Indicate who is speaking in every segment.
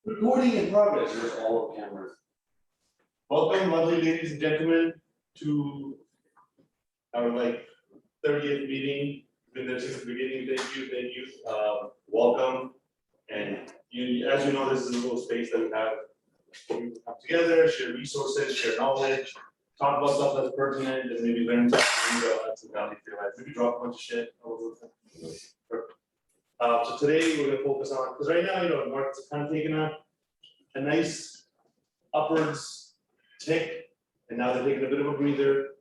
Speaker 1: Recording in progress, there's all of cameras.
Speaker 2: Welcome, lovely ladies and gentlemen, to our 30th meeting. Been there since the beginning. Thank you. Welcome. And as you know, this is a little space that we have where we come together, share resources, share knowledge, talk about stuff that's pertinent, and maybe learn something, add some value to your life. Maybe drop a bunch of shit. So today we're going to focus on, because right now, the market's kind of taking a nice upwards tick, and now they're taking a bit of a breather,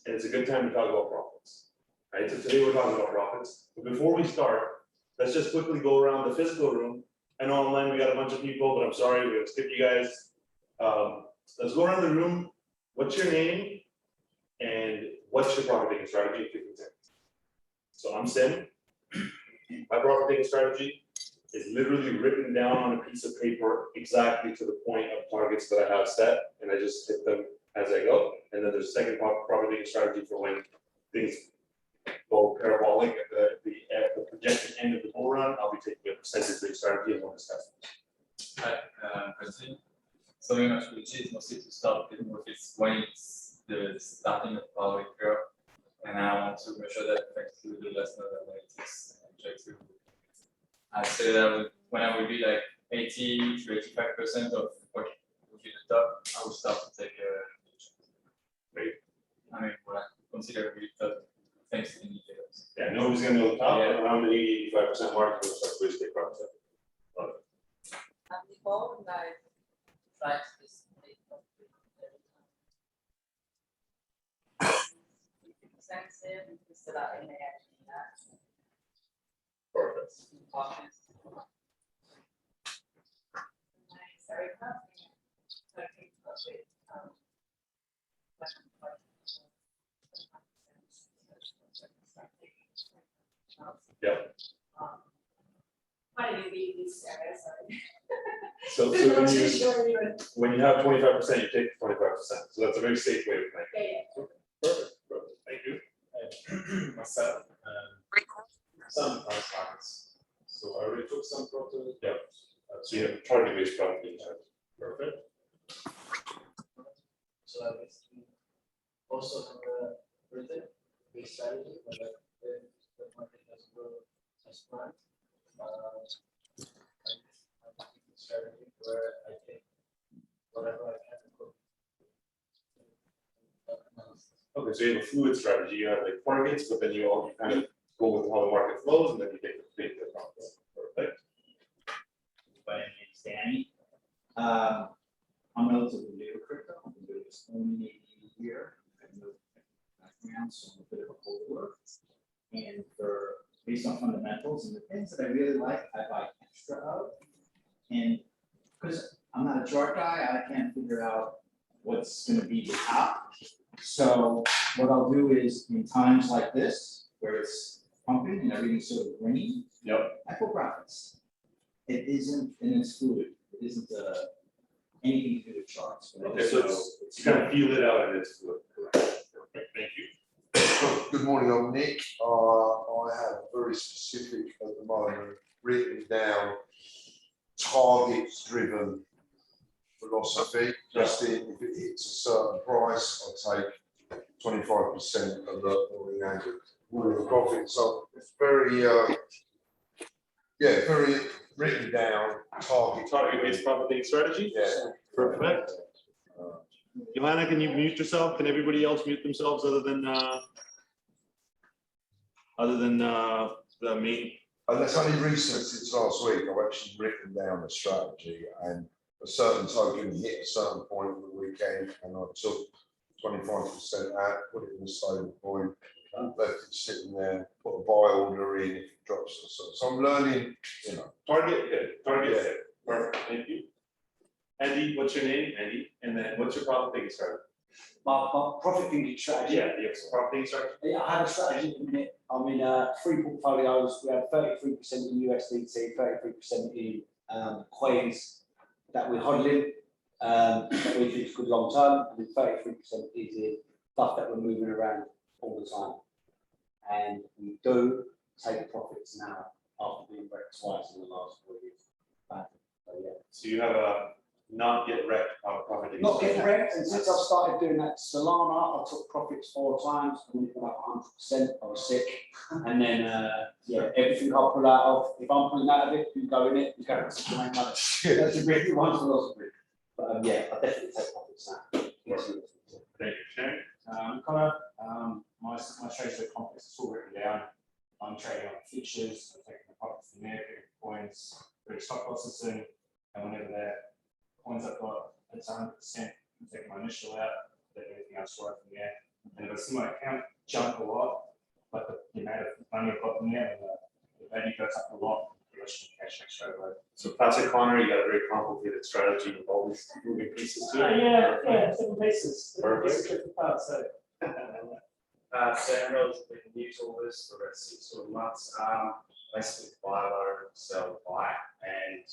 Speaker 2: and it's a good time to talk about profits. Right? So today we're talking about profits. But before we start, let's just quickly go around the physical room. I know online we got a bunch of people, but I'm sorry, we're gonna skip you guys. Let's go around the room. What's your name? And what's your profit taking strategy in 15 seconds? So I'm Sim. My profit taking strategy is literally written down on a piece of paper exactly to the point of targets that I have set, and I just hit them as I go. And then there's a second profit taking strategy for when things go parabolic at the projected end of the bull run. I'll be taking a percentage-based strategy and we'll discuss it.
Speaker 3: Hi, President. Something actually is mostly to start with markets when it's the starting of power curve, and I want to measure that thanks to the lesson of analytics and try to. I say that when I would be 80 to 85% of what would be the top, I would start to take a rate. I mean, what I consider really top thanks to indicators.
Speaker 2: Yeah, nobody's gonna know the top, around the 85% mark, we'll start to take profits.
Speaker 4: Nicole and I tried this extensive, instead of in
Speaker 2: Perfect.
Speaker 4: Sorry,
Speaker 2: Yeah.
Speaker 4: Why did you read these areas?
Speaker 2: So when you have 25%, you take 25%. So that's a very safe way of thinking.
Speaker 4: Yeah.
Speaker 2: Perfect. Thank you.
Speaker 3: Myself,
Speaker 5: Some price targets. So I already took some profit.
Speaker 2: Yeah. So you have target-based profit taking strategy. Perfect.
Speaker 5: So I basically also have a written base strategy, but the market doesn't go as planned. I have a strategy where I take whatever I can cook.
Speaker 2: Okay, so you have a fluid strategy. You have targets, but then you kind of go with how the market flows, and then you take the profits. Perfect.
Speaker 6: My name is Danny. I'm relatively new to crypto. I've been doing this only a year. I've no background, so I'm a bit of a holder. And based on fundamentals and the things that I really like, I buy extra of. And because I'm not a chart guy, I can't figure out what's going to be the top. So what I'll do is in times like this, where it's pumping and everything's sort of green, I put profits. It isn't, and it's fluid. It isn't anything to do with charts.
Speaker 2: Okay, so you kind of feel it out, and it's fluid. Perfect. Thank you.
Speaker 7: Good morning, I'm Nick. I have very specific at the moment written down targets driven philosophy. Just if it hits a certain price, I take 25% of the profit. So it's very very written down
Speaker 2: Target-based profit taking strategy?
Speaker 7: Yeah.
Speaker 2: Perfect. Johanna, can you mute yourself? Can everybody else mute themselves other than the main?
Speaker 7: And that's only recent since last week. I've actually written down the strategy, and a certain token hit a certain point of the weekend, and I took 25% out, put it in a stable point, left it sitting there, put a buy order in if it drops or so. So I'm learning,
Speaker 2: Target hit. Perfect. Thank you. Andy, what's your name? Andy. And then what's your profit taking strategy?
Speaker 1: My profit thinking strategy.
Speaker 2: Yeah, yes, profit taking strategy.
Speaker 1: Yeah, I have a strategy at the minute. I'm in 3 portfolios. We have 33% in USDT, 33% in coins that we're hodling, that we think is good long term, and 33% is in stuff that we're moving around all the time. And we do take profits now after being wrecked twice in the last 4 years. So yeah.
Speaker 2: So So you have a not yet wrecked profit. taking
Speaker 1: Not getting
Speaker 2: strategy.
Speaker 1: wrecked, and since I've started doing that Solana, I took profits 4 times, and we put up 100%, I was sick. And then, yeah, everything I pull out of, if I'm pulling out of it, you go in it, you go to make money. That's a really one philosophy. But, yeah, I definitely take profits now. Yes.
Speaker 2: Thank you, Shane.
Speaker 6: Connor, my trades are complex, it's all written down. I'm trading on futures, I'm taking the profits from there, picking coins, putting stop losses in, and whenever the coins I've got, it's 100%, I'm taking my initial out, then everything else right from there. And if I see my account jump a lot, like the amount of money I've got in there, the value goes up a lot, the rest of the cash next straight away.
Speaker 2: So classic Connor, you got a very complicated strategy with all these moving pieces to it.
Speaker 6: Different pieces.
Speaker 2: Perfect.
Speaker 6: Different parts, so.
Speaker 8: Sam relatively new to all this for about 6 sort of months. Basically buy low, sell buy, and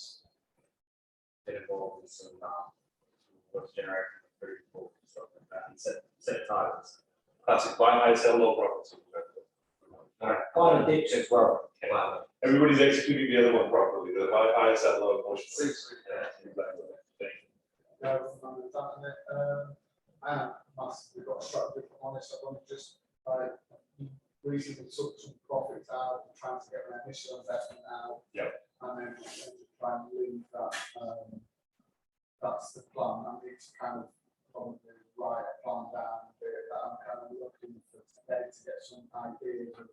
Speaker 8: get involved in some what's generating food for stuff like that, and set targets.
Speaker 2: Classic buy high, sell low profits.
Speaker 1: Kind of dips as well.
Speaker 2: Everybody's executing the other one properly, the buy high, sell low motion.
Speaker 9: I massively got struck with, if I'm honest, I want to just reasonably took some profits out, trying to get an initial investment out.
Speaker 2: Yep.
Speaker 9: And then try and leave that, that's the plan, I need to kind of probably write a plan down a bit, that I'm kind of looking for today to get some ideas of,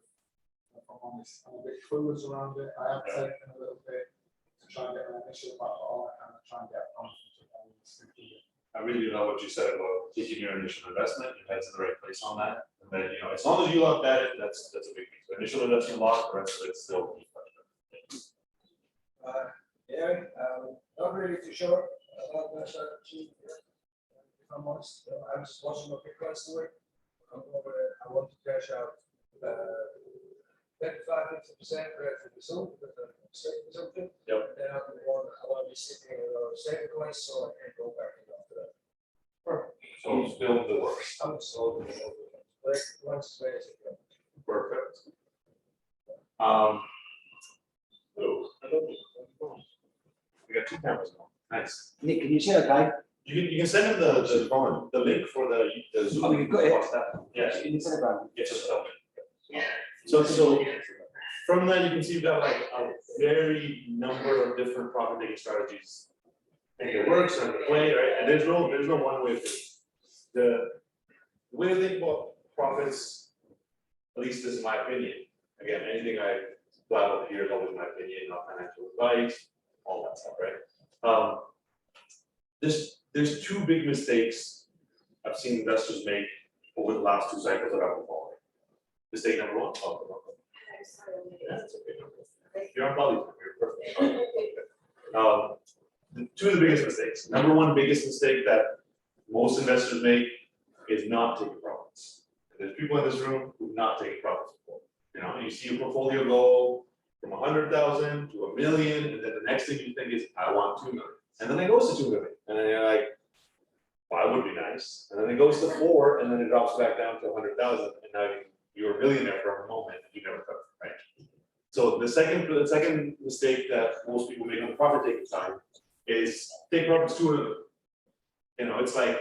Speaker 9: if I'm honest, I'm a bit clueless around it, I have taken a little bit to try and get an initial back, but I want to kind of try and get confidence around this.
Speaker 2: I really love what you said about taking your initial investment, your head's in the right place on that, and then, as long as you locked at it, that's a big thing. So initial investment locked, the rest of it's still.
Speaker 9: Yeah, not really too sure about that strategy. If I'm honest, I was watching my Bitcoin story. I want to cash out 25-50% right from the zone, because I'm saving something.
Speaker 2: Yep.
Speaker 9: And then I want to be sitting in a saving coins, so I can go back and after that. Perfect.
Speaker 2: So it's build the works.
Speaker 9: I'm sold. Like once basic.
Speaker 2: Perfect. We got 2 cameras now. Nice.
Speaker 1: Nick, can you see okay?
Speaker 2: You can send him the link for the Zoom.
Speaker 1: Oh, you've got it?
Speaker 2: Watch that. Yes.
Speaker 1: In the Telegram.
Speaker 2: Yes, just tell me. So from that, you can see you've got like a very number of different profit taking strategies. And it works and the way, right? And there's no one way of it. The way to think about profits, at least this is my opinion. Again, anything I blab up here is always my opinion, not financial advice, all that stuff, right? There's 2 big mistakes I've seen investors make over the last 2 cycles that I've been following. Mistake number 1. Yeah, it's okay. You're on Bali, you're perfect. The 2 of the biggest mistakes. Number 1 biggest mistake that most investors make is not taking profits. There's people in this room who've not taken profits before. You see your portfolio go from 100,000 to 1 million, and then the next thing you think is, I want 2 million. And then it goes to 2 million, and then you're like, 5 would be nice. And then it goes to 4, and then it drops back down to 100,000, and now you're a millionaire for a moment, and you never covered, right? So the second mistake that most people make on the profit taking side is take profits too early. It's like,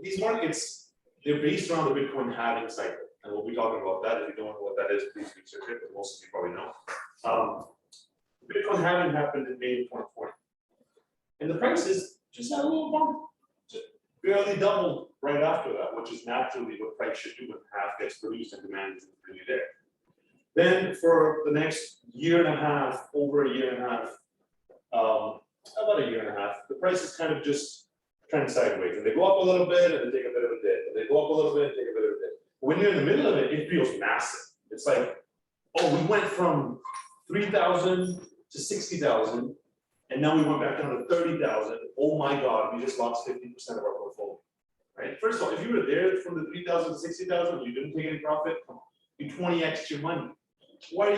Speaker 2: these markets, they're based around the Bitcoin halving cycle. And we'll be talking about that. If you don't know what that is, please research it, but most of you probably know. Bitcoin halving happened in May of 2020. And the prices just had a little bump. Just barely doubled right after that, which is naturally what price should do when half gets produced and demand isn't really there. Then for the next year and a half, over a year and a half, about a year and a half, the prices kind of just trend sideways. And they go up a little bit and they take a bit of a dip. And they go up a little bit and take a bit of a dip. When you're in the middle of it, it feels massive. It's like, oh, we went from 3,000 to 60,000, and now we went back down to 30,000. Oh my God, we just lost 50% of our portfolio, right? First of all, if you were there from the 3,000 to 60,000, you didn't take any profit, you 20x your money. What are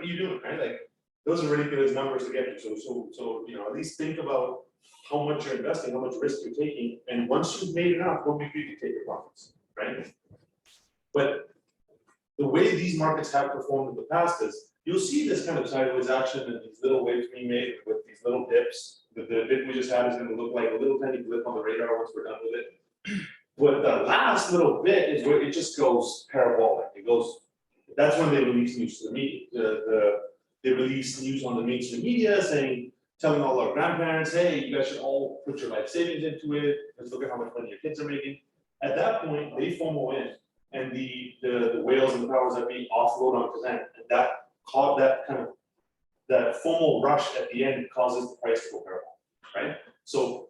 Speaker 2: you doing, right? Like, those are ridiculous numbers to get to. So at least think about how much you're investing, how much risk you're taking, and once you've made enough, don't be afraid to take your profits, right? But the way these markets have performed in the past is you'll see this kind of sideways action and these little waves being made with these little dips. The dip we just had is gonna look like a little tiny blip on the radar once we're done with it. But the last little bit is where it just goes parabolic. It goes, that's when they release news to the media. They release news on the mainstream media saying, telling all our grandparents, hey, you guys should all put your life savings into it. Let's look at how much money your kids are making. At that point, they FOMO in, and the whales and the powers that be offload onto them, and that FOMO rush at the end causes the price to go parabolic, right? So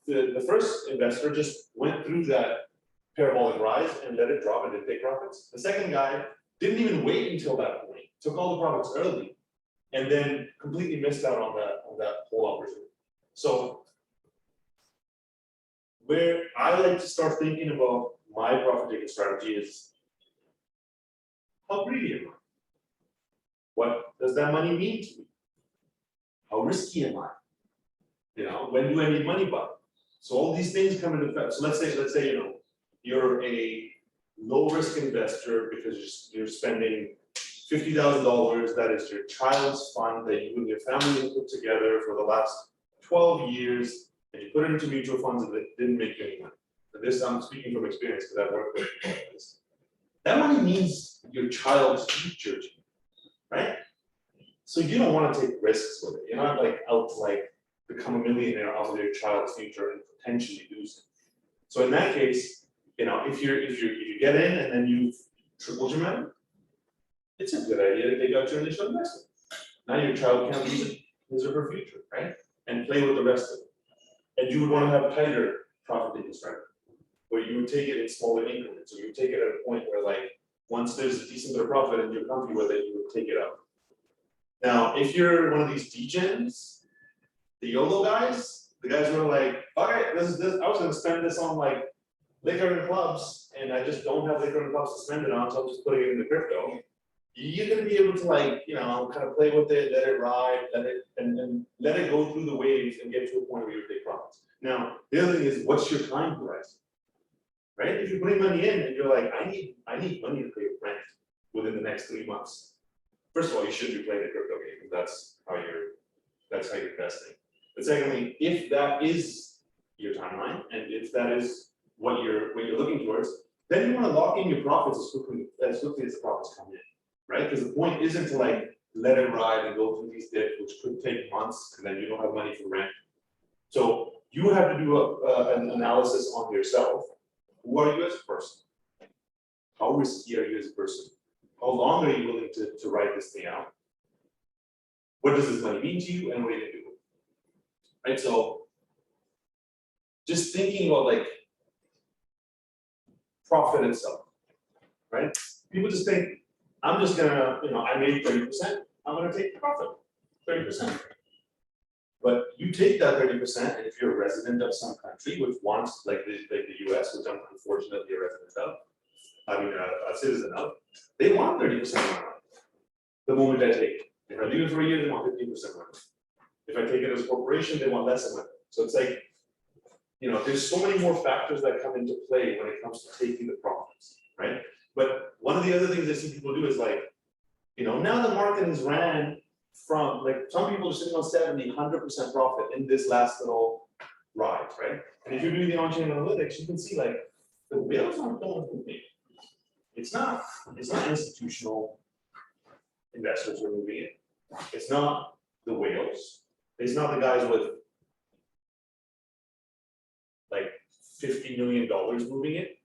Speaker 2: the first investor just went through that parabolic rise and let it drop and didn't take profits. The second guy didn't even wait until that point, took all the profits early, and then completely missed out on that whole opportunity. So where I like to start thinking about my profit taking strategy is, how greedy am I? What does that money mean to me? How risky am I? You know, when do I need money by? So all these things come into effect. So let's say, you know, you're a low risk investor because you're spending $50,000, that is your child's fund that you and your family have put together for the last 12 years, and you put it into mutual funds and it didn't make you any money. And this, I'm speaking from experience because I've worked with people like this. That money means your child's future to you, right? So you don't want to take risks with it. You're not like out to like become a millionaire off of your child's future and potentially lose it. So in that case, you know, if you get in and then you've tripled your money, it's a good idea to take out your initial investment. Now your child can't lose his or her future, right? And play with the rest of it. And you would want to have a tighter profit taking strategy, where you would take it in smaller increments. So you would take it at a point where, like, once there's a decent bit of profit and you're comfy with it, you would take it up. Now, if you're one of these degens, the YOLO guys, the guys who are like, okay, I was gonna spend this on like liquor and clubs, and I just don't have liquor and clubs to spend it on, so I'm just putting it into crypto. You're gonna be able to, like, you know, kind of play with it, let it ride, and let it go through the waves and get to a point where you take profits. Now, the other thing is, what's your time horizon? Right? If you're putting money in and you're like, I need money to pay rent within the next 3 months. First of all, you shouldn't be playing the crypto game, because that's how you're investing. But secondly, if that is your timeline, and if that is what you're looking towards, then you want to lock in your profits as quickly as the profits come in, right? Because the point isn't to like let it ride and go through these dips, which could take months, and then you don't have money for rent. So you have to do an analysis on yourself. Who are you as a person? How risky are you as a person? How long are you willing to ride this thing out? What does this money mean to you, and what are you gonna do? Right, so just thinking about like profit itself, right? People just think, I'm just gonna, you know, I made 30%, I'm gonna take the profit, 30%. But you take that 30%, and if you're a resident of some country which wants, like the US, which I'm unfortunately a resident of, I mean a citizen of, they want 30% of my money the moment I take it. If I leave it for a year, they want 15% money. If I take it as a corporation, they want less money. So it's like, you know, there's so many more factors that come into play when it comes to taking the profits, right? But one of the other things I see people do is like, you know, now the market has ran from, like, some people are sitting on 70, 100% profit in this last little ride, right? And if you're doing the on-chain analytics, you can see like the whales aren't going to move. It's not institutional investors who are moving it. It's not the whales. It's not the guys with like $50 million moving it.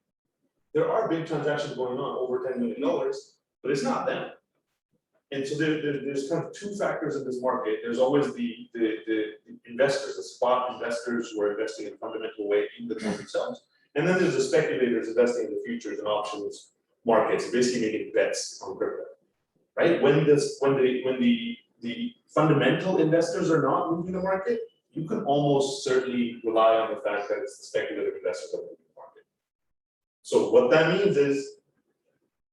Speaker 2: There are big transactions going on over $10 million, but it's not them. And so there's kind of two factors in this market. There's always the investors, the spot investors who are investing in a fundamental way in the coin themselves. And then there's the speculators investing in the futures and options markets, basically making bets on crypto. Right? When the fundamental investors are not moving the market, you can almost certainly rely on the fact that it's the speculative investors that are moving the market. So what that means is,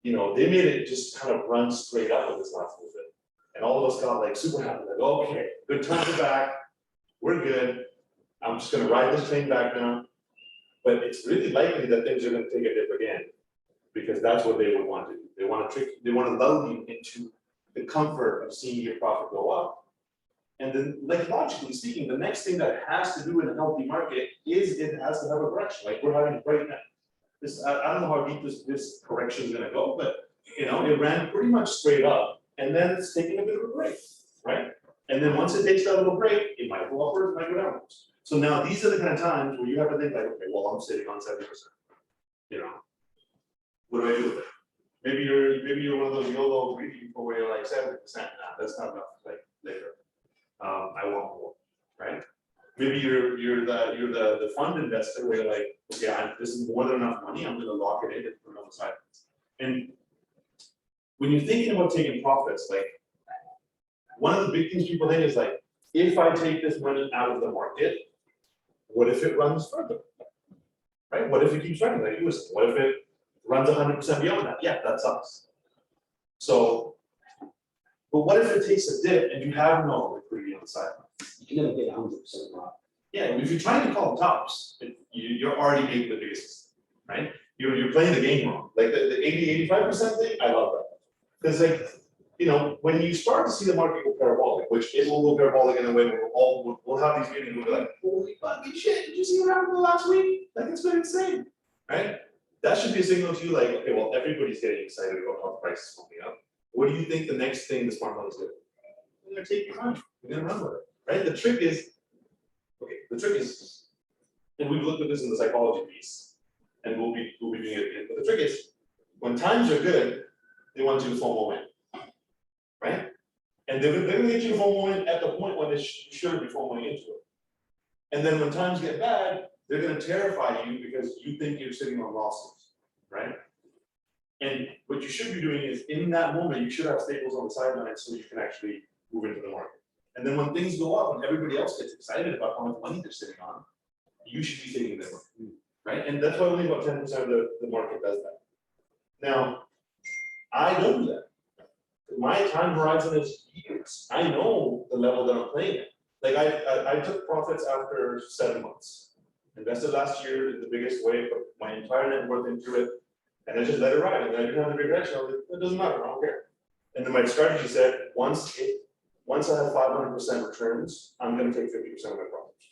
Speaker 2: you know, they made it just kind of run straight up with this last little bit. And all of us got like super happy, like, okay, good times are back, we're good. I'm just gonna ride this train back now. But it's really likely that things are gonna take a dip again, because that's what they would want to do. They want to lull you into the comfort of seeing your profit go up. And then, like logically speaking, the next thing that has to do in a healthy market is it has to have a correction, like we're having right now. This, I don't know how deep this correction is gonna go, but you know, it ran pretty much straight up and then it's taking a bit of a break, right? And then once it takes that little break, it might go upwards, it might go downwards. So now these are the kind of times where you have to think like, okay, well, I'm sitting on 70%. You know, what do I do with it? Maybe you're one of those YOLO greedy people where you're like 70%, nah, that's not enough, like later. I want more, right? Maybe you're the fund investor where you're like, okay, this is more than enough money, I'm gonna lock it in and put it on the side. And when you're thinking about taking profits, like one of the big things people think is like, if I take this money out of the market, what if it runs further? Right? What if it keeps running like you was? What if it runs 100% beyond that? Yeah, that sucks. So, but what if it takes a dip and you have no liquidity on the sideline?
Speaker 1: You can never get 100% right.
Speaker 2: Yeah, if you're trying to call tops, you're already making the biggest, right? You're playing the game wrong. Like the 80-85% thing, I love that. Because like, you know, when you start to see the market go parabolic, which it will go parabolic in a way where we'll have these meetings, we'll be like, holy fucking shit, did you see what happened the last week? Like it's been insane, right? That should be a signal to you like, okay, well, everybody's getting excited about how the price is coming up. What do you think the next thing the smart money is doing? They're gonna take your money, they're gonna run with it, right? The trick is, and we've looked at this in the psychology piece, and we'll be doing it again, but the trick is, when times are good, they want you to FOMO in, right? And they're gonna get you to FOMO in at the point when they should be FOMOing into it. And then when times get bad, they're gonna terrify you because you think you're sitting on losses, right? And what you should be doing is, in that moment, you should have staples on the sidelines so you can actually move into the market. And then when things go up and everybody else gets excited about how much money they're sitting on, you should be taking them, right? And that's why only about 10% of the market does that. Now, I don't do that. My time horizon is years. I know the level that I'm playing at. Like I took profits after 7 months. Invested last year in the biggest way, put my entire net worth into it, and I just let it ride. And I didn't have the regression. I was like, it doesn't matter, I don't care. And then my strategy said, once I have 500% returns, I'm gonna take 50% of my profits.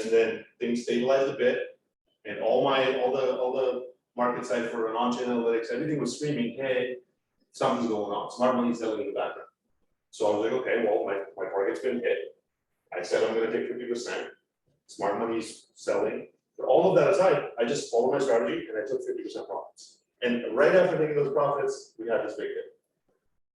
Speaker 2: And then things stabilized a bit, and all the market side for on-chain analytics, everything was screaming, hey, something's going on. Smart money's selling in the background. So I was like, okay, well, my target's been hit. I said I'm gonna take 50%. Smart money's selling. For all of that aside, I just followed my strategy and I took 50% profits. And right after taking those profits, we had this big hit.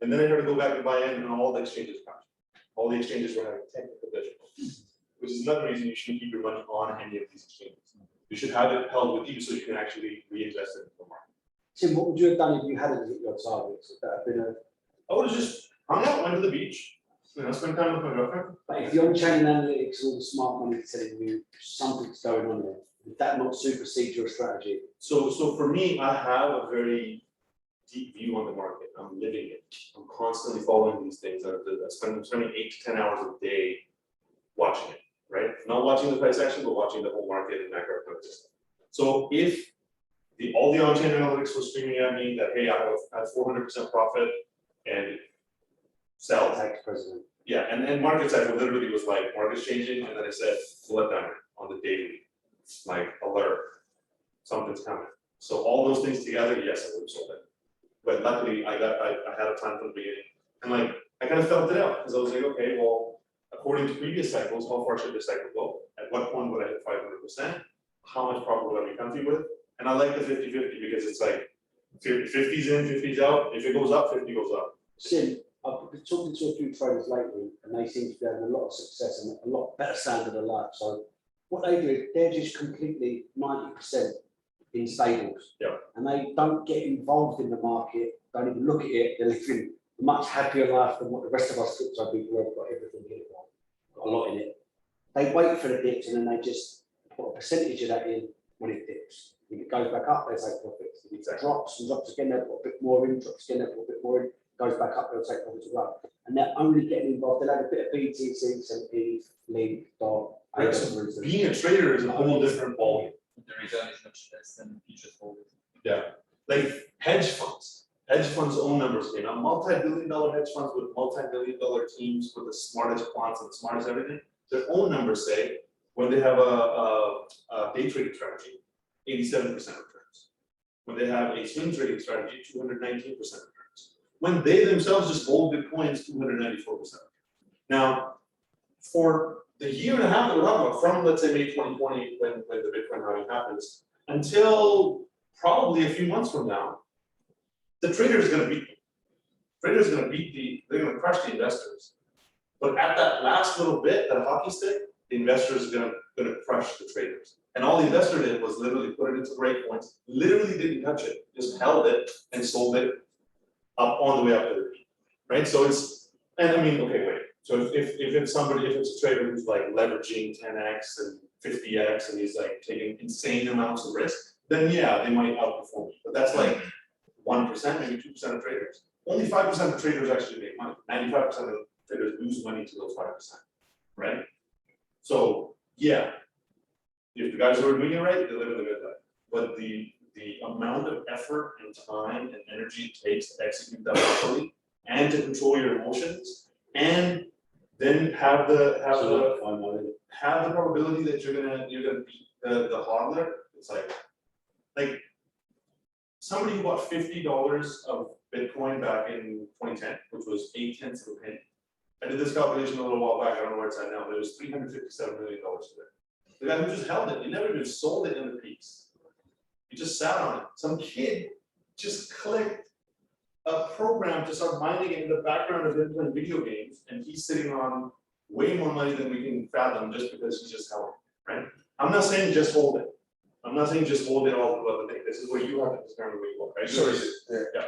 Speaker 2: And then I had to go back and buy in and all the exchanges crashed. All the exchanges were having technical difficulties, which is another reason you shouldn't keep your money on any of these exchanges. You should have it held with you so you can actually reinvest it in the market.
Speaker 1: Tim, what would you have done if you hadn't hit your targets? Would that have been a?
Speaker 2: I would have just hung out, went to the beach, you know, spent time with my girlfriend.
Speaker 1: But if the on-chain analytics and all the smart money is telling you something's going on there, would that not supersede your strategy?
Speaker 2: So for me, I have a very deep view on the market. I'm living it. I'm constantly following these things. I'm spending 8 to 10 hours a day watching it, right? Not watching the price action, but watching the whole market and macro system. So if all the on-chain analytics was screaming at me that, hey, I have 400% profit and sell.
Speaker 1: Tax president.
Speaker 2: Yeah, and market cycle literally was like market's changing, and then it said flood diamond on the daily, like alert, something's coming. So all those things together, yes, I would have sold it. But luckily, I had a plan from the beginning, and like I kind of felt it out because I was like, okay, well, according to previous cycles, how far should this cycle go? At what point would I hit 500%? How much profit would I be comfy with? And I like the 50-50 because it's like 50's in, 50's out. If it goes up, 50 goes up.
Speaker 1: Sim, I've been talking to a few traders lately, and they seem to be having a lot of success and a lot better standard of life. So what they do, they're just completely 90% in stables.
Speaker 2: Yeah.
Speaker 1: And they don't get involved in the market, don't even look at it. They're living a much happier life than what the rest of us crypto people have got everything in it, got a lot in it. They wait for the dips and then they just put a percentage of that in when it dips. If it goes back up, they take profits. If it drops and drops again, they put a bit more in, drops again, they put a bit more in, goes back up, they'll take profits as well. And they're only getting involved. They'll have a bit of BTC, some ETH, Link, DOT.
Speaker 2: Right, so being a trader is a whole different ballgame.
Speaker 3: The return is much less than futures holders.
Speaker 2: Yeah, like hedge funds hedge funds' own numbers came out, multi-billion-dollar hedge funds with multi-billion-dollar teams with the smartest quants and the smartest everything. Their own numbers say, when they have a day trading strategy, 87% returns. When they have a swing trading strategy, 219% returns. When they themselves just hold Bitcoins, 294%. Now, for the year and a half that we're talking about, from let's say May 2020, when the Bitcoin halving happens, until probably a few months from now, the trader is gonna beat them. Trader's gonna they're gonna crush the investors. But at that last little bit, that hockey stick, the investors are gonna crush the traders. And all the investor did was literally put it into break points, literally didn't touch it, just held it and sold it up on the way up to the peak, right? So it's, and I mean, okay, wait. So if it's somebody, if it's a trader who's like leveraging 10x and 50x and he's like taking insane amounts of risk, then yeah, they might outperform you. But that's like 1%, maybe 2% of traders. Only 5% of traders actually make money. 95% of traders lose money to those 5%, right? So yeah, if the guys who are doing it right, they live in the good life. But the amount of effort and time and energy it takes to execute that properly and to control your emotions and then have the probability that you're gonna beat the hodler, it's like somebody who bought $50 of Bitcoin back in 2010, which was 0.8 of a penny. I did this calculation a little while back, I don't know where it's at now, but it was $357 million today. The guy who just held it, he never even sold it in the piece. He just sat on it. Some kid just clicked a program to start mining it in the background of him playing video games, and he's sitting on way more money than we can fathom just because he just held it, right? I'm not saying just hold it. I'm not saying just hold it all throughout the day. This is where you have to determine where you are, right?
Speaker 7: Sorry,
Speaker 2: Yeah.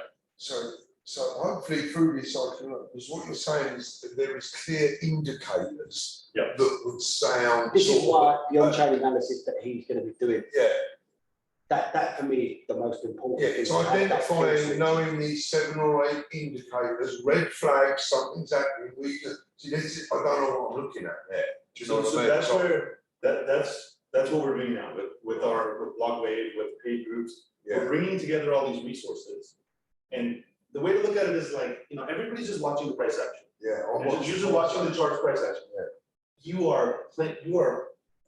Speaker 7: So hopefully through this I can learn, because what you're saying is that there is clear indicators
Speaker 2: Yeah.
Speaker 7: that would sound.
Speaker 1: This is
Speaker 7: sort of,
Speaker 1: why the on-chain analysis that he's going to be doing,
Speaker 7: Yeah,
Speaker 1: that for me is the most important
Speaker 7: yeah,
Speaker 1: thing.
Speaker 7: it's
Speaker 1: to have that
Speaker 7: identifying,
Speaker 1: clear
Speaker 7: knowing these 7 or 8 indicators, red flags, something's happening, we can, see, this is, I don't know what I'm looking at there. Do you know
Speaker 2: So
Speaker 7: what I mean?
Speaker 2: that's where, that's what we're doing now with Blockwave, with paid groups. We're
Speaker 7: Yeah,
Speaker 2: bringing together all these resources. And the way to look at it is like, everybody's just watching the price action.
Speaker 7: yeah. I'm
Speaker 2: You're just watching the chart's price action.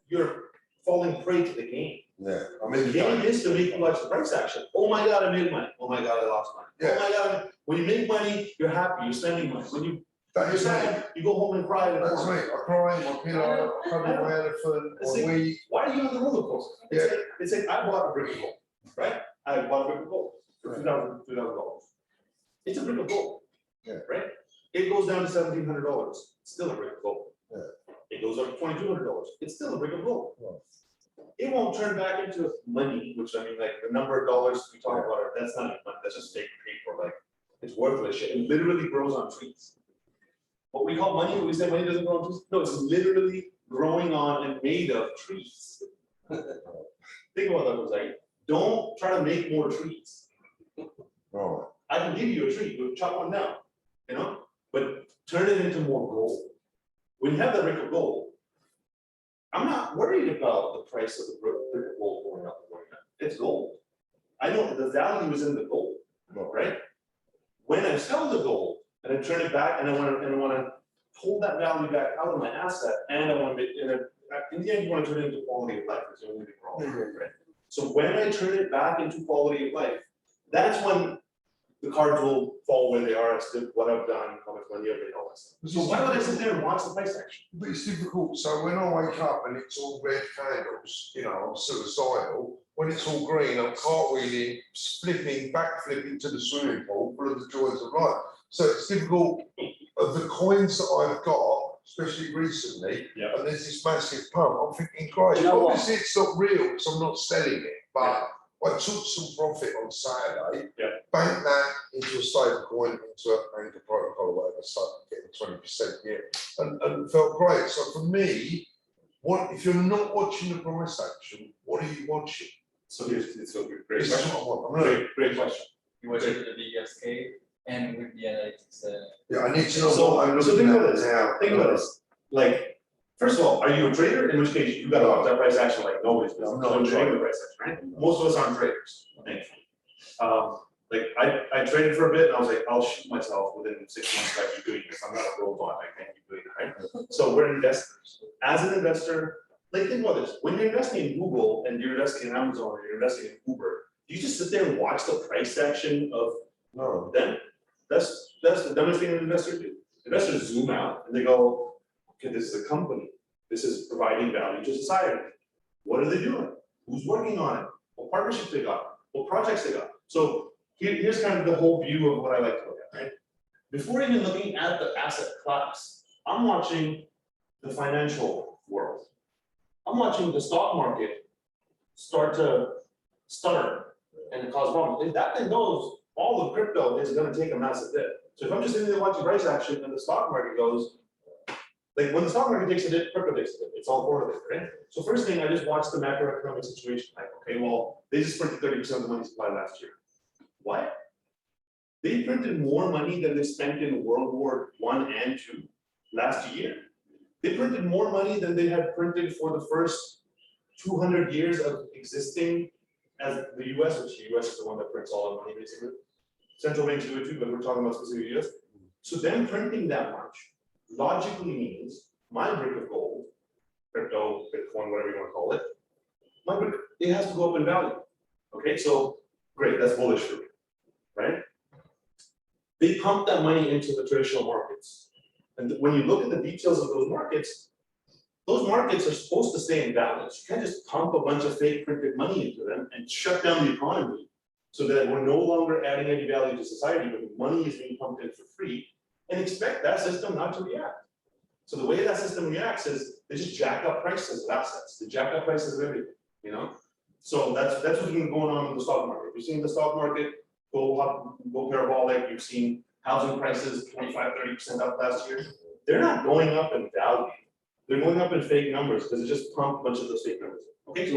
Speaker 2: You're falling prey to the game.
Speaker 7: Yeah, I
Speaker 2: The
Speaker 7: mean,
Speaker 2: game is to make you watch the price action. Oh my God, I made money. Oh my God, I lost money.
Speaker 7: Yeah.
Speaker 2: Oh my God, when you make money, you're happy, you're spending money. When you're
Speaker 7: that is me,
Speaker 2: sad, you go home and cry.
Speaker 7: that's me, I cry in my pillow, I cuddle my elephant,
Speaker 2: That's
Speaker 7: I
Speaker 2: it.
Speaker 7: weep.
Speaker 2: Why are you on the roller coaster? It's like I bought a brick of gold, right? I bought a brick of gold for $2,000. It's a brick of gold.
Speaker 7: Yeah.
Speaker 2: Right? It goes down to $1,700. It's still a brick of gold.
Speaker 7: Yeah.
Speaker 2: It goes up to $2,200. It's still a brick of gold.
Speaker 7: Right.
Speaker 2: It won't turn back into money, which I mean, like the number of dollars we talk about, that's not money, that's just fake paper, like it's worthless shit. It literally grows on trees. What we call money, we say money doesn't grow on trees. No, it's literally growing on and made of trees. Think about that, Jose. Don't try to make more trees.
Speaker 7: Right.
Speaker 2: I can give you a tree, you chop one down, but turn it into more gold. When you have that brick of gold, I'm not worried about the price of the brick of gold going up and going down. It's gold. I know the value is in the gold, right? When I sell the gold and I turn it back and I want to pull that value back out of my asset, and I want to make in the end you want to turn it into quality of life. Is the only thing wrong, right? So when I turn it back into quality of life, that's when the cards will fall where they are as to what I've done, how much money I've made, all that stuff. So why would I sit there and watch the price action?
Speaker 7: But it's difficult, so when I wake up and it's all red candles, I'm suicidal. When it's all green, I'm cartwheeling, flipping, backflipping to the swimming pool, full of the joys of life. So it's difficult, of the coins that I've got, especially recently,
Speaker 2: Yeah.
Speaker 7: and there's this massive pump, I'm thinking, Christ,
Speaker 1: You know what?
Speaker 7: obviously it's not real, because I'm not selling it, but I took some profit on Saturday, banked that into a stable coin, into an Anchor Protocol or whatever, so getting 20% here, and felt great. So for me, if you're not watching the price action, what are you watching?
Speaker 2: So it's a great
Speaker 7: This is
Speaker 2: question.
Speaker 7: what I want. I'm really-
Speaker 2: Great question.
Speaker 3: You watch it with the big scale and with the analytics.
Speaker 7: Yeah, I need to know
Speaker 2: So-
Speaker 7: what I'm
Speaker 2: so
Speaker 7: looking
Speaker 2: think
Speaker 7: at
Speaker 2: about this.
Speaker 7: now.
Speaker 2: Think about this. Like, first of all, are you a trader? In which case you gotta watch that price action like nobody's business.
Speaker 7: I'm not a
Speaker 2: I'm trading
Speaker 7: trader.
Speaker 2: the price action, right? Most of us aren't traders, thankfully. Like, I traded for a bit and I was like, I'll shoot myself within 6 months if I keep doing this. I'm not a robot, I can't keep doing it, right? So we're investors. As an investor, like think about this, when you're investing in Google and you're investing in Amazon or you're investing in Uber, do you just sit there and watch the price action of
Speaker 7: No,
Speaker 2: them? That's the dumbest thing an investor do. Investors zoom out and they go, okay, this is a company. This is providing value to society. What are they doing? Who's working on it? What partnerships they got? What projects they got? So here's kind of the whole view of what I like to look at, right? Before even looking at the asset class, I'm watching the financial world. I'm watching the stock market start to stutter and cause problems. If that thing knows all of crypto is gonna take a massive hit. So if I'm just sitting there watching price action and the stock market goes, like when the stock market takes a dip, crypto takes a dip, it's all correlated, right? So first thing, I just watched the macroeconomic situation, like, okay, well, they just printed 30% of the money supply last year. What? They printed more money than they spent in World War I and II last year. They printed more money than they had printed for the first 200 years of existing as the US, which the US is the one that prints all the money basically. Central banks do it too, but we're talking about specifically US. So them printing that much logically means my brick of gold, crypto, Bitcoin, whatever you want to call it, my brick, it has to go up in value. Okay, so great, that's bullish for me, right? They pump that money into the traditional markets. And when you look at the details of those markets are supposed to stay in balance. You can't just pump a bunch of fake printed money into them and shut down the economy so that we're no longer adding any value to society, but the money is being pumped in for free, and expect that system not to react. So the way that system reacts is they just jack up prices of assets, they jack up prices of everything, you know? So that's what's been going on in the stock market. You've seen the stock market go parabolic, you've seen housing prices 25–30% up last year. They're not going up in value. They're going up in fake numbers because it just pumped a bunch of those fake numbers. Okay,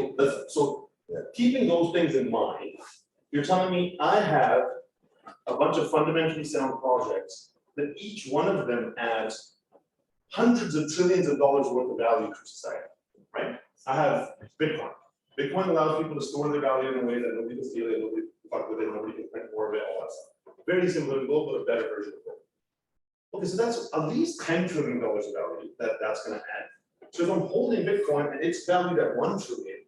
Speaker 2: so keeping those things in mind, you're telling me I have a bunch of fundamentally sound projects that each one of them adds hundreds of trillions of dollars worth of value to society, right? I have Bitcoin. Bitcoin allows people to store their value in a way that nobody can steal it, nobody can fuck with it, nobody can print more of it, all that stuff. Very similar to gold, but a better version of gold. Okay, so that's at least $10 trillion of value that's gonna add. So if I'm holding Bitcoin and it's valued at 1 trillion,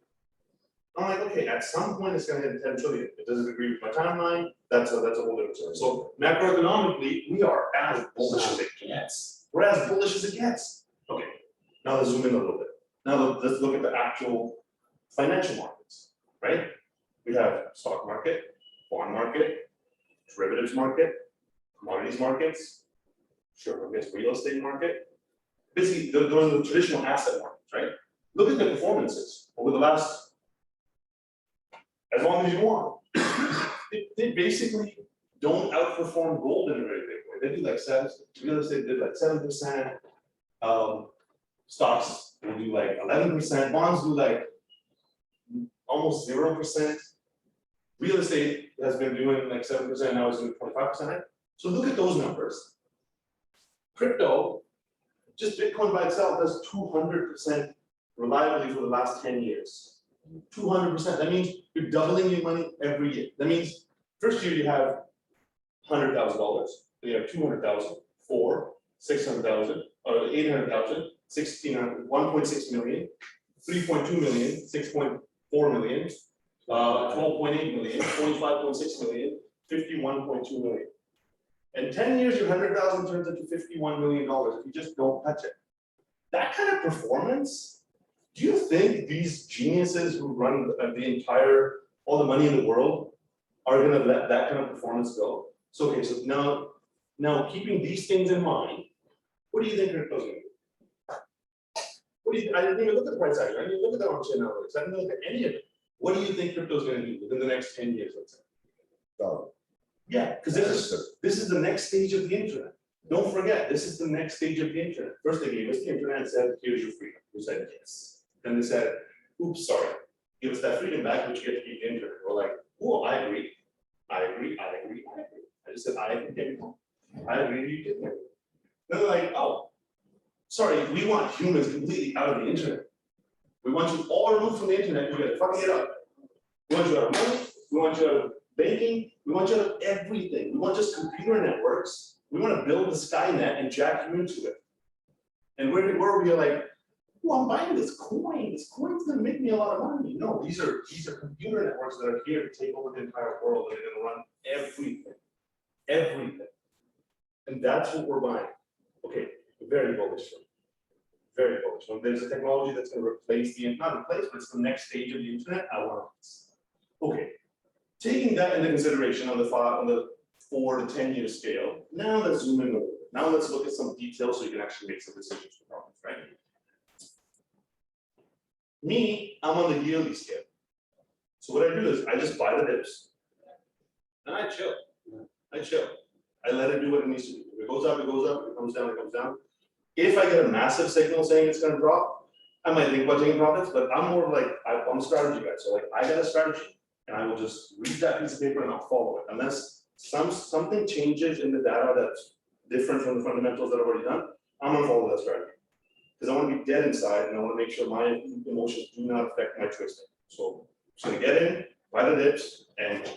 Speaker 2: I'm like, okay, at some point it's gonna hit 10 trillion. It doesn't agree with my timeline, that's a whole different story. So macroeconomically, we are as bullish as it gets. We're as bullish as it gets. Okay, now let's zoom in a little bit. Now let's look at the actual financial markets, right? We have stock market, bond market, derivatives market, commodities markets, sure, I guess real estate market. Basically, those are the traditional asset markets, right? Look at the performances over the last, as long as you want. They basically don't outperform gold in a very big way. They do like 7%, real estate did like 7%, stocks will do like 11%, bonds do like almost 0%. Real estate has been doing like 7%, now it's doing 25%. So look at those numbers. Crypto, just Bitcoin by itself does 200% reliably for the last 10 years. 200%, that means you're doubling your money every year. That means first year you have $100,000, then you have 200,000, 4, 600,000, or 800,000, 1.6 million, 3.2 million, 6.4 million, 12.8 million, 25.6 million, 51.2 million. In 10 years, your 100,000 turns into $51 million if you just don't touch it. That kind of performance, do you think these geniuses who run all the money in the world are gonna let that kind of performance go? So, okay, so now keeping these things in mind, what do you think crypto's gonna do? I didn't even look at the price action, I didn't even look at the on-chain analytics, I didn't look at any of it. What do you think crypto's gonna do within the next 10 years, let's say?
Speaker 7: no.
Speaker 2: Yeah, because this is the next stage of the internet. Don't forget, this is the next stage of the internet. First they gave us the internet and said, here's your freedom. We said yes. Then they said, oops, sorry, give us that freedom back, but you get to keep the internet. We're like, oh, I agree. I just said, I agree. I agree, you didn't agree. Then they're like, oh, sorry, we want humans completely out of the internet. We want you all removed from the internet, you gotta fucking it up. We want you out of money, we want you out of banking, we want you to have everything, we want just computer networks, we wanna build the Skynet and jack you into it. And where we are like, well, I'm buying this coin's gonna make me a lot of money. No, these are computer networks that are here to take over the entire world, and they're gonna run everything. And that's what we're buying. Okay, very bullish. Very bullish. When there's a technology that's gonna replace not replace, but it's the next stage of the internet, I want this. Okay, taking that into consideration on the 4 to 10 year scale, now let's zoom in a little bit. Now let's look at some details so you can actually make some decisions for problems, right? Me, I'm on the yearly scale. So what I do is I just buy the dips. And I chill. I let it do what it needs to do. If it goes up, it goes up. If it comes down, it comes down. If I get a massive signal saying it's gonna drop, I might think about taking profits, but I'm more like, I'm a strategy guy. So like I got a strategy and I will just read that piece of paper and I'll follow it. Unless something changes in the data that's different from the fundamentals that I've already done, I'm gonna follow that strategy. Because I want to be dead inside and I want to make sure my emotions do not affect my twisting. So I'm just gonna get in, buy the dips, and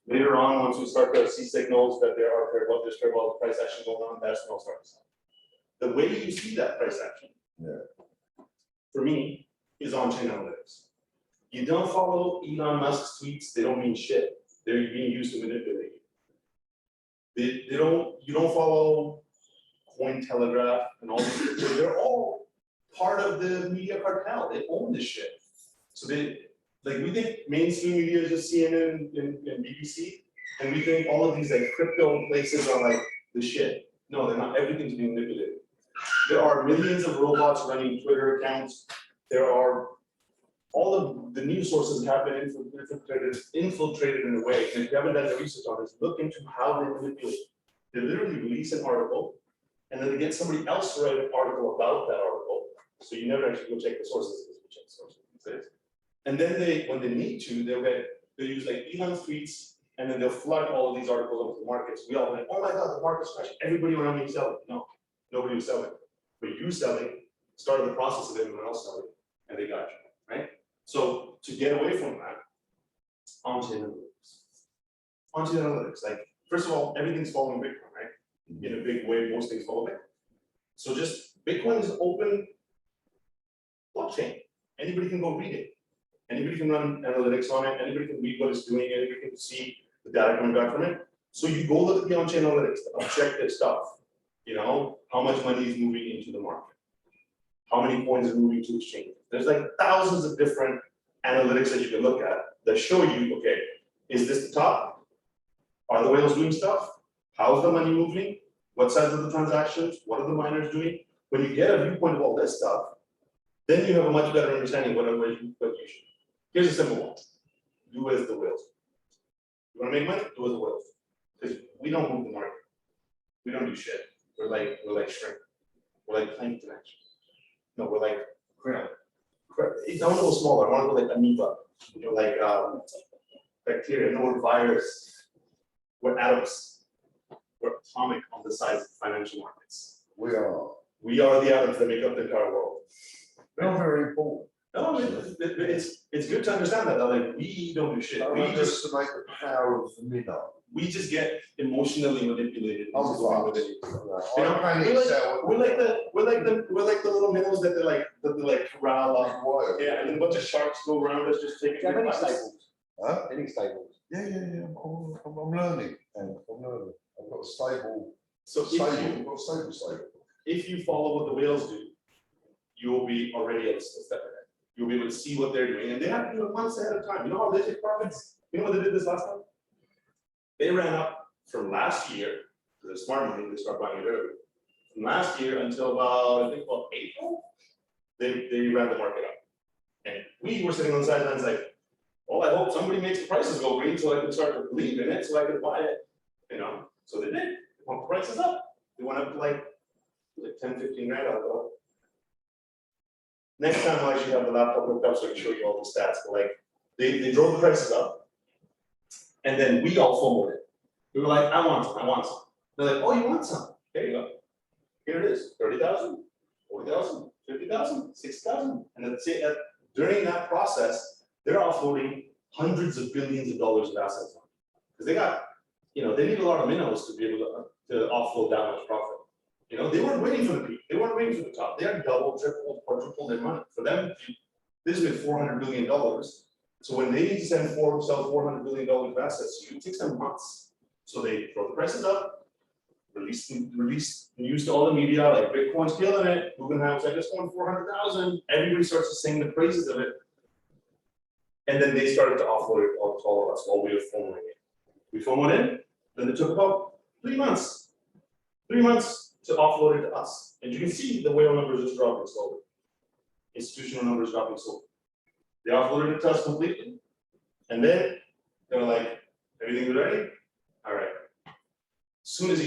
Speaker 2: later on, once we start to see signals that there are there's price action going on, that's when I'll start to sell. The way you see that price action, for me, is on-chain analytics. You don't follow Elon Musk's tweets, they don't mean shit. They're being used to manipulate you. You don't follow Cointelegraph and all these, they're all part of the media cartel. They own this shit. So we think mainstream media is just CNN and BBC, and we think all of these like crypto places are like the shit. No, they're not. Everything's being manipulated. There are millions of robots running Twitter accounts. There are all of the news sources have been infiltrated in a way. And if you haven't done the research on this, look into how they manipulate. They literally release an article, and then they get somebody else to write an article about that article. So you never actually go check the sources, because we check the sources. And then when they need to, they'll use like Elon's tweets, and then they'll flood all of these articles onto the markets. We all like, oh my God, the market's crashing. Everybody around me is selling. No, nobody was selling. But you selling started the process of everyone else selling, and they got you, right? So to get away from that, on-chain analytics. Like, first of all, everything's following Bitcoin, right? In a big way, most things follow Bitcoin. So just Bitcoin is open blockchain. Anybody can go read it. Anybody can run analytics on it. Anybody can read what it's doing. Anybody can see the data coming back from it. So you go look at the on-chain analytics, the objective stuff. You know, how much money is moving into the market? How many coins are moving to exchange? There's like thousands of different analytics that you can look at that show you, okay, is this the top? Are the whales doing stuff? How's the money moving? What size of the transactions? What are the miners doing? When you get a viewpoint of all this stuff, then you have a much better understanding what you should. Here's a simple one. Do as the whales. You want to make money? Do as the whales. Because we don't move the market. We don't do shit. We're like shrimp. We're like plankton actually. No, we're like krill. I want to go smaller. I want to go like amoeba. We're like bacteria. No, we're virus. We're atoms. We're atomic on the size of financial markets.
Speaker 7: We are.
Speaker 2: We are the atoms that make up the entire world.
Speaker 7: Not very important.
Speaker 2: No, it's good to understand that. Like we don't do shit.
Speaker 7: We just to make the power of the middle.
Speaker 2: We just get emotionally manipulated.
Speaker 7: I'm
Speaker 2: into going with it. You know,
Speaker 7: fine.
Speaker 2: we're like the little minnows that they like corral up. Yeah, and then a bunch of sharks go around us just taking.
Speaker 1: Do you have any
Speaker 2: bites.
Speaker 1: stables?
Speaker 7: Huh?
Speaker 1: Any stables?
Speaker 7: Yeah. I'm learning. I'm learning. I've got a stable.
Speaker 2: So
Speaker 7: I've got a stable.
Speaker 2: if you follow what the whales do, you will be already at a step ahead. You'll be able to see what they're doing, and they have to do it months ahead of time. You know how they take profits? You know what they did this last time? They ran up from last year, because it's smart money, they start buying it early. From last year until about April, they ran the market up. And we were sitting on the sidelines like, well, I hope somebody makes the prices go green so I can start to believe in it, so I can buy it. You know, so they did. They went prices up. They went up to like 10, 15 grand out though. Next time I'll actually have the laptop hooked up so I can show you all the stats. But like they drove the prices up, and then we all FOMO'd it. We were like, I want some. They're like, oh, you want some? There you go. Here it is, 30,000, 40,000, 50,000, 60,000. And then during that process, they're offloading hundreds of billions of dollars of assets. Because they got, they need a lot of minnows to be able to offload that much profit. They weren't waiting for the peak, they weren't waiting for the top, they had double, triple, quadruple their money. For them, this is $400 billion. So when they need to sell $400 billion of assets to you, it takes them months. So they throw the prices up, release news to all the media, like Bitcoin's killing it, Guggenheim's like, it's going 400,000. Everybody starts to sing the praises of it. And then they started to offload it all to all of us while we were FOMOing it. We FOMOed in, then it took about 3 months. 3 months to offload it to us. And you can see the whale numbers just dropping slowly. Institutional numbers dropping slowly. They offloaded it to us completely. And then they're like, everything's ready? All right. As soon as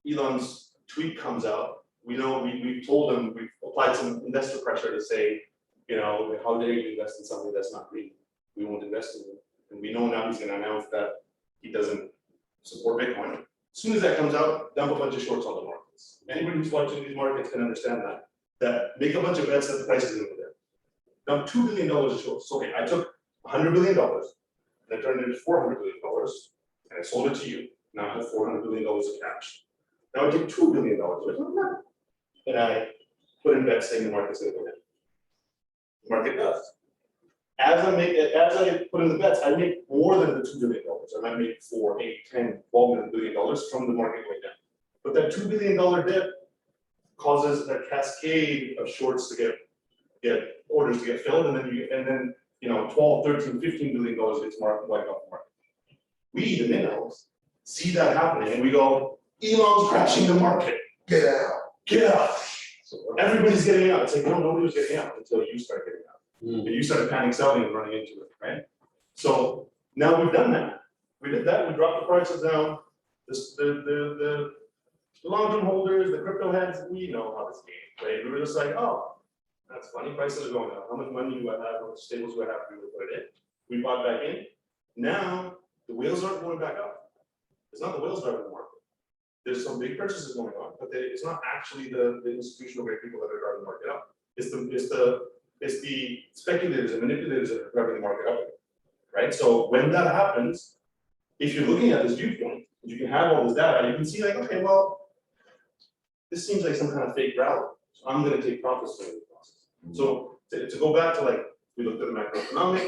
Speaker 2: Elon's tweet comes out, we know we told him, we've applied some investor pressure to say, how dare you invest in something that's not green? We won't invest in it. And we know now he's going to announce that he doesn't support Bitcoin. As soon as that comes out, dump a bunch of shorts on the markets. Anybody who's watching these markets can understand that make a bunch of bets that the price is going to go there. Dump $2 billion of shorts. So, okay, I took $100 billion and I turned it into $400 billion and I sold it to you. Now I have $400 billion of cash. Now I take $2 billion and I put in bets saying the market's going to go down. The market does. As I put in the bets, I make more than the $2 billion. I might make $4, $8, $10, $12 billion from the market going down. But that $2 billion dip causes a cascade of shorts to get orders to get filled, and then 12, 13, $15 billion gets wiped off the market. We, the minnows, see that happening, and we go, Elon's crashing the market.
Speaker 7: Get out.
Speaker 2: Get out. So everybody's getting out. It's like, no, nobody was getting out until you start getting out. And you started panic selling and running into it, right? So now we've done that. We did that. We dropped the prices down. The long-term holders, the crypto heads, we know how this game is played. We were just like, oh, that's funny. Prices are going up. How much money do I have? How much stables do I have to put it in? We bought back in. Now the whales aren't going back up. It's not the whales driving the market. There's some big purchases going on, but it's not actually the institutional great people that are driving the market up. It's the speculators and manipulators that are driving the market up, right? So when that happens, if you're looking at this viewpoint, you can have all this data, you can see like, okay, well, this seems like some kind of fake rally. So I'm going to take profits from the process. So to go back to like, we looked at the macroeconomic,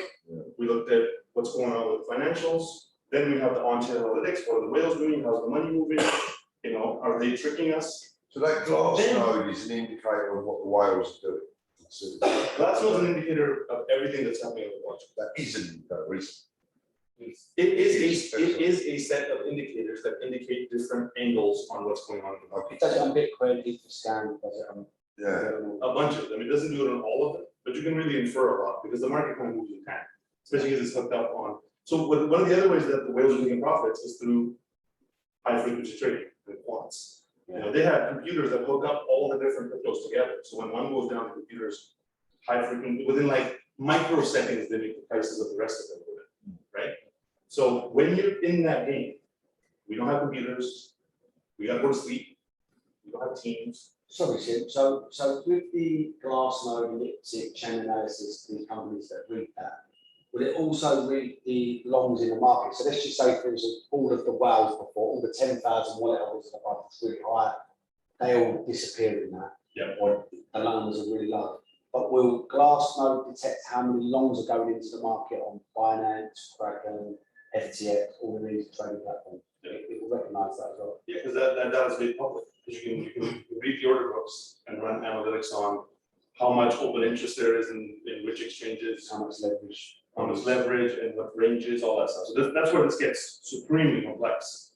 Speaker 2: we looked at what's going on with the financials, then we have the on-chain analytics, what are the whales doing, how's the money moving, are they tricking us?
Speaker 7: So that glass node is an indicator of what the whales are doing.
Speaker 2: Glassnode's an indicator of everything that's happening in the watch.
Speaker 7: That isn't recent.
Speaker 2: It is a set of indicators that indicate different angles on what's going on in the market.
Speaker 1: It does it on Bitcoin, it does it on.
Speaker 2: A bunch of them. It doesn't do it on all of them, but you can really infer a lot because the market kind of moves in tandem, especially because it's hooked up on. So one of the other ways that the whales are making profits is through high frequency trading and quants. They have computers that hook up all the different cryptos together. So when one goes down, the computers high frequency within like microseconds, they make the prices of the rest of them go down, right? So when you're in that game, we don't have computers, we got to go to sleep, we don't have teams.
Speaker 1: Sorry, Sim. So with the Glassnode, Elliptic, chain analysis, the companies that read that, will it also read the longs in the market? So let's just say, for instance, all of the whales before, all the 10,000 wallet holders that are really high, they all disappear in that.
Speaker 2: Yeah.
Speaker 1: Or the numbers are really low. But will Glassnode detect how many longs are going into the market on Binance, Kraken, FTX, all of these trading platforms? It will recognise that as well.
Speaker 2: Yeah, because that data is made public. You can read the order books and run analytics on how much open interest there is in which exchanges,
Speaker 1: How much leverage?
Speaker 2: leverage and what ranges, all that stuff. So that's where this gets supremely complex.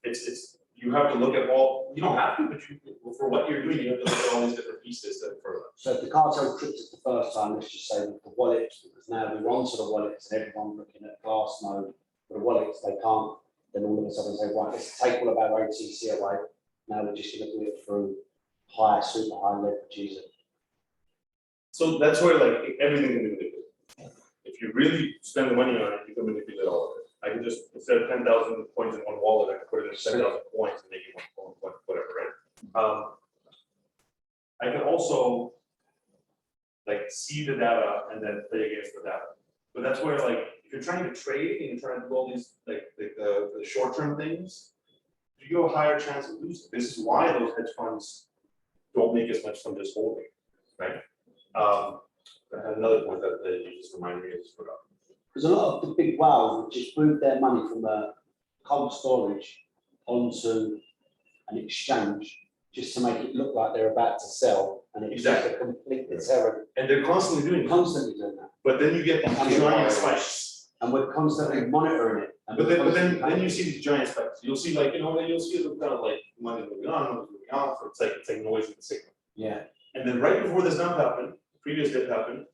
Speaker 2: It's you have to look at all. You don't have to, but for what you're doing, you have to look at all these different pieces that further.
Speaker 1: So if the cartel tricked us the first time, let's just say with the wallets, because now we're onto the wallets and everyone's looking at Glassnode for the wallets, they can't then all of a sudden say, right, let's take all of our OTC away. Now we're just going to do it through high, super high leverages.
Speaker 2: So that's where like everything can be manipulated. If you really spend the money on it, you can manipulate all of it. I can just, instead of 10,000 coins in one wallet, I can put it in 10,000 coins and make it one coin, whatever, right? I can also like see the data and then play against the data. But that's where like if you're trying to trade and you're trying to do all these, like, the short-term things, you have a higher chance of losing. This is why those hedge funds don't make as much from just holding, right? I had another point that you just reminded me, I just forgot.
Speaker 1: Because a lot of the big whales would just move their money from a cold storage onto an exchange just to make it look like they're about to sell, and it's just a complete deterrent.
Speaker 2: And they're constantly doing it,
Speaker 1: Constantly doing that,
Speaker 2: but then you get the giant spikes.
Speaker 1: and we're constantly monitoring it. And
Speaker 2: But
Speaker 1: we're
Speaker 2: then
Speaker 1: constantly
Speaker 2: you
Speaker 1: paying.
Speaker 2: see these giant spikes. You'll see like, you'll see it kind of like money moving on, money moving off. It's like noise in the signal.
Speaker 1: Yeah,
Speaker 2: And then right before this dump happened, previous dip happened,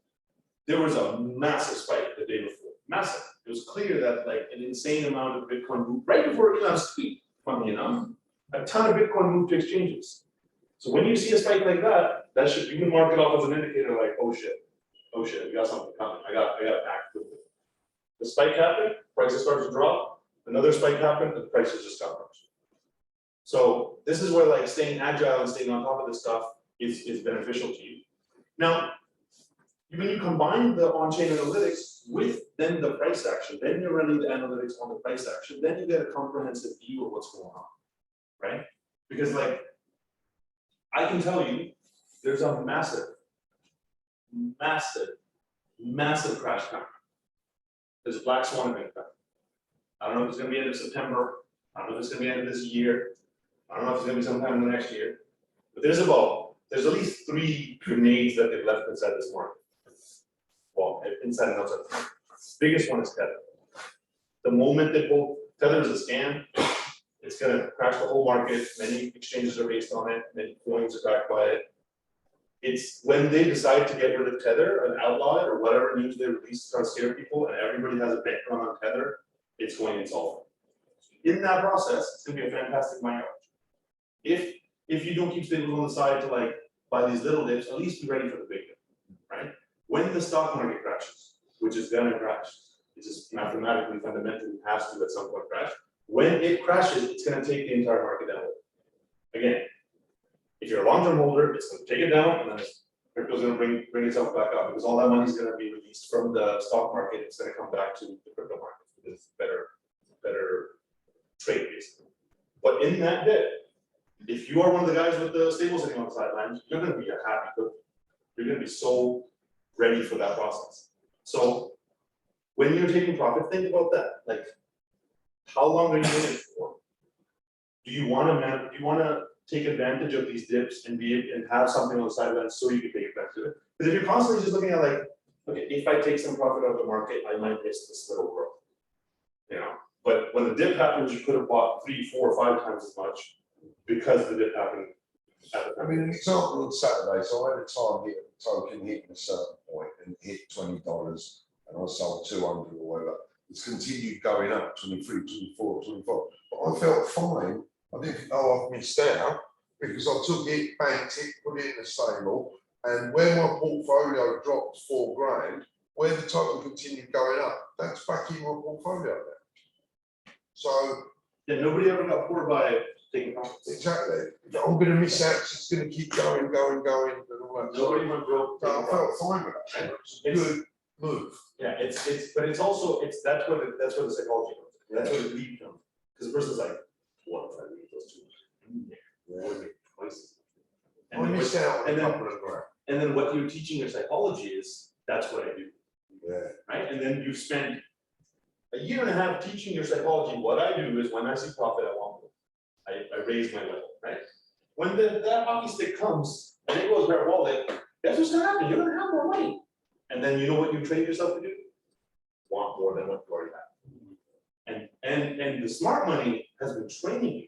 Speaker 2: there was a massive spike the day before, massive. It was clear that like an insane amount of Bitcoin moved right before Elon's tweet, funnily enough. A ton of Bitcoin moved to exchanges. So when you see a spike like that, you can mark it off as an indicator like, oh shit, we got something coming. I got back with it. The spike happened, prices started to drop. Another spike happened, and the prices just got worse. So this is where like staying agile and staying on top of this stuff is beneficial to you. Now, when you combine the on-chain analytics with then the price action, then you're running the analytics on the price action, then you get a comprehensive view of what's going on, right? Because like, I can tell you, there's a massive crash coming. There's a black swan event coming. I don't know if it's gonna be end of September, I don't know if it's gonna be end of this year, I don't know if it's gonna be sometime in the next year, but there's at least 3 grenades that they've left inside this market. Well, inside and outside. The biggest one is Tether. The moment they pull, Tether is a scam, it's gonna crash the whole market, many exchanges are based on it, many coins are backed by it. It's when they decide to get rid of Tether and outlaw it, or whatever news they release to try to scare people, and everybody has a bank run on Tether, it's going insolvent. In that process, it's gonna be a fantastic mining opportunity. If you don't keep stables on the side to like buy these little dips, at least be ready for the big dip, right? When the stock market crashes, which is gonna crash, it just mathematically, fundamentally has to at some point crash. When it crashes, it's gonna take the entire market down. Again, if you're a long-term holder, it's gonna take it down, and then crypto's gonna bring itself back up, because all that money is gonna be released from the stock market. It's gonna come back to the crypto market. It's better trade basically. But in that dip, if you are one of the guys with the stable sitting on the sidelines, you're gonna be a happy cookie. You're gonna be so ready for that process. So when you're taking profit, think about that. Like, how long are you in it for? Do you wanna take advantage of these dips and have something on the sidelines so you can take advantage of it? Because if you're constantly just looking at like, okay, if I take some profit out of the market, I might miss this little growth. You know, but when the dip happens, you could have bought 3, 4, 5 times as much because the dip happened at the
Speaker 7: I
Speaker 2: time.
Speaker 7: mean, an example on Saturday, so I had a token hitting a certain point and hit $20 and I sold 200 or whatever. It's continued going up, 23, 24, 25. But I felt fine. I didn't think, oh, I've missed out, because I took it, banked it, put it in a stable, and where my portfolio dropped 4 grand, where the total continued going up, that's back in my portfolio now. So
Speaker 2: Yeah, nobody ever got poor by taking profits.
Speaker 7: exactly, I'm going to miss out, it's going to keep going, and all that.
Speaker 2: Nobody went broke.
Speaker 7: So I
Speaker 2: taking
Speaker 7: felt
Speaker 2: profits.
Speaker 7: fine with that. It's a
Speaker 2: It's-
Speaker 7: good move.
Speaker 2: Yeah, but it's also, that's where the psychology comes in. That's where the lead comes. Because the person's like, what if I leave those 2 in there? What would make twice?
Speaker 7: I
Speaker 2: And then
Speaker 7: missed
Speaker 2: what-
Speaker 7: out on a
Speaker 2: and then-
Speaker 7: couple of grand.
Speaker 2: and then what you're teaching your psychology is, that's what I do,
Speaker 7: Yeah.
Speaker 2: right? And then you spend a year and a half teaching your psychology, what I do is when I see profit, I want more. I raise my level, right? When that hockey stick comes and it goes bare wallet, that's what's gonna happen, you're gonna have more money. And then you know what you train yourself to do? Want more than what you already have. And the smart money has been training you.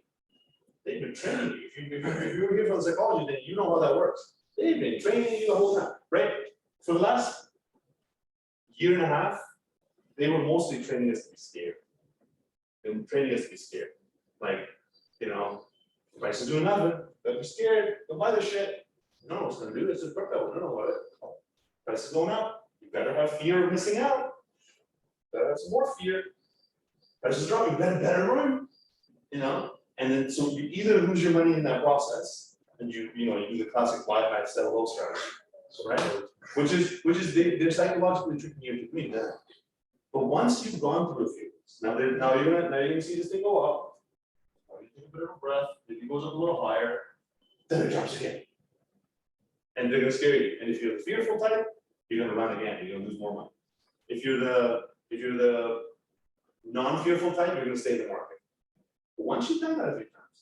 Speaker 2: They've been training you. If you were here for the psychology, then you know how that works. They've been training you the whole time, right? For the last year and a half, they were mostly training us to be scared. They were training us to be scared. Like, you know, price is doing nothing, don't be scared, don't buy this shit. No, what's gonna do this is crypto, we don't know what it. Price is going up, you better have fear of missing out. Better have some more fear. Price is dropping, you better run. You know, and then so you either lose your money in that process, and you do the classic buy high, sell low strategy. So right? Which is they're psychologically tricking you into doing that. But once you've gone through a few, now you're gonna see this thing go up. Now you take a bit of a breath, maybe it goes up a little higher, then it drops again. And they're gonna scare you, and if you're the fearful type, you're gonna run again, you're gonna lose more money. If you're the non-fearful type, you're gonna stay in the market. But once you've done that a few times,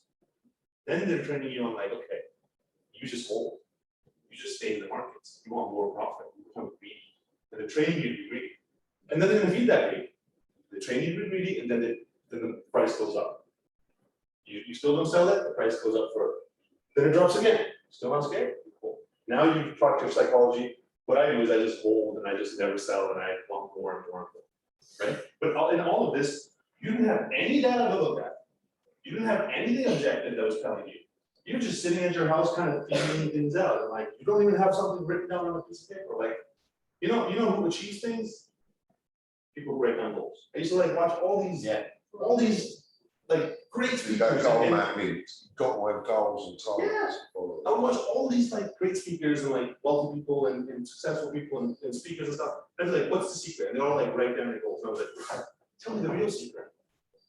Speaker 2: then they're training you on like, okay, you just hold, you just stay in the markets, you want more profit, you become greedy, and they're training you to be greedy. And then they're gonna feed that greedy. They train you to be greedy, and then the price goes up. You still don't sell it, the price goes up further. Then it drops again, still not scared, cool. Now you've taught your psychology. What I do is I just hold and I just never sell and I want more and more and more, right? But in all of this, you didn't have any data to look at. You didn't have anything objective that was telling you. You're just sitting at your house kind of figuring things out, and like, you don't even have something written down on a piece of paper, like, you know who achieves things? People who write down goals. I used to like watch all these like great
Speaker 7: You don't
Speaker 2: speakers.
Speaker 7: go
Speaker 2: and-
Speaker 7: mapping, you've got to have goals and targets. to follow.
Speaker 2: I would watch all these like great speakers and like wealthy people and successful people and speakers and stuff. And I'd be like, what's the secret? And they all like write down their goals. And I was like, tell me the real secret.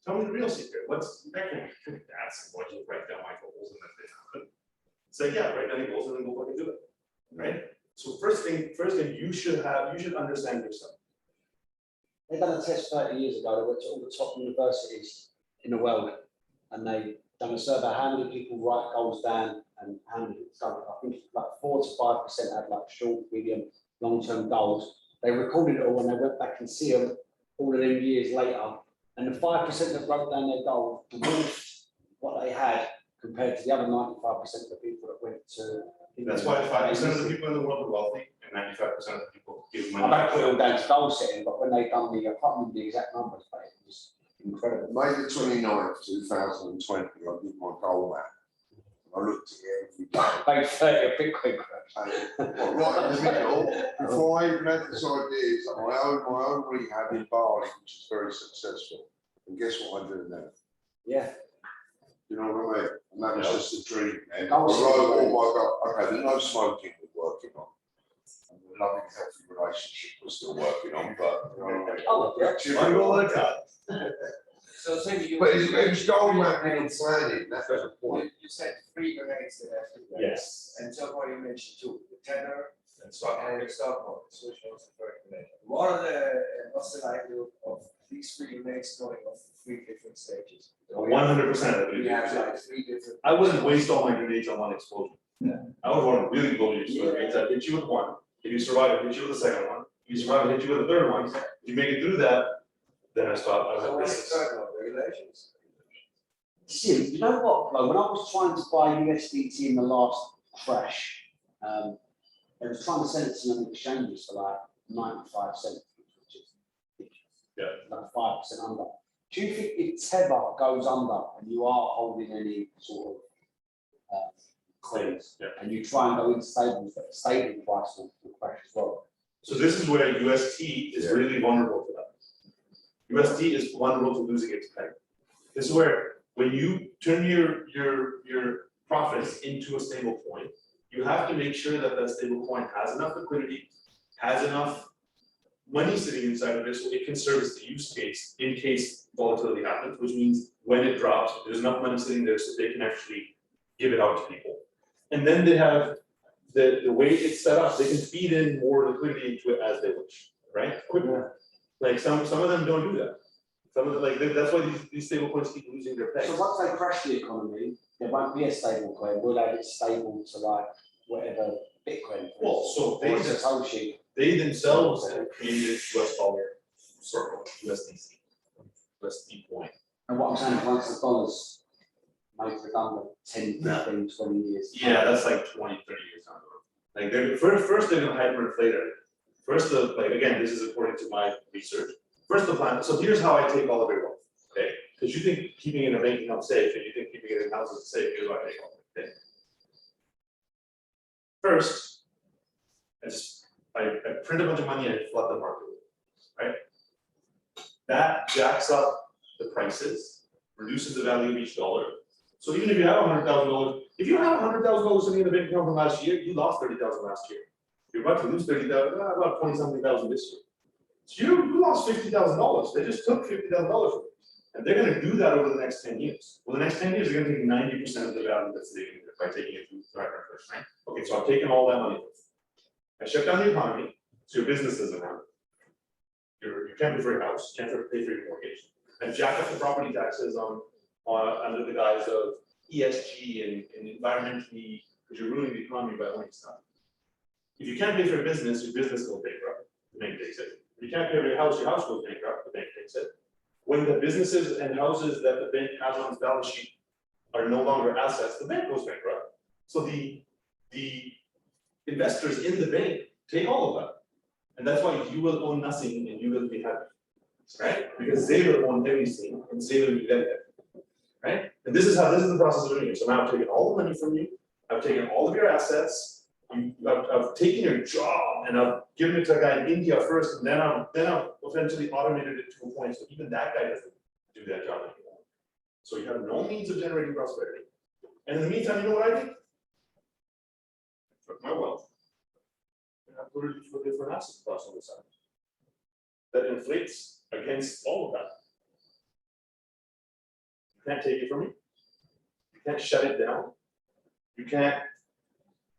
Speaker 2: Tell me the real secret. What's I can't do that. So I just write down my goals and then they happen. It's like, yeah, write down your goals and then go fucking do it. Right? So first thing you should understand yourself.
Speaker 1: They done a test 30 years ago. They went to all the top universities in the world, and they done a survey how many people write goals down and how many. So I think it's like 4 to 5% had like short, medium, long-term goals. They recorded it all and they went back and see them all of them years later. And the 5% that wrote down their goals dwarfed what they had compared to the other 95% of the people that went to.
Speaker 2: That's why 5% of the people in the world are wealthy and 95% of the people give money.
Speaker 1: I don't put it all down to goal setting, but when they done the, I can't remember the exact numbers, but it was incredible.
Speaker 7: May the 29th, 2020, I did my goal map. I looked at it every day.
Speaker 1: Paid 30 a Bitcoin crash.
Speaker 7: And, right in the middle, before I even had this idea, is that I own my own rehab in Bali, which is very successful. And guess what I do now?
Speaker 1: Yeah.
Speaker 7: You know what I mean? And that was just a dream. And I
Speaker 1: Oh,
Speaker 7: wrote all my goals. Okay, there's no smoking we're working on. And the loving, healthy relationship we're still working on, but you know what I mean?
Speaker 1: Oh, yeah.
Speaker 2: One goal at a time.
Speaker 5: So you.
Speaker 7: But it's goal mapping and planning, that's the point.
Speaker 5: You said 3 grenades that have to be.
Speaker 2: Yes.
Speaker 5: And so far you mentioned 2, the tenor
Speaker 2: And so
Speaker 5: and the stock market, which was the third grenade. What are what's the likelihood of these 3 grenades going off 3 different stages?
Speaker 2: 100%.
Speaker 5: We have like 3 different.
Speaker 2: I wouldn't waste all my grenades on one explosion.
Speaker 5: Yeah.
Speaker 2: I would want to really blow your grenades. I'd hit you with one. If you survive, I'd hit you with the second one. If you survive, I'd hit you with the third one. If you make it through that, then I stop. I
Speaker 5: So
Speaker 2: have
Speaker 5: what's
Speaker 2: business.
Speaker 5: the third one, regulations?
Speaker 1: See, you know what, like, when I was trying to buy USDT in the last crash, I was trying to send it to some exchanges for like 95 cents, which is like 5% under. Do you think if Tether goes under and you are holding any sort of coins,
Speaker 2: Yeah.
Speaker 1: and you try and go into stables, that the stable price will crash as well?
Speaker 2: So this is where UST is really vulnerable to that. UST is vulnerable to losing its peg. This is where when you turn your profits into a stable coin, you have to make sure that that stable coin has enough liquidity, has enough money sitting inside of it, so it can service the use case in case volatility happens, which means when it drops, there's enough money sitting there so they can actually give it out to people. And then they have the way it's set up, they can feed in more liquidity into it as they wish, right? Quicker. Like some of them don't do that. Some of them, like, that's why these stable coins keep losing their pegs.
Speaker 1: So once they crash the economy, there won't be a stable coin, we'll have it stable to like whatever Bitcoin.
Speaker 2: Well, so
Speaker 1: Or Satoshi.
Speaker 2: they themselves have created US dollar circle, USDC, USD coin.
Speaker 1: And what I'm saying, is once the dollar's made redundant 10, 15, 20 years.
Speaker 2: Yeah, that's like 20, 30 years down the road. Like they're first they're gonna hyperinflate it. First like again, this is according to my research. First the plan, so here's how I take all of your wealth, okay? Because you think keeping it in a bank account safe, and you think keeping it in houses is safe, here's how I take all of it, okay? First, I print a bunch of money and I flood the market with it, right? That jacks up the prices, reduces the value of each dollar. So even if you have $100,000, if you have $100,000 sitting in the bank account from last year, you lost $30,000 last year. You're about to lose 30,000, about 20-something thousand this year. So you lost $50,000, they just took $50,000 from you. And they're gonna do that over the next 10 years. Well, the next 10 years, they're gonna take 90% of the value that's taken by taking it through hyperinflation, right? Okay, so I've taken all that money. I shut down the economy, so your business doesn't run. You can't pay for your house, can't pay for your mortgage. And jack up the property taxes on under the guise of ESG and environmentally, because you're ruining the economy by owning stuff. If you can't pay for your business will bankrupt, the bank takes it. If you can't pay for your house goes bankrupt, the bank takes it. When the businesses and houses that the bank has on its balance sheet are no longer assets, the bank goes bankrupt. So the investors in the bank take all of that. And that's why you will own nothing and you will be happy, right? Because they will own everything and they will be there, right? And this is the process of doing it. So now I've taken all the money from you, I've taken all of your assets, I've taken your job and I've given it to a guy in India first, and then I've eventually automated it to a point, so even that guy doesn't do that job anymore. So you have no means of generating prosperity. And in the meantime, you know what I did? I took my wealth and I put it into a different asset class on the side that inflates against all of that. You can't take it from me. You can't shut it down. You can't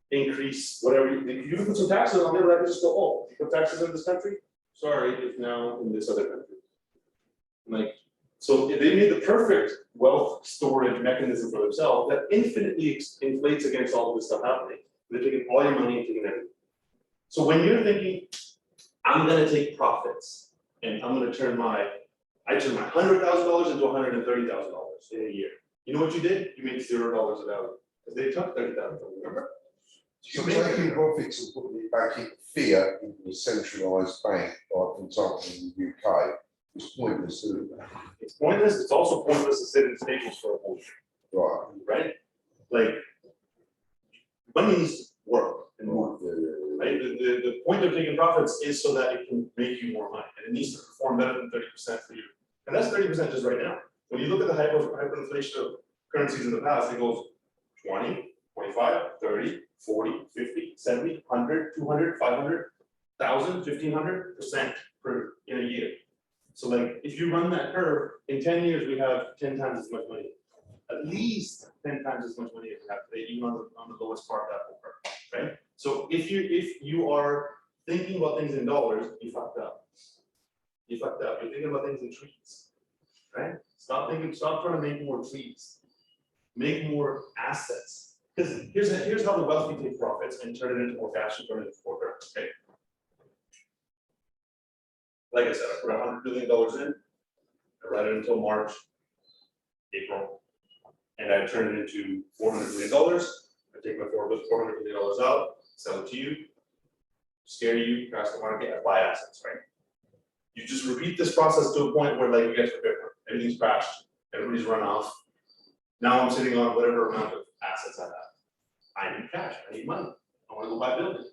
Speaker 2: increase whatever you put some taxes on there, right? Just go, oh, you put taxes in this country? Sorry, it's now in this other country. Like, so they made the perfect wealth storage mechanism for themselves that infinitely inflates against all of this stuff happening. They're taking all your money and taking everything. So when you're thinking, I'm gonna take profits and I'm gonna turn I turned my $100,000 into $130,000 in a year. You know what you did? You made $0 of value. Because they took $30,000, remember?
Speaker 7: So taking profits and putting it back in fiat into a centralised bank, like for example in the UK, is pointless, isn't it?
Speaker 2: It's pointless, it's also pointless to sit in staples for a whole year, right? Like, money needs to work and more, right? The point of taking profits is so that it can make you more money, and it needs to perform better than 30% for you. And that's 30% just right now. When you look at the hyperinflation of currencies in the past, it goes 20, 25, 30, 40, 50, 70, 100, 200, 500, 1,000, 1,500% per in a year. So like, if you run that curve, in 10 years, we have 10 times as much money. At least 10 times as much money as we have today, even on the lowest part of that whole curve, right? So if you are thinking about things in dollars, you fucked up. You fucked up. You're thinking about things in trees, right? Stop trying to make more trees. Make more assets. Because here's how the wealthy take profits and turn it into more cash and turn it into more currency, okay? Like I said, I put $100 billion in, I ran it until March, April, and I turn it into $400 million. I take my $400 million out, sell it to you, scare you, crash the market, I buy assets, right? You just repeat this process to a point where, like, you get to Bitcoin, everything's crashed, everybody's run off. Now I'm sitting on whatever amount of assets I have. I need cash, I need money, I want to go buy a building.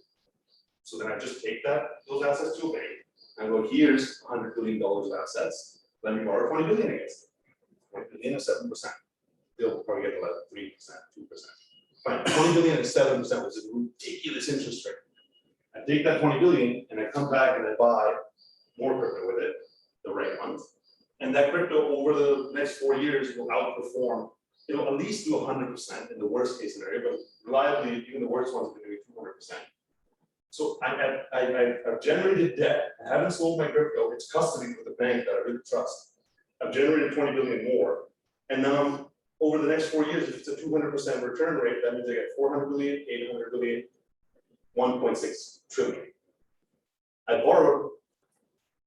Speaker 2: So then I just take those assets to a bank, and go, here's $100 billion of assets, let me borrow 20 billion against it. 20 billion is 7%. They'll probably get like 3%, 2%. Fine, 20 billion is 7%, which is a ridiculous interest rate. I take that 20 billion and I come back and I buy more crypto with it, the right month. And that crypto over the next 4 years will outperform. It'll at least do 100% in the worst case scenario, but reliably, even the worst ones will do 200%. So I've generated debt. I haven't sold my crypto. It's custody with the bank that I really trust. I've generated 20 billion more. And now over the next 4 years, if it's a 200% return rate, that means I get 400 billion, 800 billion, 1.6 trillion. I borrowed,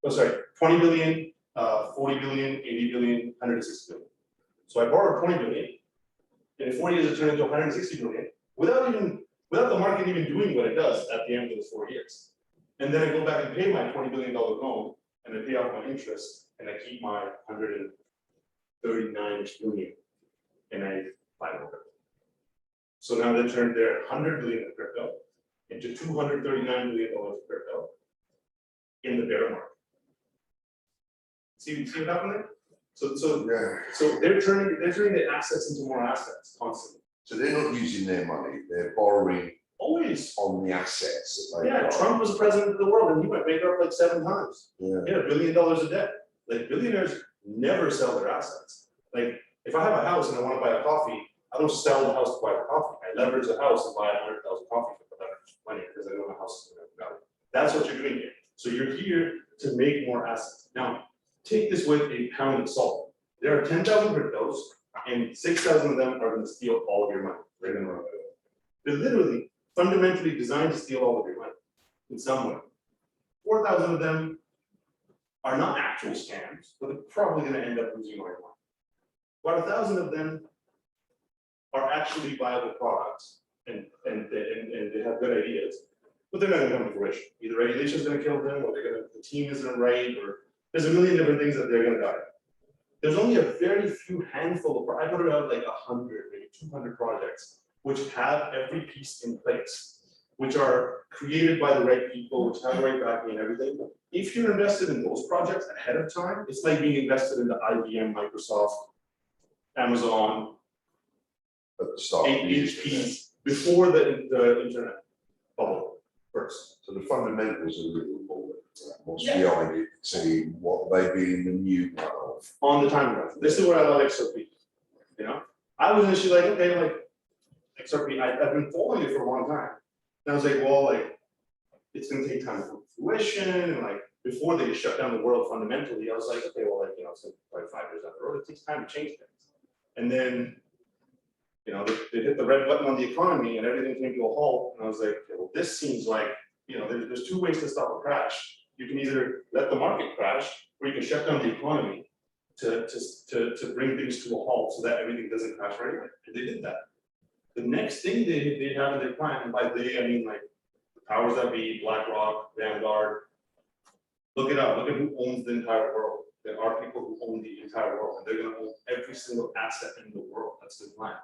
Speaker 2: 20 billion, 40 billion, 80 billion, 160 billion. So I borrowed 20 billion, and in 4 years it turned into 160 billion without the market even doing what it does at the end of those 4 years. And then I go back and pay my $20 billion loan, and I pay off my interest, and I keep my 139 billion, and I buy more crypto. So now they turned their 100 billion of crypto into $239 billion of crypto in the bear market. See what happened there? So they're turning the assets into more assets constantly.
Speaker 7: So they're not using their money, they're borrowing
Speaker 2: always.
Speaker 7: on the assets that they
Speaker 2: Yeah,
Speaker 7: got.
Speaker 2: Trump was president of the world and he went bankrupt like 7 times.
Speaker 7: Yeah.
Speaker 2: He had $1 billion of debt. Like billionaires never sell their assets. Like if I have a house and I want to buy a coffee, I don't sell the house to buy the coffee. I leverage the house and buy 100,000 coffee for the leverage money because I know the house is going to value. That's what you're doing here. So you're here to make more assets. Now, take this with a pound of salt. There are 10,000 cryptos and 6,000 of them are going to steal all of your money. They're going to run away. They're literally fundamentally designed to steal all of your money in some way. 4,000 of them are not actual scams, but they're probably going to end up losing all your money. About 1,000 of them are actually viable products and they have good ideas, but they're not going to come to fruition. Either regulation is going to kill them, or the team isn't right, or there's a million different things that they're going to die. There's only a very few handful of, I put around like 100, maybe 200 projects, which have every piece in place, which are created by the right people, which have the right backing and everything. If you're invested in those projects ahead of time, it's like being invested into IBM, Microsoft, Amazon,
Speaker 7: At the start. of the internet.
Speaker 2: HPs, before the internet bubble burst.
Speaker 7: So the fundamentals are really important. What's
Speaker 2: Yeah.
Speaker 7: behind it, see what they be in the new of.
Speaker 2: On the time graph. This is where I love XRP. You know, I was initially like, okay, like XRP, I've been following it for a long time. And I was like, well, like, it's gonna take time to come to fruition, and like, before they shut down the world fundamentally, I was like, okay, well, like, you know, it's like 5 years down the road, it takes time to change things. And then, you know, they hit the red button on the economy and everything came to a halt, and I was like, okay, well, this seems like, you know, there's 2 ways to stop a crash. You can either let the market crash, or you can shut down the economy to bring things to a halt so that everything doesn't crash right away. And they did that. The next thing they have in their plan, and by they, I mean like the powers that be, BlackRock, Vanguard, look it up, look at who owns the entire world. There are people who own the entire world, and they're gonna own every single asset in the world. That's the plan.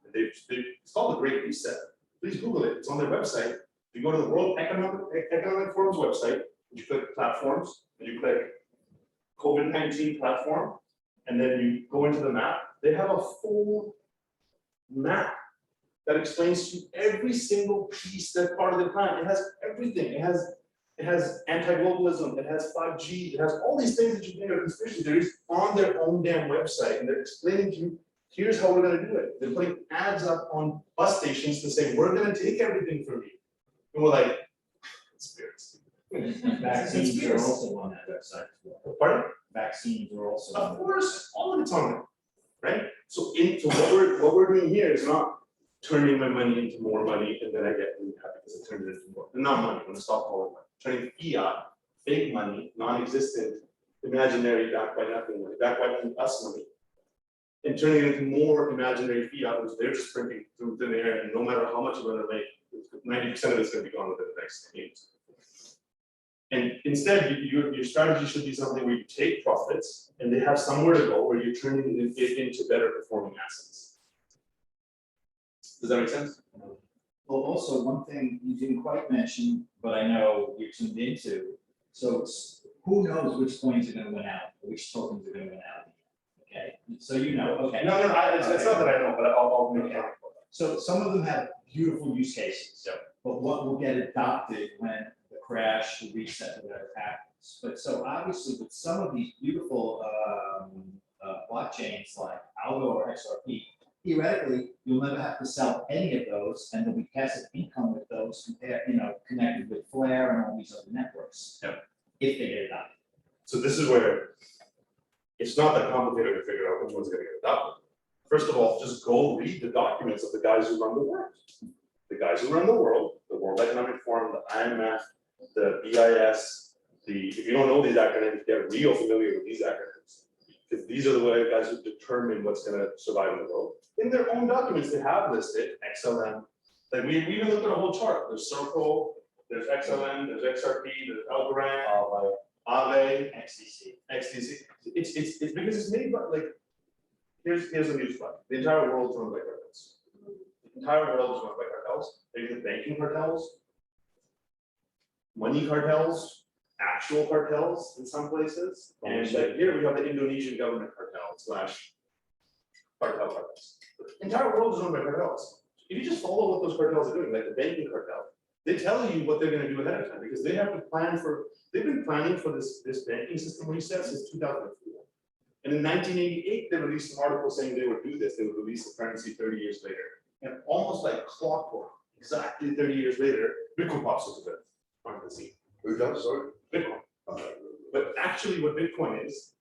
Speaker 2: And it's called the Great Reset. Please Google it, it's on their website. If you go to the World Economic Forum's website, you click platforms, and you click COVID-19 platform, and then you go into the map, they have a full map that explains to you every single piece that's part of the plan. It has everything. It has anti-globalism, it has 5G, it has all these things that you think are conspiracy theories on their own damn website, and they're explaining to you, here's how we're gonna do it. They're putting ads up on bus stations to say, we're gonna take everything from you. And we're like, conspiracy.
Speaker 6: Vaccines are also on that website as well.
Speaker 2: Pardon?
Speaker 6: Vaccines are also on
Speaker 2: Of
Speaker 6: there.
Speaker 2: course, all of it's on there, right? So what we're doing here is not turning my money into more money and then I get really happy because I turned it into more. Not money, I'm gonna stop calling money. Turning fiat, fake money, non-existent, imaginary, backed by nothing money, backed by us money. And turning it into more imaginary fiat, which they're just printing through thin air, and no matter how much you're gonna make, 90% of it's gonna be gone within the next 10 years. And instead, your strategy should be something where you take profits and they have somewhere to go, where you're turning it into better performing assets. Does that make sense?
Speaker 6: Well, also, one thing you didn't quite mention, but I know you're tuned into, so who knows which coins are gonna win out, which tokens are gonna win out? Okay, so you know, okay.
Speaker 2: No, it's not that I know, but I'll make it.
Speaker 6: So some of them have beautiful use cases, but what will get adopted when the crash, the reset, whatever happens. But so obviously with some of these beautiful blockchains like Algo or XRP, theoretically, you'll never have to sell any of those, and there'll be passive income with those compared, connected with Flare and all these other networks.
Speaker 2: Yep.
Speaker 6: If they get adopted.
Speaker 2: So this is where it's not that complicated to figure out which one's gonna get adopted. First of all, just go read the documents of the guys who run the world. The guys who run the World Economic Forum, the IMF, the BIS, if you don't know these acronyms, get real familiar with these acronyms. Because these are the guys who determine what's gonna survive in the world. In their own documents, they have listed XLM. Like we even looked at a whole chart. There's Circle, there's XLM, there's XRP, there's Algorand, Aave, XDC. It's because it's made by here's a news slide. The entire world is run by cartels. The entire world is run by cartels. There's the banking cartels, money cartels, actual cartels in some places. And here we have the Indonesian government cartel / cartels. The entire world is run by cartels. if you just follow what those cartels are doing, like the banking cartel, they tell you what they're gonna do ahead of time, because they have to plan for, they've been planning for this banking system reset since 2004. And in 1988, they released an article saying they would do this, they would release the currency 30 years later. And almost like clockwork, exactly 30 years later, Bitcoin pops into the onto the scene.
Speaker 7: Who does, sorry?
Speaker 2: Bitcoin. But actually what Bitcoin is,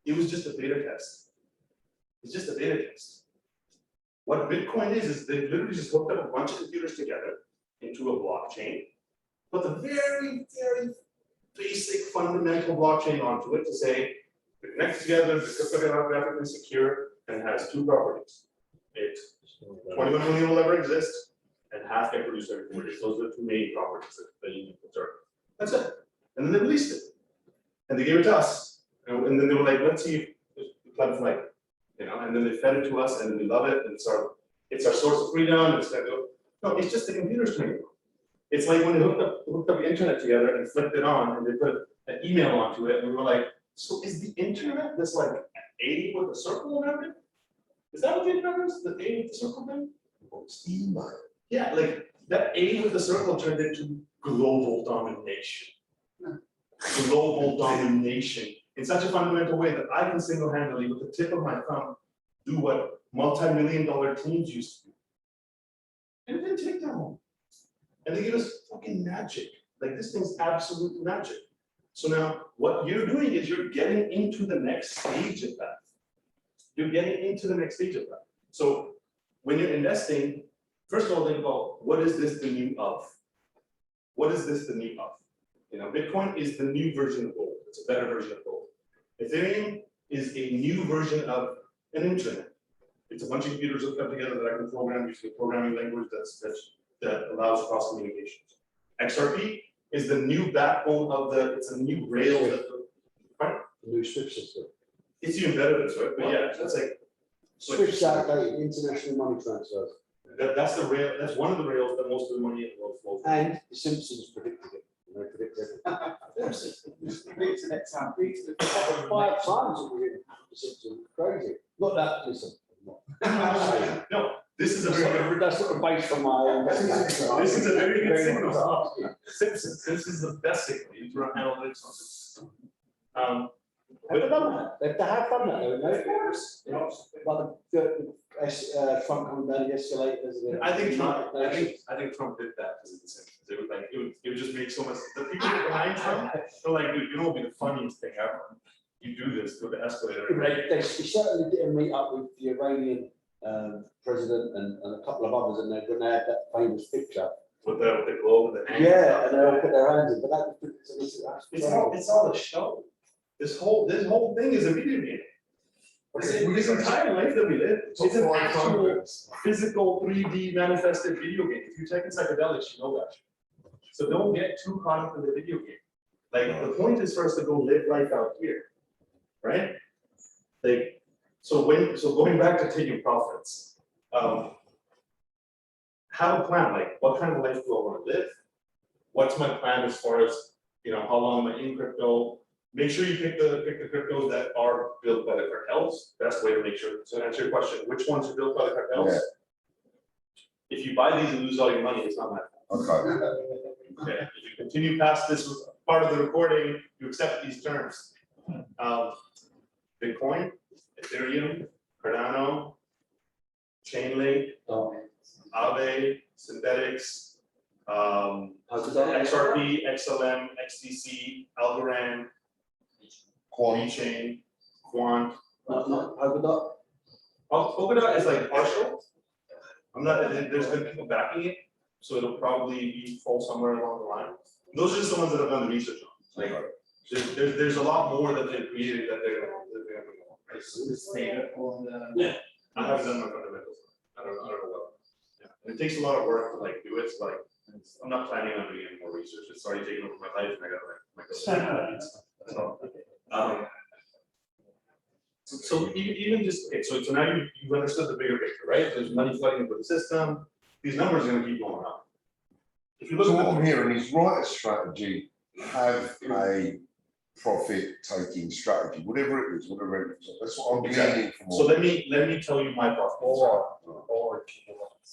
Speaker 2: it was just a beta test. It's just a beta test. What Bitcoin is they literally just hooked up a bunch of computers together into a blockchain, put the very, very basic fundamental blockchain onto it to say, they're connected together, they're cryptographically secure, and it has two properties. It 21 million will ever exist, and half get produced every 4 days. Those are the two main properties that you need to observe. That's it. And then they released it. And they gave it to us. And then they were like, let's see if the club's like, you know, and then they fed it to us and we love it. And it's our source of freedom. No, it's just the computer's turning on. It's like when they hooked up the internet together and flipped it on and they put an email onto it, and we were like, so is the internet this like A with a circle around it? Is that what the internet is? The A with the circle thing?
Speaker 7: Email.
Speaker 2: Yeah, like that A with the circle turned into global domination. Global domination in such a fundamental way that I can single-handedly, with the tip of my thumb, do what multi-million-dollar teams used to do. And it didn't take that long. And they give us fucking magic. Like this thing's absolute magic. So now what you're doing is you're getting into the next stage of that. You're getting into the next stage of that. So when you're investing, first of all, think about what is this the new of? What is this the new of? You know, Bitcoin is the new version of gold. It's a better version of gold. Ethereum is a new version of an internet. It's a bunch of computers hooked up together that I can program using a programming language that allows cross communications. XRP is the new backbone of it's a new rail that, right?
Speaker 10: New SWIFT system.
Speaker 2: It's even better than SWIFT, but yeah, that's like.
Speaker 10: SWIFT's outdated international money transfers.
Speaker 2: That's the rail, that's one of the rails that most of the money in the world flows.
Speaker 10: And the Simpsons predicted it. They predicted it. 5 times it was in the Simpsons. Crazy. Not that, listen.
Speaker 2: No, this is a very.
Speaker 10: That's sort of based on my.
Speaker 2: This is a very good signal. Simpsons, this is the best signal. You run analytics on Simpsons.
Speaker 10: Have they done that? They have done that, though, no?
Speaker 2: Of course.
Speaker 10: But the Trump coming down the escalators.
Speaker 2: I think Trump did that because of the Simpsons. It would like, it would just make so much, the people behind Trump, they're like, dude, you know what would be the funniest thing ever? You do this, go to escalator.
Speaker 10: They certainly didn't meet up with the Iranian president and a couple of others, and when they had that famous picture.
Speaker 2: With the globe and the hand.
Speaker 10: Yeah, and they all put their hands in, but that was.
Speaker 2: It's all a show. This whole thing is a video game. This entire life that we live, it's an actual physical 3D manifested video game. If you take in psychedelics, you know that. So don't get too caught up in the video game. Like the point is for us to go live life out here, right? Like, so going back to taking profits, have a plan. Like, what kind of life do I want to live? What's my plan as far as, you know, how long am I in crypto? Make sure you pick the cryptos that are built by the cartels. Best way to make sure. So to answer your question, which ones are built by the cartels?
Speaker 7: Yeah.
Speaker 2: If you buy these and lose all your money, it's not my fault.
Speaker 7: Okay.
Speaker 2: Okay. If you continue past this was part of the recording, you accept these terms. Bitcoin, Ethereum, Cardano, Chainlink, Aave, Synthetics, XRP, XLM, XDC, Algorand, VeChain, Quant.
Speaker 10: Not Polkadot.
Speaker 2: Polkadot is like partial. I'm not, there's been people backing it, so it'll probably fall somewhere along the line. Those are just the ones that have done the research on. Like, there's a lot more that they've created that they're gonna bring along. Right? Yeah. I haven't done my fundamentals. I don't know what. Yeah. And it takes a lot of work to like do it. So, like, I'm not planning on doing any more research. It's already taken over my life, and I got like that's all. So even just okay, so now you've understood the bigger picture, right? There's money flooding into the system. These numbers are going to keep going up. If you look
Speaker 7: So
Speaker 2: at
Speaker 7: what I'm hearing is write a strategy, have a profit taking strategy, whatever it is, whatever it is. That's what I'm
Speaker 2: Exactly.
Speaker 7: leaning for.
Speaker 2: So let me tell you my profit.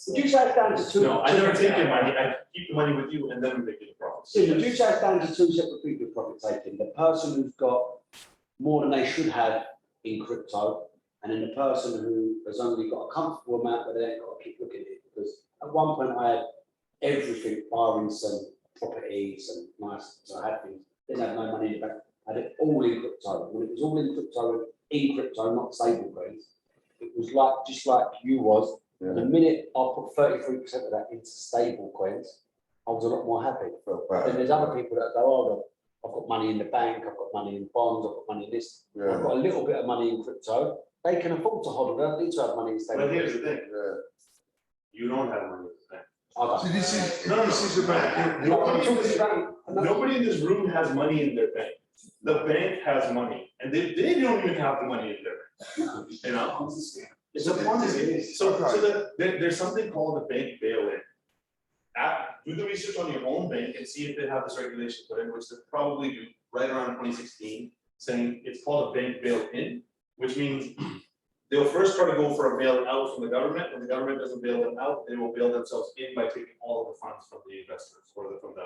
Speaker 10: Would you say it's down to two?
Speaker 2: No, I never take your money, I keep the money with you and then we make it a profit.
Speaker 10: So would you say it's down to two separate people of profit taking? The person who's got more than they should have in crypto, and then the person who has only got a comfortable amount, but they ain't got to keep looking at it. Because at one point I had everything, barring some properties and nice, so I had things, didn't have no money in the bank. I had it all in crypto. When it was all in crypto, not stable coins, it was like just like you was.
Speaker 7: Yeah.
Speaker 10: The minute I put 33% of that into stable coins, I was a lot more happy.
Speaker 7: Felt
Speaker 10: Then
Speaker 7: bad.
Speaker 10: there's other people that go, oh, I've got money in the bank, I've got money in bonds, I've got money in this, I've
Speaker 7: Yeah,
Speaker 10: got a little bit of money in crypto. They can afford to hold it, they don't need to have money in stable
Speaker 2: But
Speaker 10: coins.
Speaker 2: here's the thing,
Speaker 7: yeah.
Speaker 2: you don't have money with the bank.
Speaker 10: I don't.
Speaker 7: See, this
Speaker 2: No, no,
Speaker 7: is about.
Speaker 2: Nobody in this room has money in their bank. The bank has money, and they don't even have the money in their bank, you know? It's a Ponzi. So there's something called a bank bail-in. Do the research on your own bank and see if they have this regulation put in, which they probably do, right around 2016, saying it's called a bank bail-in, which means they'll first try to go for a bail-out from the government. When the government doesn't bail them out, they will bail themselves in by taking all of the funds from the investors or from the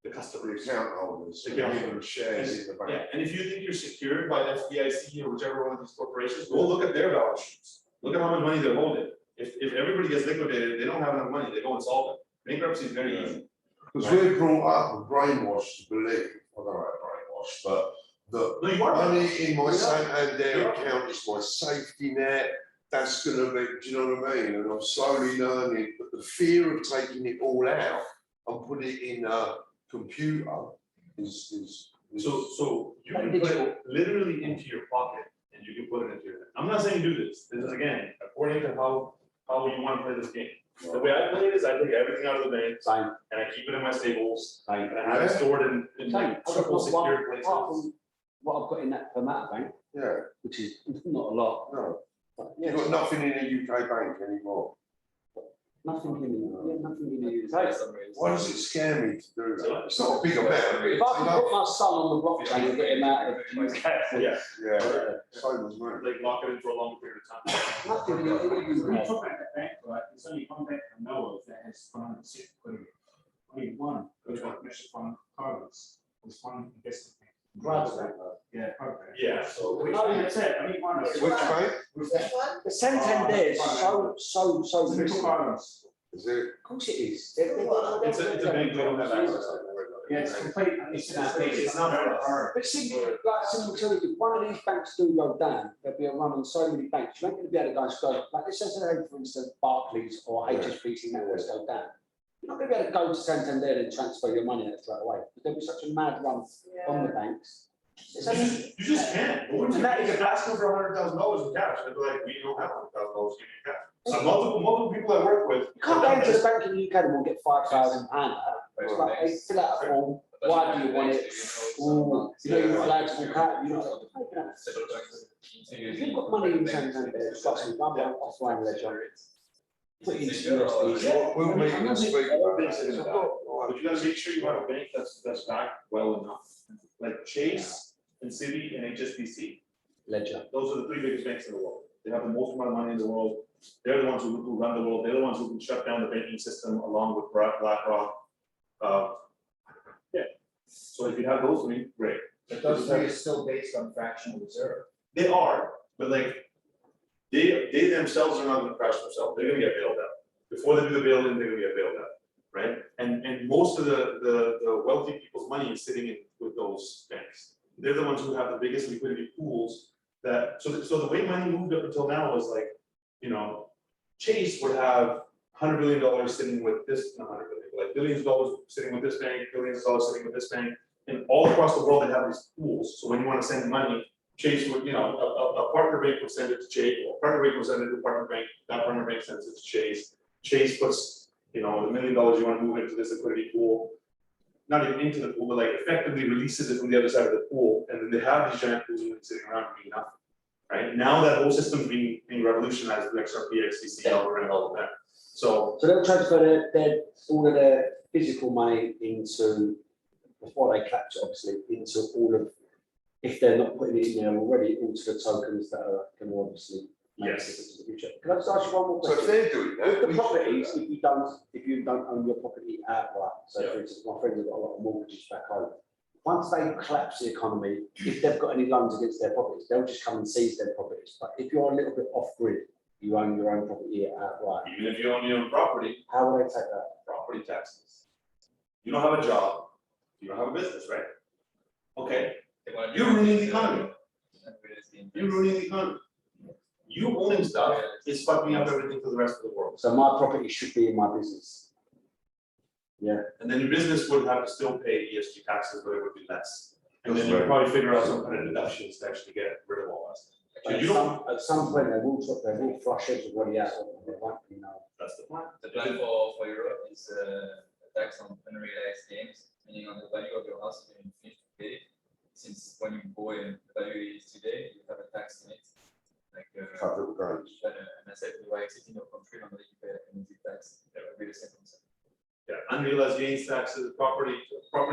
Speaker 7: The
Speaker 2: customers.
Speaker 7: account holders,
Speaker 2: The account
Speaker 7: giving them shares in the
Speaker 2: Yeah,
Speaker 7: bank.
Speaker 2: and if you think you're secured by FDIC or whichever one of these corporations, go look at their balance sheets. Look at how much money they're holding. If everybody gets liquidated, they don't have enough money, they go insolvent. Bankruptcy is very easy.
Speaker 7: Because we're brought up and brainwashed to believe, I don't know about brainwashed, but the
Speaker 2: No, you are.
Speaker 7: money in my
Speaker 2: You are.
Speaker 7: Santander
Speaker 2: You are.
Speaker 7: account is my safety net. That's gonna be, do you know what I mean? And I'm slowly learning, but the fear of taking it all out and put it in a computer is.
Speaker 2: So you can put it literally into your pocket and you can put it into your. I'm not saying do this. This is again, according to how you want to play this game. The way I play it is I take everything out of the bank
Speaker 10: Same,
Speaker 2: and I keep it in my stables
Speaker 10: same.
Speaker 2: and I have it stored in
Speaker 10: Same.
Speaker 2: like
Speaker 10: I've got
Speaker 2: triple
Speaker 10: not one,
Speaker 2: secured
Speaker 10: apart
Speaker 2: places.
Speaker 10: from what I've got in that Permata bank,
Speaker 7: Yeah,
Speaker 10: which is not a lot.
Speaker 7: no,
Speaker 10: But
Speaker 7: you've
Speaker 10: yeah,
Speaker 7: got nothing in a UK bank anymore.
Speaker 10: nothing in the UK.
Speaker 7: Why does it scare me to do that? It's not a big amount.
Speaker 10: If I could put my son on the blockchain and get him out of UK,
Speaker 2: Yeah,
Speaker 7: Yeah, same as me.
Speaker 2: like lock it in for a long period of time.
Speaker 10: nothing in the
Speaker 5: When you
Speaker 10: UK.
Speaker 5: talk about the bank, right, there's only one bank I know of that has 100% liquidity. Only one, which was National Fund Cards, was one investment bank.
Speaker 10: Drugs, right?
Speaker 5: Yeah, program.
Speaker 2: Yeah, so.
Speaker 5: No, that's it, only one.
Speaker 7: Which bank
Speaker 4: Which one?
Speaker 10: The Santander is so
Speaker 5: It's
Speaker 10: rich. Of
Speaker 5: Cards.
Speaker 7: is it?
Speaker 10: course it is.
Speaker 2: It's a bank we don't have access to.
Speaker 5: Yeah, it's complete,
Speaker 2: It's not very hard.
Speaker 10: But see, like someone tell you, if one of these banks do go down, there'll be a run on so many banks, you ain't gonna be able to go and go, like, let's just say, for instance, Barclays or HSBC, networks go down. You're not gonna be able to go to Santander and transfer your money there straight away, because there'll be such a mad run on the banks. It's only-
Speaker 2: You just can't. And that is asking for $100,000 in cash, they'd be like, we don't have $100,000, give me cash. So multiple people I work with.
Speaker 10: You can't go into the bank in the UK and get £5,000 out. It's like, they fill out a form, why do you want it? Ooh, you know, you're not allowed to walk out, you're not. If you've got money in Santander, trust me, I'm an offline ledger. Put it into USD.
Speaker 7: We'll meet and speak about that.
Speaker 2: But you gotta make sure you have a bank that's backed well enough. Like Chase and Citi and HSBC,
Speaker 10: Ledger.
Speaker 2: those are the three biggest banks in the world. They have the most amount of money in the world. They're the ones who run the world. They're the ones who can shut down the banking system along with BlackRock. Yeah. So if you have those, I mean, great.
Speaker 6: But those three are still based on fractional reserve.
Speaker 2: They are, but like, they themselves are not gonna crash themselves. They're gonna get bailed out. Before they do the bail-in, they're gonna get bailed out, right? And most of the wealthy people's money is sitting in with those banks. They're the ones who have the biggest liquidity pools that, so the way money moved up until now was like, you know, Chase would have $100 billion sitting with this, not 100 billion, like billions of dollars sitting with this bank, billions of dollars sitting with this bank. And all across the world, they have these pools. So when you want to send money, Chase would, you know, a partner bank would send it to Chase, or a partner bank would send it to a partner bank, that partner bank sends it to Chase. Chase puts, you know, the $1 million you want to move into this liquidity pool, not even into the pool, but like effectively releases it from the other side of the pool, and then they have these giant pools sitting around doing nothing. Right, now that whole system's being revolutionized with XRP, XCC, and all of that. So
Speaker 10: So they'll transfer all of their physical money into, before they capture obviously, into all of if they're not putting it in there already, into the tokens that are going to obviously make a
Speaker 2: Yes.
Speaker 10: difference in the future. Can I just ask you one more
Speaker 7: So if
Speaker 10: question?
Speaker 7: they're doing that,
Speaker 10: The
Speaker 7: we should do
Speaker 10: properties,
Speaker 7: that.
Speaker 10: if you don't own your property outright, so
Speaker 2: Yeah.
Speaker 10: for instance, my friends have got a lot of mortgages back home. Once they collapse the economy, if they've got any loans against their properties, they'll just come and seize their properties. But if you're a little bit off grid, you own your own property outright,
Speaker 11: Even if you own your own property,
Speaker 10: how will they take that?
Speaker 11: property taxes. You don't have a job, you don't have a business, right? Okay,
Speaker 3: They wanna
Speaker 11: you're ruining the economy,
Speaker 3: and raise the
Speaker 11: you're
Speaker 3: interest.
Speaker 11: ruining the economy. You owning stuff is fucking up everything for the rest of the world.
Speaker 10: So my property should be in my business. Yeah,
Speaker 11: And then your business would have to still pay ESG taxes, but it would be less.
Speaker 2: And then you could probably figure out some kind of deductions to actually get rid of all that.
Speaker 10: but
Speaker 11: you
Speaker 10: at some point, they will flush everybody out, and there won't be no.
Speaker 11: That's the plan.
Speaker 3: The plan for Europe is a tax on unrealized gains, meaning on the value of your house when you finish to pay. Since when you buy and the value is today, you have a tax on it. Like,
Speaker 7: Capital gains.
Speaker 3: an asset you are exiting your country, normally you pay like an easy tax, that would be the same concept.
Speaker 2: Yeah, unrealized gains taxes, property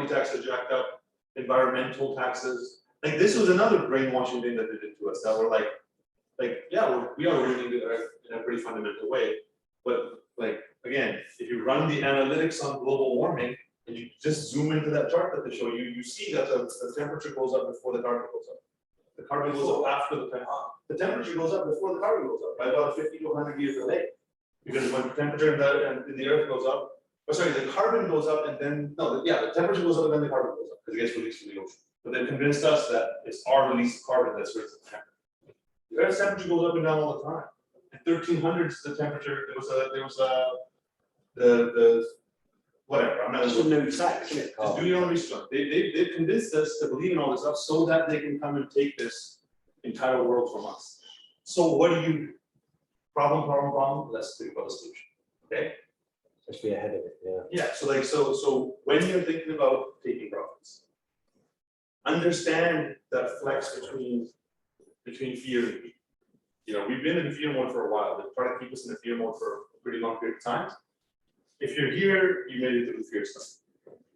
Speaker 2: taxes jacked up, environmental taxes. Like, this was another brainwashing thing that they did to us, that we're like, yeah, we are ruining the earth in a pretty fundamental way. But like, again, if you run the analytics on global warming, and you just zoom into that chart that they show you, you see that the temperature goes up before the carbon goes up. The carbon goes up after the temperature goes up before the carbon goes up, by about a 50 to 100 year delay. Because when the temperature in the earth goes up, the carbon goes up and then, the temperature goes up and then the carbon goes up, because it gets released from the ocean. But they convinced us that it's our release of carbon that's raises the temperature. The Earth's temperature goes up and down all the time. In 1300s, the temperature, whatever, I'm not.
Speaker 10: It's a new tax, isn't it?
Speaker 2: Just do your own research. They've convinced us to believe in all this stuff so that they can come and take this entire world from us. So what do you do? Problem, let's think about the solution, okay?
Speaker 10: Just be ahead of it, yeah.
Speaker 2: Yeah, so when you're thinking about taking profits, understand that flex between fear and greed. You know, we've been in fear mode for a while. They've tried to keep us in the fear mode for a pretty long period of time. If you're here, you made it through the fear stuff.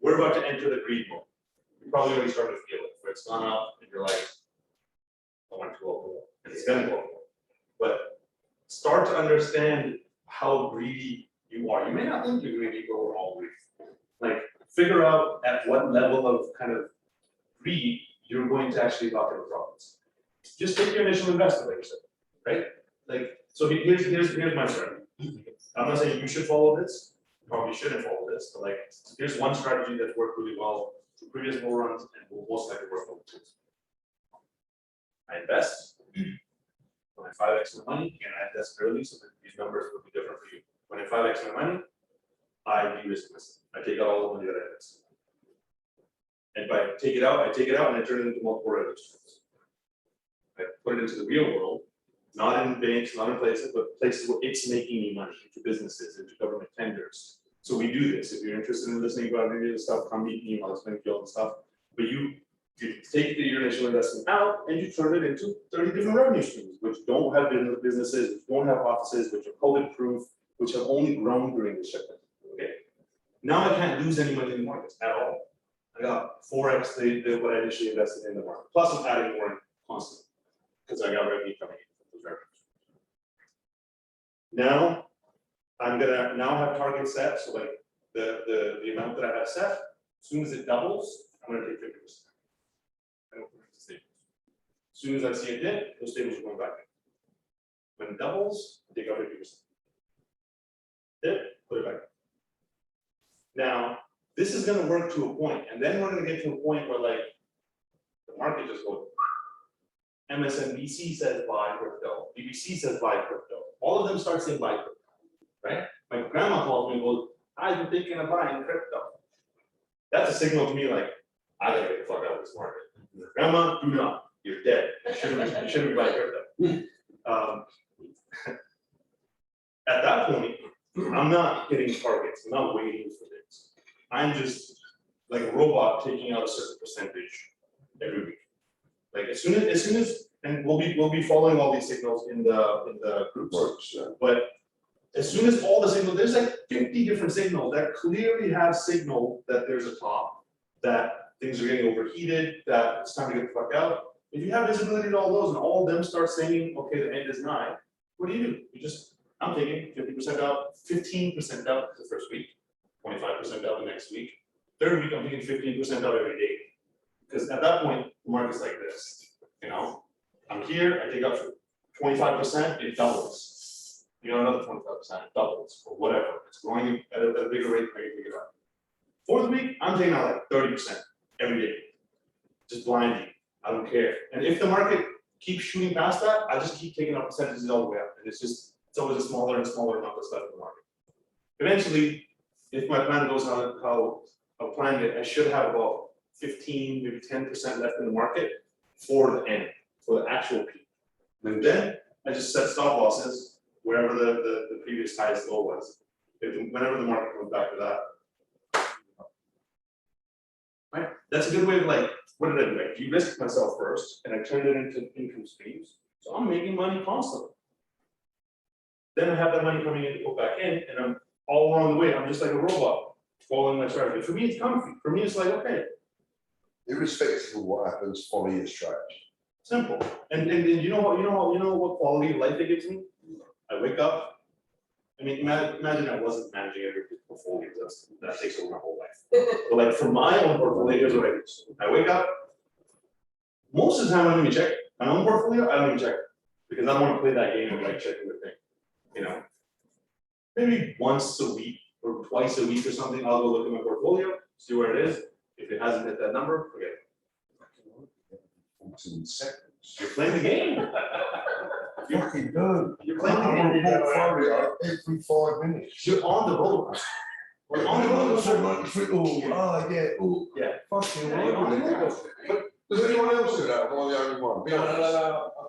Speaker 2: We're about to enter the greed mode. You probably already started to feel it, where it's gone up and you're like, I want to go up more, and it's gonna go up more. But start to understand how greedy you are. You may not think you're greedy, but we're all greedy. Like, figure out at what level of kind of greed you're going to actually lock in the profits. Just take your initial investment, like you said, right? Like, so here's my strategy. I'm not saying you should follow this, you probably shouldn't follow this, but like, here's one strategy that's worked really well for previous bull runs and will most likely work for too. I invest. When I 5x my money, and I invest early, so that these numbers will be different for you. When I 5x my money, I de-risk myself. I take out all the money that I invest. And by I take it out and I turn it into multiple revenue streams. I put it into the real world, not in banks, not in places, but places where it's making me money, into businesses, into government tenders. So we do this. If you're interested in listening about any of this stuff, come meet me, I'll explain to you all the stuff. But you take your initial investment out and you turn it into 30 different revenue streams, which don't have businesses, which don't have offices, which are COVID proof, which have only grown during the shipment. Okay. Now I can't lose any money in the markets at all. I got 4x what I initially invested in the market. Plus I'm adding more constantly because I got revenue coming in from those revenues. Now I'm gonna have targets set. So like the amount that I have set, as soon as it doubles, I'm gonna take 50%. I don't put it to staples. As soon as I see a dip, those staples are going back in. When it doubles, I take out 50%. Dip, put it back in. Now, this is going to work to a point, and then we're going to get to a point where like the market just goes. MSNBC says buy crypto, BBC says buy crypto. All of them start saying buy crypto, right? My grandma calls me and goes, "I've been thinking of buying crypto." That's a signal to me like, I gotta get the fuck out of this market. Grandma, do not. You're dead. You shouldn't be buying crypto. At that point, I'm not hitting targets. I'm not waiting for things. I'm just like a robot taking out a certain percentage every week. Like as soon as, and we'll be following all these signals in the groups. But as soon as all the signals, there's like 50 different signals that clearly have signaled that there's a top, that things are getting overheated, that it's time to get the fuck out. If you have visibility to all those and all of them start saying, okay, the end is nigh, what do? You just, I'm taking 50% out, 15% out the first week, 25% out the next week. Third week, I'm taking 15% out every day. Because at that point, the market's like this, you know? I'm here, I take out 25%, it doubles. You know, another 25%, it doubles, or whatever. It's growing at a bigger rate, I can figure out. Fourth week, I'm taking out like 30% every day. Just blindly, I don't care. And if the market keeps shooting past that, I just keep taking out percentages all the way up. And it's always a smaller and smaller amount that's left in the market. Eventually, if my plan goes on how I planned it, I should have about 15, maybe 10% left in the market for the end, for the actual peak. And then I just set stop losses wherever the previous highest low was. Whenever the market comes back to that. Right? That's a good way of like, what did I do? I de-risked myself first and I turned it into income streams. So I'm making money constantly. Then I have that money coming in to put back in and I'm all along the way, I'm just like a robot following my strategy. For me, it's comfy. For me, it's like, okay,
Speaker 7: Irrespective of what happens, follow your strategy.
Speaker 2: simple. And you know what quality of life it gives me? I wake up. I mean, imagine I wasn't managing every portfolio, that takes over my whole life. But like for my own portfolio, here's what I do. I wake up. Most of the time, I don't even check it. My own portfolio, I don't even check it. Because I don't want to play that game of like checking the thing, you know? Maybe once a week or twice a week or something, I'll go look at my portfolio, see where it is. If it hasn't hit that number, forget it.
Speaker 7: 14 seconds.
Speaker 2: You're playing the game.
Speaker 7: Fucking do.
Speaker 2: You're playing the
Speaker 7: I'm
Speaker 2: game.
Speaker 7: on a portfolio every 5 minutes.
Speaker 2: You're on the roller coaster. We're on the roller coaster.
Speaker 7: Yeah. Fucking right. Does anyone else do that? Or am I the only one? Be honest.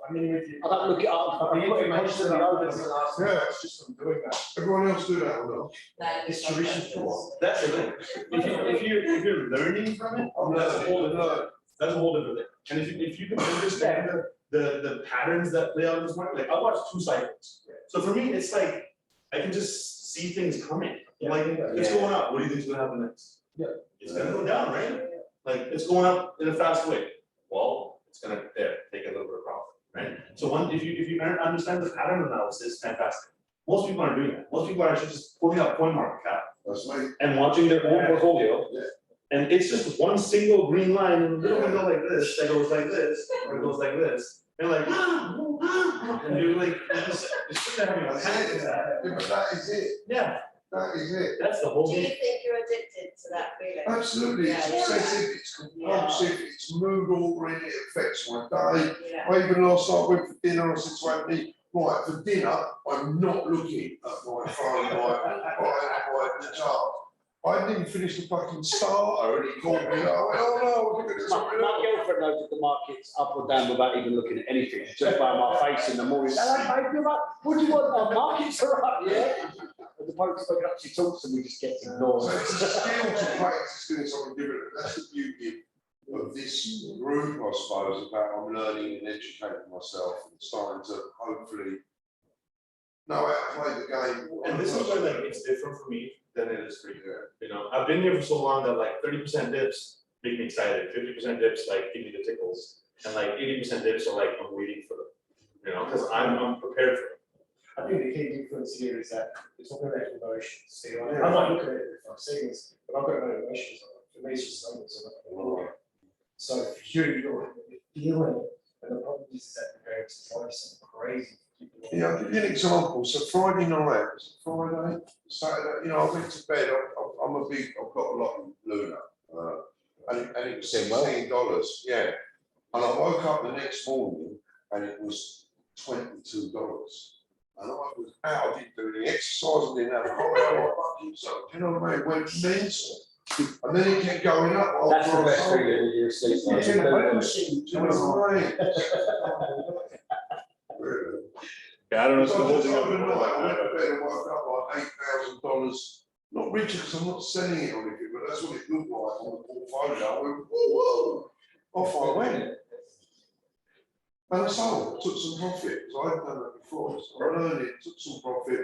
Speaker 5: I mean, with you.
Speaker 10: I don't look it up.
Speaker 5: I mean,
Speaker 10: I'm
Speaker 5: you mentioned that
Speaker 10: constantly
Speaker 5: over
Speaker 10: open.
Speaker 5: the last.
Speaker 7: Yeah.
Speaker 5: It's just from doing that.
Speaker 7: Everyone else do that or not?
Speaker 5: It's traditional.
Speaker 2: That's the thing. If you're learning from it, that's a whole different, that's a whole different thing. And if you can understand the patterns that play out in this market, like I watched 2 cycles. So for me, it's like, I can just see things coming. Like, it's going up, what do you think is gonna happen next?
Speaker 5: Yeah.
Speaker 2: It's gonna go down, right? Like, it's going up in a fast way. Well, it's gonna, take a little bit of profit, right? So if you understand the pattern analysis, fantastic. Most people aren't doing that. Most people are actually just pulling up CoinMarketCap
Speaker 7: That's me.
Speaker 2: and watching their own portfolio.
Speaker 7: Yeah.
Speaker 2: And it's just one single green line in the middle of it like this, that goes like this, or it goes like this. They're like, and you're like, you're sitting there having a panic attack.
Speaker 7: Yeah, but that is it.
Speaker 2: Yeah,
Speaker 7: That is it.
Speaker 2: that's the whole
Speaker 4: Do you
Speaker 2: game.
Speaker 4: think you're addicted to that feeling?
Speaker 7: Absolutely. It's
Speaker 4: Yeah.
Speaker 7: obsessive, it's compulsive, it's mood altering, it affects my day.
Speaker 4: Yeah.
Speaker 7: I even last night went for dinner, I said to Andy, right, for dinner, I'm not looking at my phone, my chart. I didn't even finish the fucking starter and he called me, oh no, I was looking at something
Speaker 10: My
Speaker 7: else.
Speaker 10: girlfriend knows if the market's up or down without even looking at anything. Just by my face in the morning. Hello, babe, you're up. What do you want? Our markets are up, yeah? As opposed to when she talks and we just get ignored.
Speaker 7: So it's a skill to practice doing something different. That's the beauty of this group, I suppose, about I'm learning and educating myself and starting to hopefully know how to play the game.
Speaker 2: And this is where like it's different for me than it is for you. You know, I've been here for so long that like 30% dips make me excited, 50% dips like give me the tickles, and like 80% dips are like I'm waiting for them. You know, because I'm prepared for it.
Speaker 5: I think the key difference here is that it's not about emotions. See, I'm not looking at it if I'm seeing this, but I've got no emotions on it. For me, it's just numbers on it. So for you, you're feeling it, and the problem is that you're going to try something crazy.
Speaker 7: Yeah, I'll give you an example. So Friday night, Friday, Saturday, you know, I went to bed. I've got a lot of Luna, and it was $16. Yeah, and I woke up the next morning and it was $22. And I was out. I didn't do any exercise. I didn't have a coffee. So you know what I mean? Went mental, and then it kept going up.
Speaker 10: That's the best thing when you're asleep.
Speaker 7: Do you know what I mean? Really?
Speaker 2: Yeah, I don't know.
Speaker 7: So
Speaker 2: It's
Speaker 7: just
Speaker 2: holding up.
Speaker 7: overnight, I went to bed and woke up like $8,000. Not richer because I'm not selling it or anything, but that's what it looked like on the portfolio. I went, whoa, off I went. And I sold, took some profit, because I hadn't done that before. So I learned it, took some profit,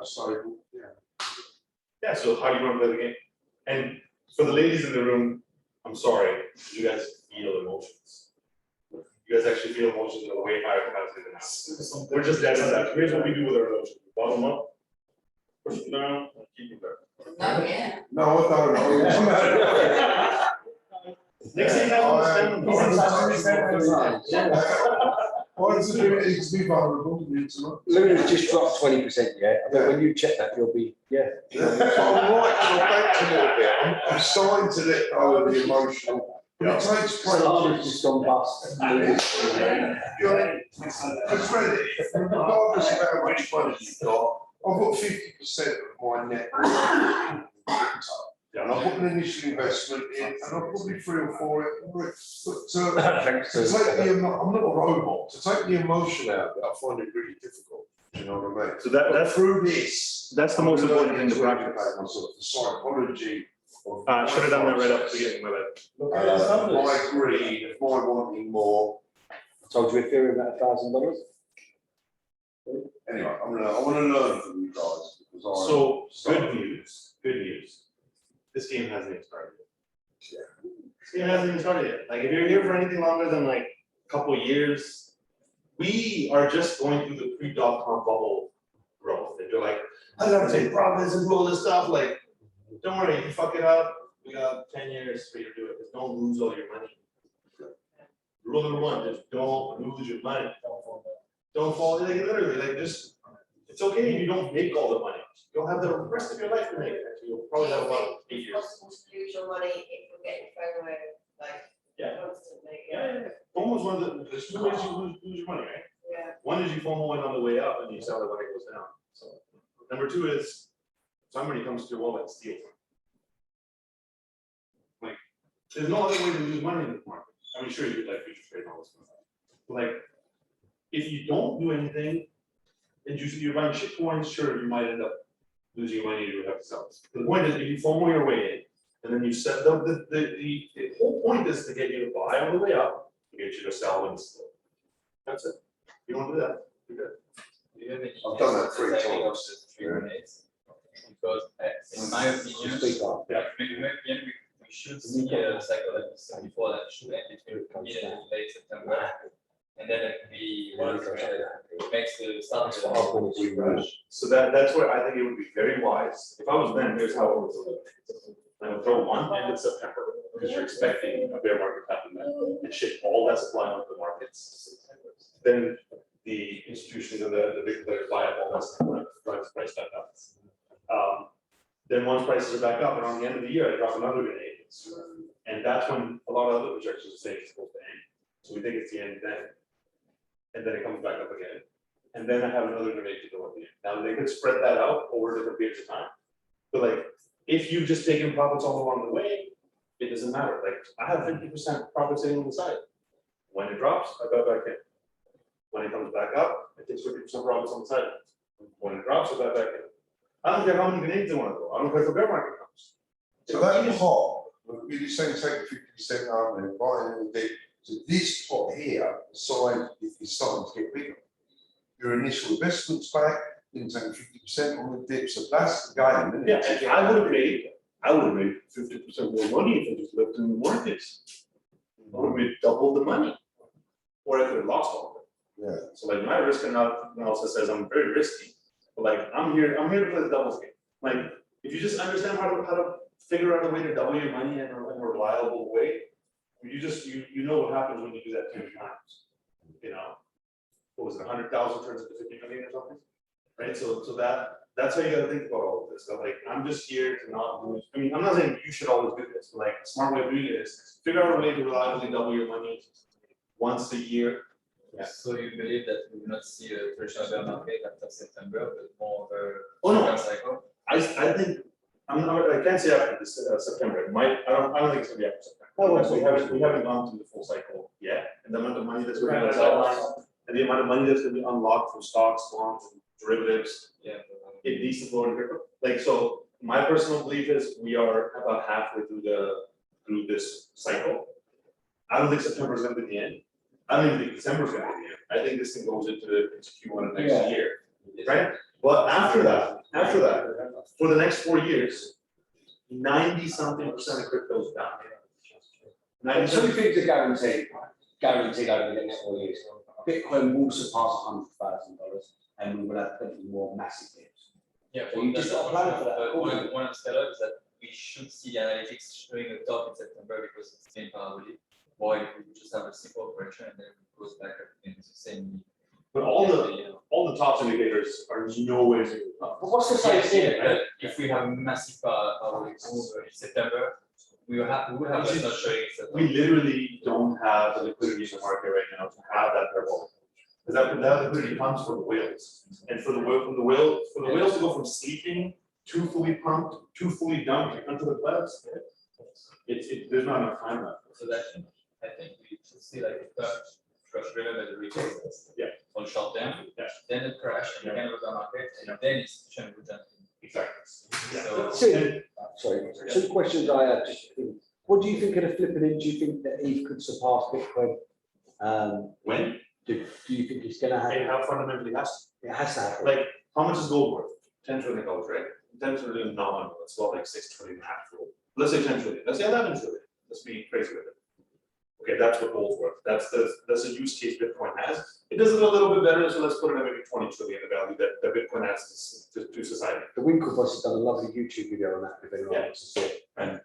Speaker 7: stable, yeah.
Speaker 2: Yeah, so how do you want to play the game? And for the ladies in the room, I'm sorry, you guys feel emotions. You guys actually feel emotions in a way higher capacity than us. We're just dead as that. Here's what we do with our emotions. Bottom up, push them down, and keep it there.
Speaker 4: No, yeah.
Speaker 7: No, I don't.
Speaker 2: Next thing I understand.
Speaker 7: Why does it need to be vulnerable?
Speaker 10: Luna's just dropped 20%, yeah? I think when you check that, you'll be, yeah.
Speaker 7: So I'm right, so back a little bit, I'm starting to let go of the emotional. It takes
Speaker 10: Solana's just gone bust.
Speaker 7: I just read it, regardless of how much money you've got, I've got 50% of my net worth. And I put an initial investment in, and I'll probably 3 or 4 it, but to take the, I'm not a robot, to take the emotion out of it, I find it really difficult, do you know what I mean?
Speaker 2: So that's
Speaker 7: Through this.
Speaker 2: That's the most important thing to
Speaker 7: practice.
Speaker 2: practice.
Speaker 7: Myself, the psychology of.
Speaker 2: Should have done that right up at the beginning, my bad.
Speaker 7: My greed, my wanting more.
Speaker 10: I told you Ethereum at $1,000.
Speaker 7: Anyway, I wanna learn from you guys, because I.
Speaker 2: So, good news. This game hasn't even started yet. This game hasn't even started yet. Like, if you're here for anything longer than like a couple of years, we are just going through the pre-dot-com bubble growth. And you're like, I gotta take profits and do all this stuff. Like, don't worry, if you fuck it up, we got 10 years for you to do it. Just don't lose all your money. Rule number 1, just don't lose your money. Don't fall, like literally, like just, it's okay if you don't make all the money. You'll have the rest of your life to make it. You'll probably have about 8
Speaker 4: It's
Speaker 2: years.
Speaker 4: possible to lose your money if you're getting thrown away, like,
Speaker 2: Yeah.
Speaker 4: constantly,
Speaker 2: Yeah. FOMO is one of there's 2 ways you lose your money, right?
Speaker 4: yeah.
Speaker 2: One is you FOMO it on the way up and you sell it when it goes down. So, number 2 is somebody comes to your wallet and steals it. Like, there's no other way to lose money in the market. I mean, sure, you could like future trade and all this stuff. But like, if you don't do anything, and you're buying shit coins, sure, you might end up losing your money, you would have to sell it. The point is, if you FOMO your way in, and then you set the whole point is to get you to buy on the way up, to get you to sell when it's low. That's it. You don't do that, you're good.
Speaker 3: Do you have any
Speaker 7: I've done that 3
Speaker 3: understanding of
Speaker 7: times.
Speaker 3: the 3 grenades? Because in my opinion,
Speaker 10: Speak up.
Speaker 3: we should see a cycle like this before that should end between mid and late September. And then it can be one makes the start.
Speaker 2: So that's where I think it would be very wise. If I was them, here's how I would do it. I would throw one end of September, because you're expecting a bear market to happen then, and ship all that supply onto the markets. Then the institutions and the big players buy up all that stuff, drives the price back up. Then once prices are back up, and on the end of the year, I drop another grenade. And that's when a lot of other projections say it's supposed to end. So we think it's the end then. And then it comes back up again. And then I have another grenade to go at the end. Now, they could spread that out over different periods of time. But like, if you've just taken profits all along the way, it doesn't matter. Like, I have 50% profit sitting on the side. When it drops, I buy back in. When it comes back up, it takes 50% profits on the side. When it drops, I buy back in. I don't care how many grenades they want to go. I don't care if the bear market comes.
Speaker 7: So that pot, you're saying take 50% out and buy in the dip. So this pot here, the size is starting to get bigger. Your initial investment's back, then take 50% on the dip, so that's the game, isn't it?
Speaker 2: Yeah, I would have made 50% more money if I just left in the markets. I would have made double the money. Or I could have lost all of it.
Speaker 7: Yeah.
Speaker 2: So like my risk analysis says I'm very risky, but like I'm here to play the devil's game. Like, if you just understand how to figure out a way to double your money in a reliable way, you know what happens when you do that 10 times. You know, what was it, 100,000 turns into 50 million or something? Right, so that's how you gotta think about all of this, that like, I'm just here to not lose, I mean, I'm not saying you should always do this, but like, a smart way of doing it is figure out a way to reliably double your money once a year. Yeah.
Speaker 3: So you believe that we will not see a traditional bear market after September, but more of a
Speaker 2: Oh, no.
Speaker 3: short cycle?
Speaker 2: I think, I can't say after this September, it might, I don't think it's gonna be after September. We haven't gone through the full cycle yet, and the amount of money that's going to be sidelines, and the amount of money that's gonna be unlocked from stocks, bonds, and derivatives,
Speaker 3: Yeah.
Speaker 2: it needs to flow in crypto. Like, so my personal belief is we are about halfway through this cycle. I don't think September is gonna be the end. I don't even think December is gonna be the end. I think this thing goes into Q1 of next year, right? But after that, for the next 4 years, 90-something% of crypto is down.
Speaker 10: Two things are guaranteed over the next 4 years. Bitcoin will surpass $100,000 and we will have plenty more massive hits.
Speaker 3: Yeah,
Speaker 10: So you just got to plan for that.
Speaker 3: But one of the is that we should see the analytics showing a top in September because it's been parallel. Or if we just have a simple operation and then it goes back up in the same.
Speaker 11: But all the top indicators are nowhere near.
Speaker 10: But what's the same thing?
Speaker 3: If we have a massive power in September, we will have less not showing it.
Speaker 11: We literally don't have the liquidity in the market right now to have that parabolic. Because that liquidity comes from the whales. And for the whales to go from sleeping to fully pumped, to fully dumped onto the clouds, there's not enough time left.
Speaker 3: So that, I think we should see like a crush driven by the retail.
Speaker 11: Yeah.
Speaker 3: On short term,
Speaker 11: Yeah.
Speaker 3: then the crash and the end of the market, and then institution will jump in.
Speaker 11: Exactly.
Speaker 3: So,
Speaker 10: Two questions I have. What do you think of the flipping in? Do you think that ETH could surpass Bitcoin?
Speaker 11: When?
Speaker 10: Do you think it's going to happen?
Speaker 11: And how fundamentally has
Speaker 10: It has to happen.
Speaker 11: like, how much is gold worth? 10 trillion dollars, right? 10 trillion nominal, it's about like 6 trillion actual. Let's say 10 trillion, let's say 11 trillion, let's be crazy with it. Okay, that's what gold's worth, that's the use case Bitcoin has. It does it a little bit better, so let's put it at maybe 20 trillion, the value that Bitcoin has to society.
Speaker 10: The Winklevoss has done a lovely YouTube video on that, if anyone wants to see it.
Speaker 11: And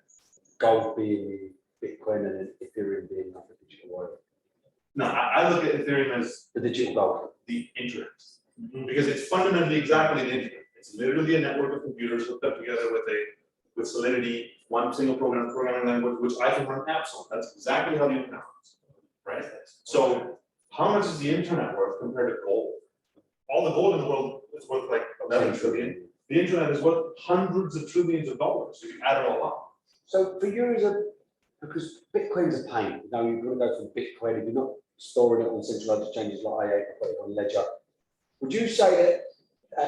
Speaker 10: Gold being Bitcoin and then Ethereum being like a digital wallet.
Speaker 11: no, I look at Ethereum as
Speaker 10: The digital gold.
Speaker 11: the internet. Because it's fundamentally exactly the internet. It's literally a network of computers hooked up together with Solidity, one single programming language, which I can run apps on. That's exactly how the internet works, right? So how much is the internet worth compared to gold? All the gold in the world is worth like 11 trillion. The internet is worth hundreds of trillions of dollars if you add it all up.
Speaker 10: So for you because Bitcoin's a pain, you know, you've got to go from Bitcoin, if you're not storing it on centralized exchanges like IA, put it on Ledger. Would you say that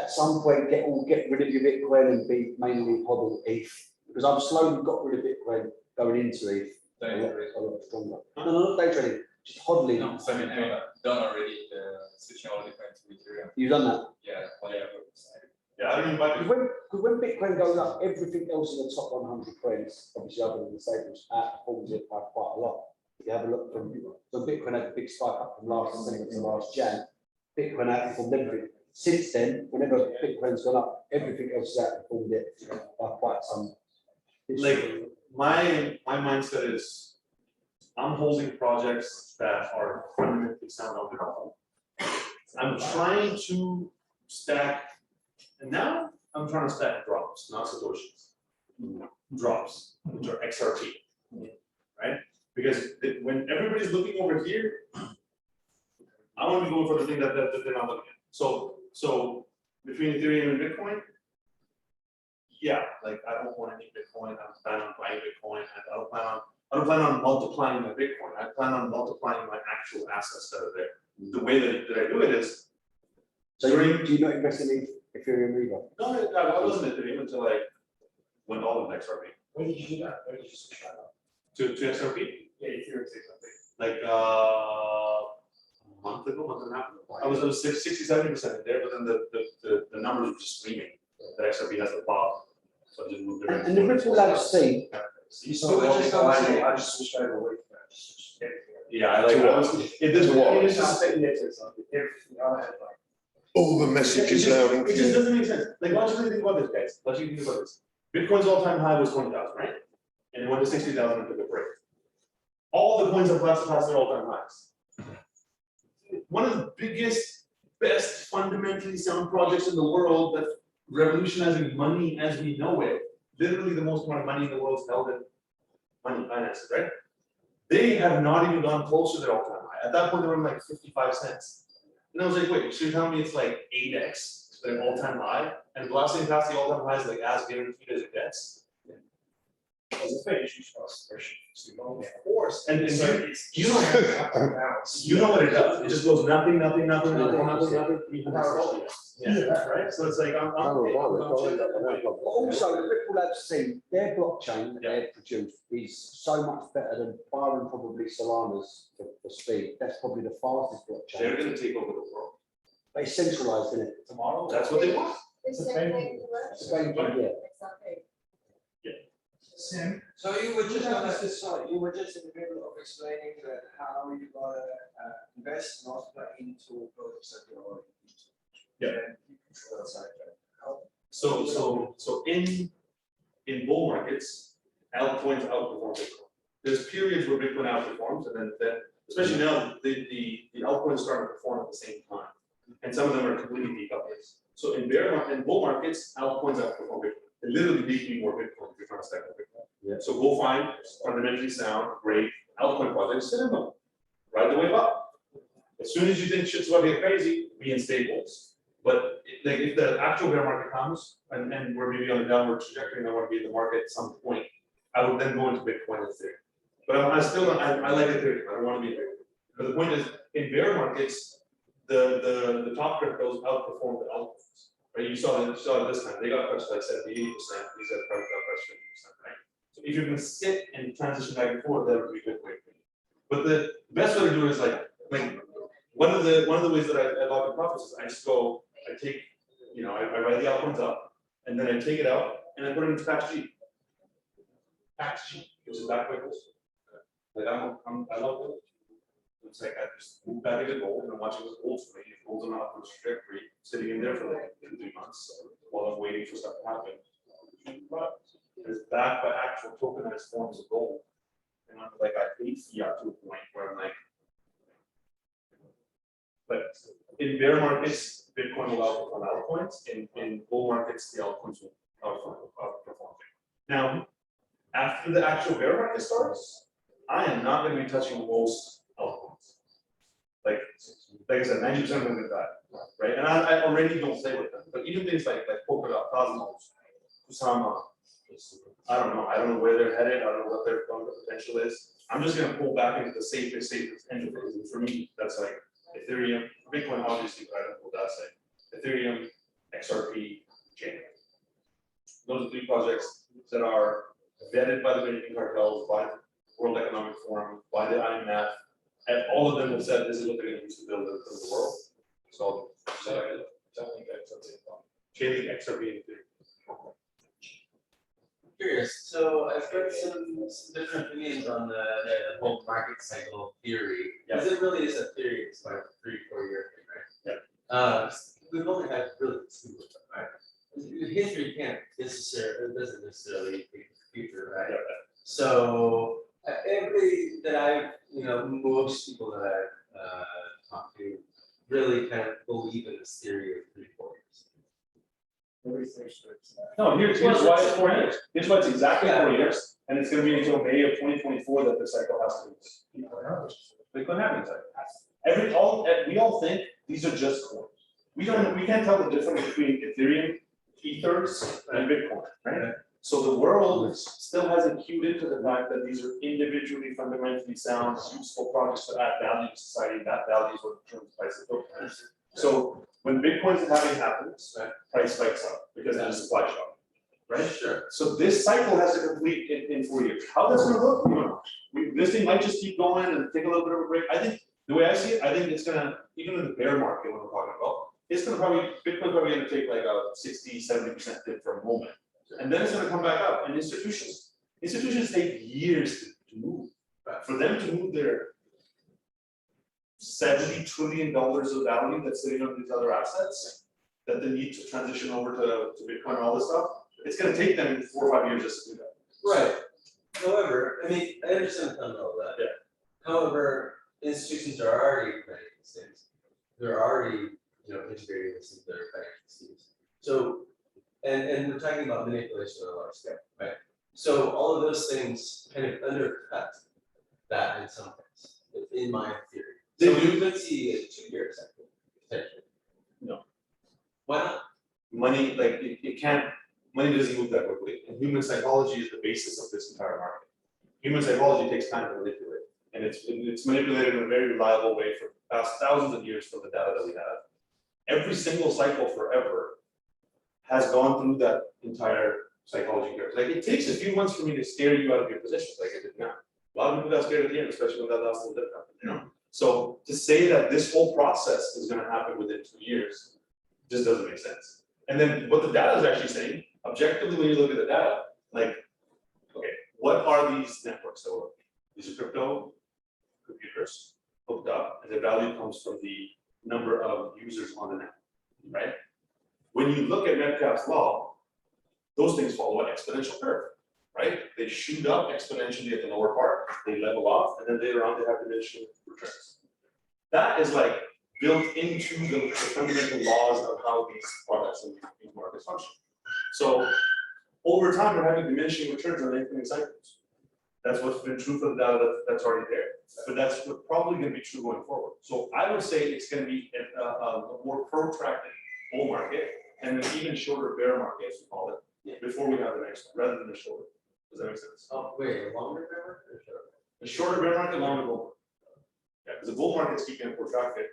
Speaker 10: at some point get rid of your Bitcoin and be mainly hodl ETH? Because I've slowly got rid of Bitcoin going into ETH. A lot stronger. No, not day trading, just hodling.
Speaker 3: no, so I mean, done already, switching all the Bitcoin to Ethereum.
Speaker 10: You've done that?
Speaker 3: Yeah, whatever.
Speaker 11: Yeah, I don't even buy
Speaker 10: Because when Bitcoin goes up, everything else in the top 100 coins, obviously other than the staples, outperforms it by quite a lot. If you have a look so Bitcoin had a big spike up from last December to last Jan. Bitcoin outperformed everything. Since then, whenever Bitcoin's gone up, everything else has outperformed it by quite some.
Speaker 11: like my mindset is I'm holding projects that are fundamentally sound on their own. I'm trying to stack, and now I'm trying to stack drops, not satoshis. Drops, which are XRP, right? Because when everybody's looking over here, I want to be going for the thing that they're not looking at. So between Ethereum and Bitcoin, yeah, like I don't want any Bitcoin. I'm planning on buying Bitcoin, and I don't plan on multiplying my Bitcoin. I plan on multiplying my actual assets that are there. The way that I do it is.
Speaker 10: So do you not invest in Ethereum either?
Speaker 11: No, I wasn't Ethereum until I went all of XRP.
Speaker 5: When did you do that? When did you switch that up?
Speaker 11: To XRP,
Speaker 5: Yeah, Ethereum takes something.
Speaker 11: like a month and a half ago. I was 60-70% there, but then the numbers were just screaming that XRP has the pop. So I just moved it.
Speaker 10: And the Ripple Labs team,
Speaker 5: You saw I just switched over away from that.
Speaker 11: Yeah, I like it doesn't work.
Speaker 5: It's just taking it to something. Everything I had like.
Speaker 7: All the messages loud and
Speaker 11: It just
Speaker 7: clear.
Speaker 11: doesn't make sense. Like, logically think about this, guys. Logically think about this. Bitcoin's all-time high was 20,000, right? And it went to 60,000 and took a break. All the coins have surpassed their all-time highs. One of the biggest, best, fundamentally sound projects in the world that's revolutionizing money as we know it. Literally the most amount of money in the world is held in money finances, right? They have not even gone close to their all-time high. At that point, they were like 55 cents. And I was like, wait, so you're telling me it's like 8x to their all-time high, and blasting past the all-time highs like as guaranteed as it gets?
Speaker 5: As a finish, you trust spreadsheet.
Speaker 11: Of course, and
Speaker 5: So
Speaker 11: you know what it does, it just goes nothing. Yeah, right, so it's like, I'm.
Speaker 10: but also the Ripple Labs team, their blockchain that they produce is so much better than Byron probably Solana's for speed. That's probably the fastest
Speaker 11: They're
Speaker 10: blockchain.
Speaker 11: gonna take over the world,
Speaker 10: But it's centralized, isn't it?
Speaker 5: Tomorrow.
Speaker 11: that's what they want.
Speaker 4: It's
Speaker 5: It's a
Speaker 4: the same
Speaker 5: pain.
Speaker 4: thing to work.
Speaker 10: It's the same thing, yeah.
Speaker 4: Exactly.
Speaker 5: Sim.
Speaker 6: So you were just on this site, you were just in the middle
Speaker 9: explaining that how you gotta invest and also put into projects that you're already into.
Speaker 11: Yeah.
Speaker 9: And you control that side of it. How-
Speaker 11: So in bull markets, altcoins outperform Bitcoin. There's periods where Bitcoin outperforms, and then especially now, the altcoins start to perform at the same time. And some of them are completely decoupled. So in bull markets, altcoins outperform Bitcoin. They literally make me more Bitcoin if you're trying to stack up Bitcoin.
Speaker 10: Yeah.
Speaker 11: So go find fundamentally sound, great altcoin projects, sit in them, ride the wave up. As soon as you think shit's about to get crazy, be in staples. But like if the actual bear market comes and we're maybe on a downward trajectory and I want to be in the market at some point, I would then go into Bitcoin and Ethereum. But I like Ethereum. I don't want to be Ethereum. But the point is, in bear markets, the top cryptos outperform the altcoins. Right? You saw it this time. They got crushed like 70, 80%. These are got crushed 50%, right? So if you can sit and transition back and forth, that would be a good way. But the best way to do it is like one of the ways that I log in profits is I just go, I take, I write the altcoins up, and then I take it out and I put it into Patch G. Patch G, which is back quickles. Like I love gold. It's like I just move back into gold and I'm watching this gold for me. If gold's on an upward trajectory, sitting in there for like 2 to 3 months while I'm waiting for stuff to happen. But it's backed by actual tokenized forms of gold. And I'm like, I hate fiat to a point where I'm like, but in bear markets, Bitcoin will outperform altcoins. In bull markets, the altcoins will outperform. Now, after the actual bear market starts, I am not going to be touching most altcoins. Like I said, 90% of them are bad, right? And I already don't play with them. But even things like Polkadot, Cosmos, Kusama, I don't know where they're headed. I don't know what their potential is. I'm just going to pull back into the safest end of it. And for me, that's like Ethereum, Bitcoin, obviously, but I don't know what that's like. Ethereum, XRP, Chainlink. Those are 3 projects that are vetted by the banking cartels, by the World Economic Forum, by the IMF, and all of them have said this is what they're going to use to build the world. So, Chainlink, XRP, and Ethereum.
Speaker 12: Curious, so I've heard some different opinions on the whole market cycle theory. Because it really is a theory, it's like a 3-4 year thing, right? Yeah. We've only had really 2 of them, right? History doesn't necessarily predict the future, right? Yeah. So everybody that I've, most people that I've talked to really kind of believe in this theory of 3-4 years.
Speaker 11: No, here's why it's 4 years. Here's why it's exactly 4 years, and it's going to be until May of 2024 that the cycle has to. Bitcoin halving cycle. We all think these are just coins. We can't tell the difference between Ethereum, Ethers, and Bitcoin, right? So the world still hasn't cued into the fact that these are individually fundamentally sound, useful projects that add value to society. That value is what determines the price of tokens. So when Bitcoin's halving happens, price spikes up because there's a supply shock, right? Sure. So this cycle has to complete in 4 years. How that's going to look, we don't know. This thing might just keep going and take a little bit of a break. I think the way I see it, I think it's going to, even in the bear market, what we're talking about, it's going to Bitcoin's probably going to take like a 60-70% dip for a moment. And then it's going to come back up. And institutions take years to move. For them to move their $70 trillion of value that's sitting on these other assets that they need to transition over to Bitcoin and all this stuff, it's going to take them 4 or 5 years just to do that.
Speaker 12: Right. However, I mean, I understand the fundamental of that. Yeah. However, institutions are already creating these things. They're already, integrating this into their financial systems. So, and we're talking about manipulation on a large scale, right? So all of those things kind of undercut that in some ways, in my theory. So we could see a 2-year cycle, potentially.
Speaker 11: No.
Speaker 12: Why not?
Speaker 11: Money, money doesn't move that quickly. And human psychology is the basis of this entire market. Human psychology takes time to manipulate. And it's manipulated in a very reliable way for past thousands of years from the data that we have. Every single cycle forever has gone through that entire psychology curve. Like it takes a few months for me to scare you out of your positions, like I did now. A lot of people got scared at the end, especially when that last little bit happened, So to say that this whole process is going to happen within 2 years just doesn't make sense. And then what the data is actually saying, objectively, when you look at the data, like, okay, what are these networks? So these are crypto computers hooked up, and the value comes from the number of users on the net, right? When you look at Metcalfe's law, those things follow an exponential curve, right? They shoot up exponentially at the lower part, they level off, and then later on they have diminishing returns. That is like built into the fundamental laws of how these products and these markets function. So over time, we're having diminishing returns on infinite cycles. That's what's been true for the data that's already there, but that's probably going to be true going forward. So I would say it's going to be a more protracted bull market and an even shorter bear market, as we call it, before we have the next one, rather than a shorter. Does that make sense?
Speaker 12: Oh, wait, a longer bear market or shorter?
Speaker 11: A shorter bear market, longer bull market. Yeah, because the bull market's keeping it protracted,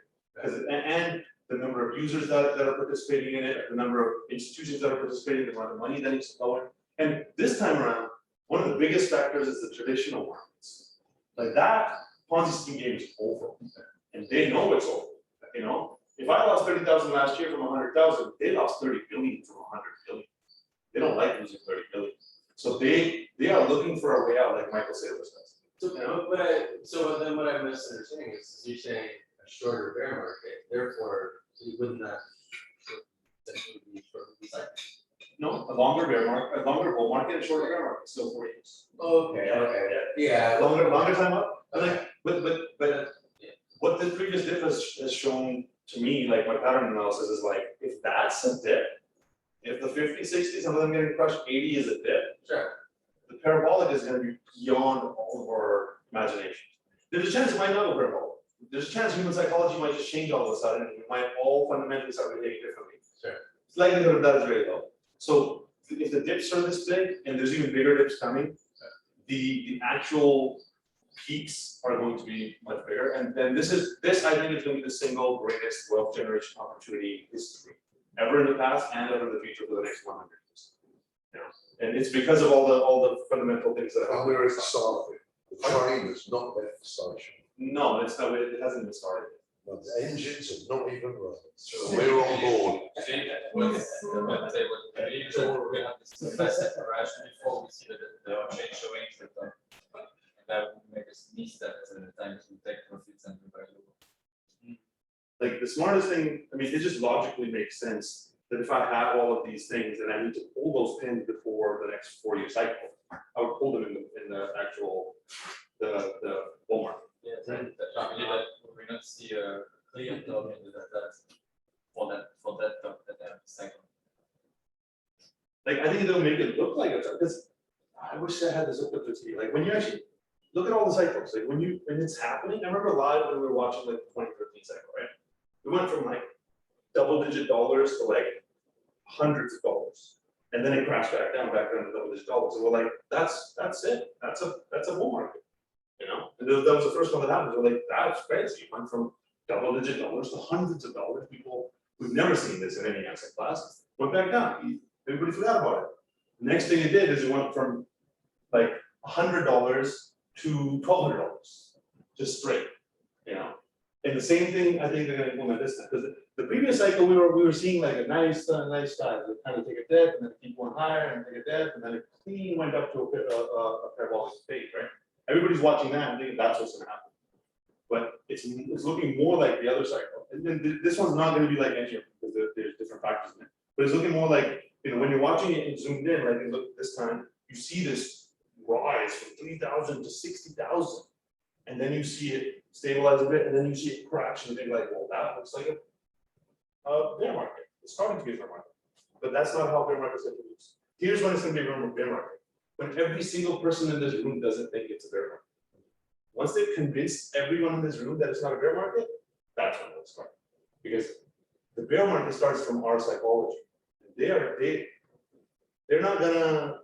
Speaker 11: and the number of users that are participating in it, the number of institutions that are participating, the amount of money that needs to go in. And this time around, one of the biggest factors is the traditional markets. Like that Ponzi scheme game is over, and they know it's over. You know, if I lost 30,000 last year from 100,000, they lost 30 billion from 100 billion. They don't like losing 30 billion, so they are looking for a way out, like Michael Saylor says.
Speaker 12: So, so then what I'm misunderstanding is you're saying a shorter bear market, therefore you wouldn't have be shorter cycle.
Speaker 11: No, a longer bear market, a longer bull market, a shorter bear market, still 4 years.
Speaker 12: Okay, yeah.
Speaker 11: Longer time up, but what the previous dip has shown to me, like my pattern analysis is like, if that's a dip, if the 50, 60, some of them getting crushed, 80 is a dip.
Speaker 12: Sure.
Speaker 11: The parabolic is gonna be beyond all of our imagination. There's a chance it might not go parabolic. There's a chance human psychology might just change all of a sudden, and we might all fundamentally start behaving differently.
Speaker 12: Sure.
Speaker 11: The likelihood of that is very low. So if the dips are this big, and there's even bigger dips coming, the actual peaks are going to be much bigger. And then this I think is going to be the single greatest wealth generation opportunity in history, ever in the past and ever in the future for the next 100 years. You know, and it's because of all the fundamental things that
Speaker 7: And we're excited. The train has not left the station.
Speaker 11: No, it's not. It hasn't been started.
Speaker 7: No, the engines have not even run. So we're on board.
Speaker 3: We have this massive crash before we see the chain showing that would make us miss that at the time to take profits and provide lower.
Speaker 11: Like the smartest thing, I mean, it just logically makes sense that if I have all of these things and I need to pull those pins before the next 4-year cycle, I would pull them in the actual the bull market.
Speaker 3: Yeah, that we not see a clear top into that for that cycle.
Speaker 11: Like I think they'll make it look like a top, because I wish I had this up with you. Like when you actually look at all the cycles, like when it's happening, I remember live when we were watching like the 2013 cycle, right? We went from like double-digit dollars to like hundreds of dollars, and then it crashed back down to double-digit dollars. And we're like, that's it. That's a bull market, you know. And that was the first one that happened. We're like, that's crazy. You went from double-digit dollars to hundreds of dollars. People, we've never seen this in any asset class. Went back down. Everybody forgot about it. The next thing it did is it went from like $100 to $1,200, just straight, you know. And the same thing I think they're going to implement this time, because the previous cycle we were seeing like a nice dive. It kind of take a dip and then keep going higher and take a dip and then it clean went up to a parabolic stage, right? Everybody's watching that and thinking that's what's going to happen. But it's looking more like the other cycle. And then this one's not going to be like Engineer because there's different factors in it. But it's looking more like, you know, when you're watching it and zoomed in, like look this time, you see this rise from 3,000 to 60,000, and then you see it stabilize a bit, and then you see it crash, and you're like, well, that looks like a bear market. It's starting to be a bear market, but that's not how bear markets are produced. Here's when it's going to be a bear market: when every single person in this room doesn't think it's a bear market. Once they've convinced everyone in this room that it's not a bear market, that's when it'll start. Because the bear market starts from our psychology. They're not gonna,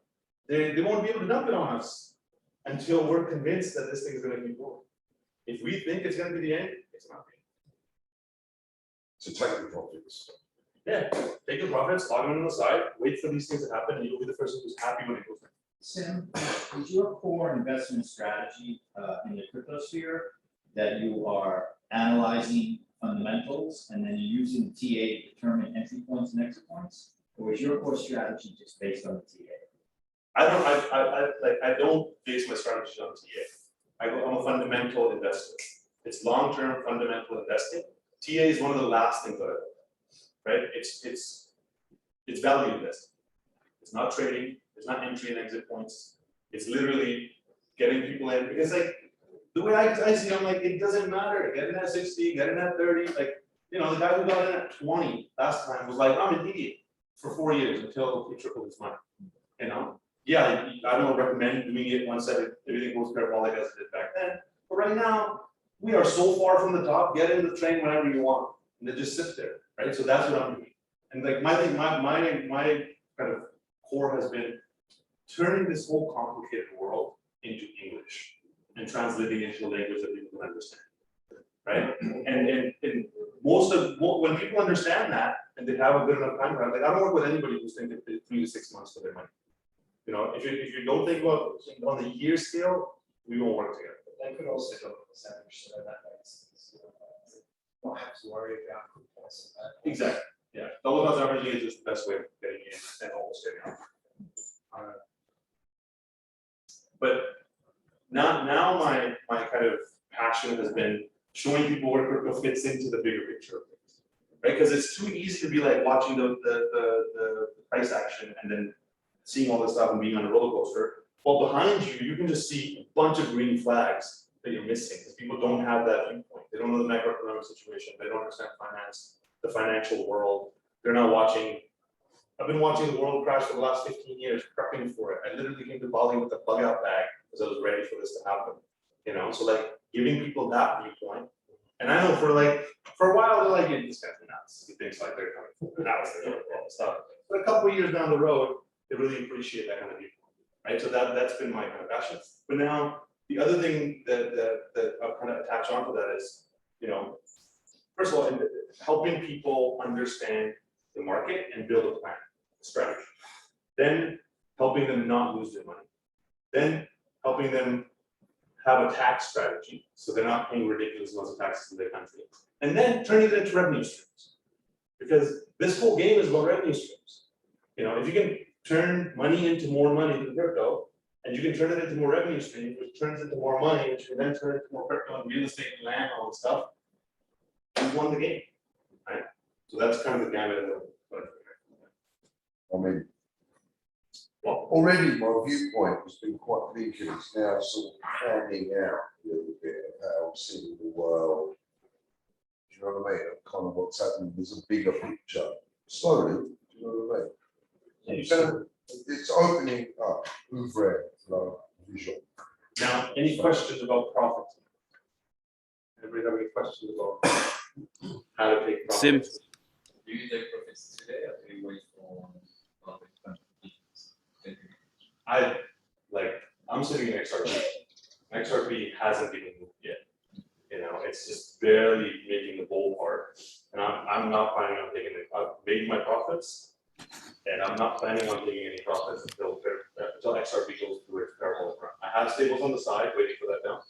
Speaker 11: they won't be able to dump it on us until we're convinced that this thing is gonna keep going. If we think it's gonna be the end, it's not the end.
Speaker 7: To take the profits.
Speaker 11: Yeah, take your profits, log them on the side, wait for these things to happen, and you'll be the person who's happy when it goes down.
Speaker 6: Sam, is your core investment strategy in the crypto sphere that you are analyzing fundamentals and then you're using the TA to determine entry points and exit points? Or is your core strategy just based on the TA?
Speaker 11: I don't base my strategy on TA. I'm a fundamental investor. It's long-term fundamental investing. TA is one of the last things that I do, right? It's value investing. It's not trading, it's not entry and exit points. It's literally getting people in, because like, the way I see it, I'm like, it doesn't matter, get in at 60, get in at 30, like, you know, the guy who got in at 20 last time was like, I'm an idiot for 4 years until he tripled his money, you know? Yeah, I don't recommend doing it once everything goes parabolic as it did back then, but right now, we are so far from the top, get in the train whenever you want, and then just sit there, right? So that's what I'm doing. And like my thing, my kind of core has been turning this whole complicated world into English and translating into a language that people can understand, right? And when people understand that and they have a good enough time, like I don't work with anybody who's thinking 3 to 6 months for their money. You know, if you don't think about on the year scale, we won't work together.
Speaker 5: They could also go with percentage, so that makes sense. Not have to worry about coupons and that.
Speaker 11: Exactly, yeah. Double cost averaging is just the best way of getting in and almost getting out. But now my kind of passion has been showing people where crypto fits into the bigger picture of things, right? Because it's too easy to be like watching the price action and then seeing all this stuff and being on a roller coaster. Well, behind you, you can just see a bunch of green flags that you're missing because people don't have that viewpoint. They don't know the macroeconomic situation. They don't understand finance, the financial world. They're not watching. I've been watching the world crash for the last 15 years, prepping for it. I literally came to Bali with a bug out bag because I was ready for this to happen. You know, so like giving people that viewpoint. And I know for a while they're like, yeah, this guy's nuts. He thinks like they're coming from nuts, they're doing all this stuff. But a couple of years down the road, they really appreciate that kind of viewpoint. Right, so that's been my kind of passion. But now the other thing that I'll kind of attach onto that is, you know, first of all, helping people understand the market and build a plan, a strategy. Then helping them not lose their money. Then helping them have a tax strategy so they're not paying ridiculous amounts of taxes in their country. And then turning it into revenue streams. Because this whole game is about revenue streams. You know, if you can turn money into more money through crypto, and you can turn it into more revenue streams, which turns into more money, which can then turn into more crypto and real estate and land, all this stuff, you won the game, right? So that's kind of the gamut of it.
Speaker 7: I mean, well, already my viewpoint has been quite big, and it's now sort of fanning out a little bit of how I'm seeing the world. Do you know what I mean? Of kind of what's happening. There's a bigger picture. Slowly, do you know what I mean? It's opening up, ouvre, visual.
Speaker 11: Now, any questions about profit? Anybody have any questions about how to take profits?
Speaker 3: Sim. Do you take profits today or do you wait for profit contributions?
Speaker 11: I'm sitting in XRP. XRP hasn't even moved yet. You know, it's just barely making the bull part. And I'm not planning on taking it. I've made my profits. And I'm not planning on taking any profits until XRP goes through its parabolic run. I have stables on the side waiting for that down.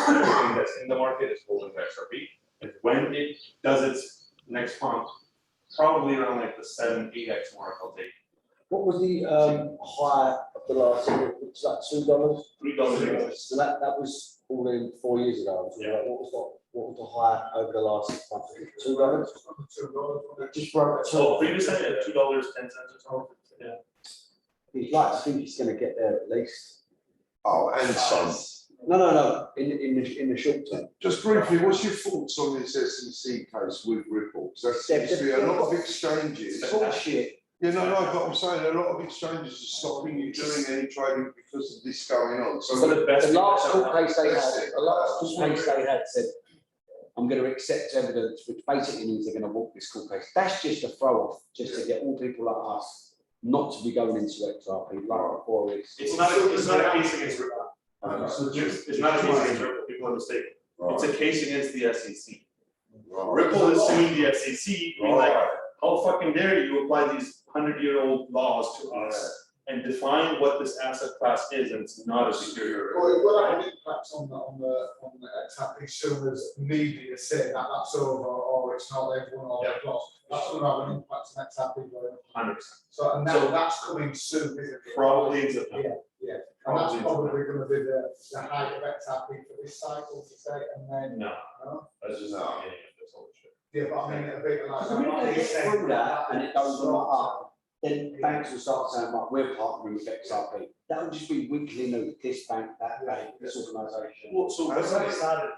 Speaker 11: Everything that's in the market is holding to XRP. And when it does its next pump, probably around like the 7-8x mark, I'll take.
Speaker 10: What was the high of the last year? It's like $2?
Speaker 11: $3.
Speaker 10: So that was all in 4 years ago. So
Speaker 11: Yeah.
Speaker 10: like, what was the high over the last 6 months? $2? Just broke
Speaker 11: So previous time, $2.10 or something. Yeah.
Speaker 10: You'd like to think it's going to get there at least.
Speaker 7: Oh, and some.
Speaker 10: No. In the short term.
Speaker 7: Just briefly, what's your thoughts on this SEC case with Ripple? Because there seems to be a lot of exchanges.
Speaker 10: It's all shit.
Speaker 7: Yeah, no, but I'm saying a lot of exchanges are stopping you doing any trading because of this going on.
Speaker 10: So
Speaker 7: So
Speaker 10: the last court case they had, said, I'm going to accept evidence, which basically means they're going to walk this court case. That's just a throw off, just to get all people like us not to be going into XRP like before.
Speaker 11: It's not a case against Ripple. It's not a case against Ripple, people are mistaken. It's a case against the SEC. Ripple is suing the SEC, being like, how fucking dare you apply these 100-year-old laws to us and define what this asset class is, and it's not a security.
Speaker 9: Well, it will have an impact on the XRP soon as media say that that's over, or it's not, they've won or they've lost. That's going to have an impact on XRP.
Speaker 11: 100%.
Speaker 9: So, and now that's coming soon, isn't it?
Speaker 11: Probably in September.
Speaker 9: Yeah. And that's probably gonna be the height of XRP for this cycle to say, and then.
Speaker 11: No,
Speaker 9: No?
Speaker 11: that's just not getting it, that's all it should.
Speaker 9: Yeah, but I mean, a bit like.
Speaker 10: Because if we get through that and it goes a lot up, then banks will start saying, right, we're partnering with XRP. That would just be weekly news, this bank, that bank, this organisation.
Speaker 11: Well, so what's happened,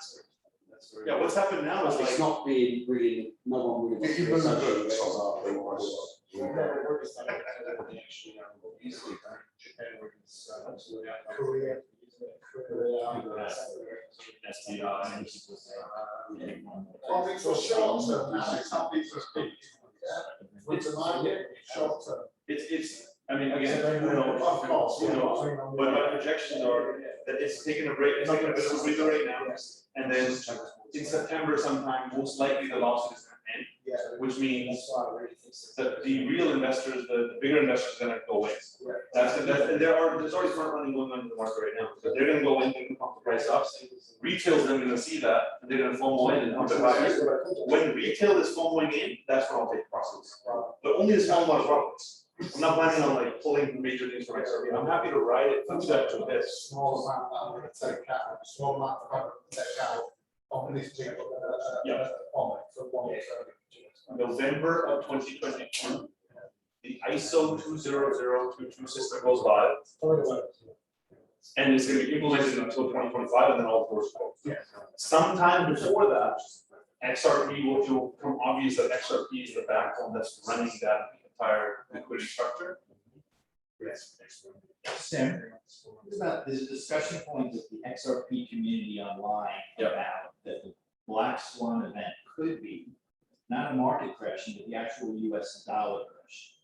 Speaker 11: yeah, what's happened now is
Speaker 10: It's
Speaker 11: like,
Speaker 10: not being really, no one really wants to be associated with XRP.
Speaker 9: Korea. I think for short term, now it's happy for speed. For tonight, short term.
Speaker 11: it's, I mean, again, who knows, who knows, but my projections are that it's taking a break, it's taking a bit of a breather right now. And then in September sometime, most likely the lawsuit is gonna end,
Speaker 9: Yeah.
Speaker 11: which means
Speaker 9: That's why I really think so.
Speaker 11: that the real investors, the bigger investors are gonna go away. That's, and there's already front running going on in the market right now, but they're gonna go in, they're gonna pump the price up. Retail's then gonna see that, and they're gonna FOMO in and pump the price. When retail is FOMOing in, that's when I'll take profits, but only a small amount of profits. I'm not planning on like pulling major things from XRP, I'm happy to ride it through that to this.
Speaker 9: Small amount that I'm gonna take out, small amount that I'm gonna take out on these people,
Speaker 11: Yeah.
Speaker 9: on it, for one year.
Speaker 11: November of 2022, the ISO 20022 system goes live, and it's gonna be implemented until 2025, and then all the doors close.
Speaker 9: Yeah.
Speaker 11: Sometime before that, XRP will become obvious that XRP is the backbone that's running that entire liquidity structure.
Speaker 9: Yes.
Speaker 6: Sam, what about, there's a discussion point with the XRP community online
Speaker 11: Yeah.
Speaker 6: about that the Black Swan event could be not a market crash, but the actual US dollar crash.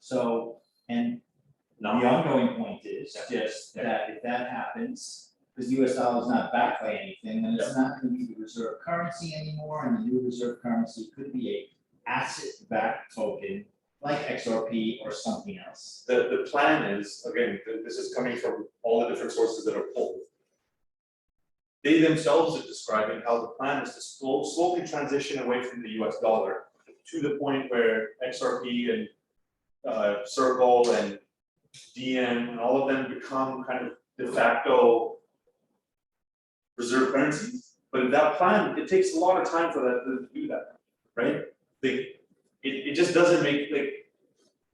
Speaker 6: So, and the ongoing point is just that if that happens, because the US dollar is not backed by anything, then it's not gonna be the reserve currency anymore, and the new reserve currency could be a asset-backed token like XRP or something else.
Speaker 11: The plan is, again, this is coming from all the different sources that are pulled. They themselves are describing how the plan is to slowly transition away from the US dollar to the point where XRP and Circle and DM and all of them become kind of de facto reserve currencies. But in that plan, it takes a lot of time for that to do that, right? It just doesn't make, like,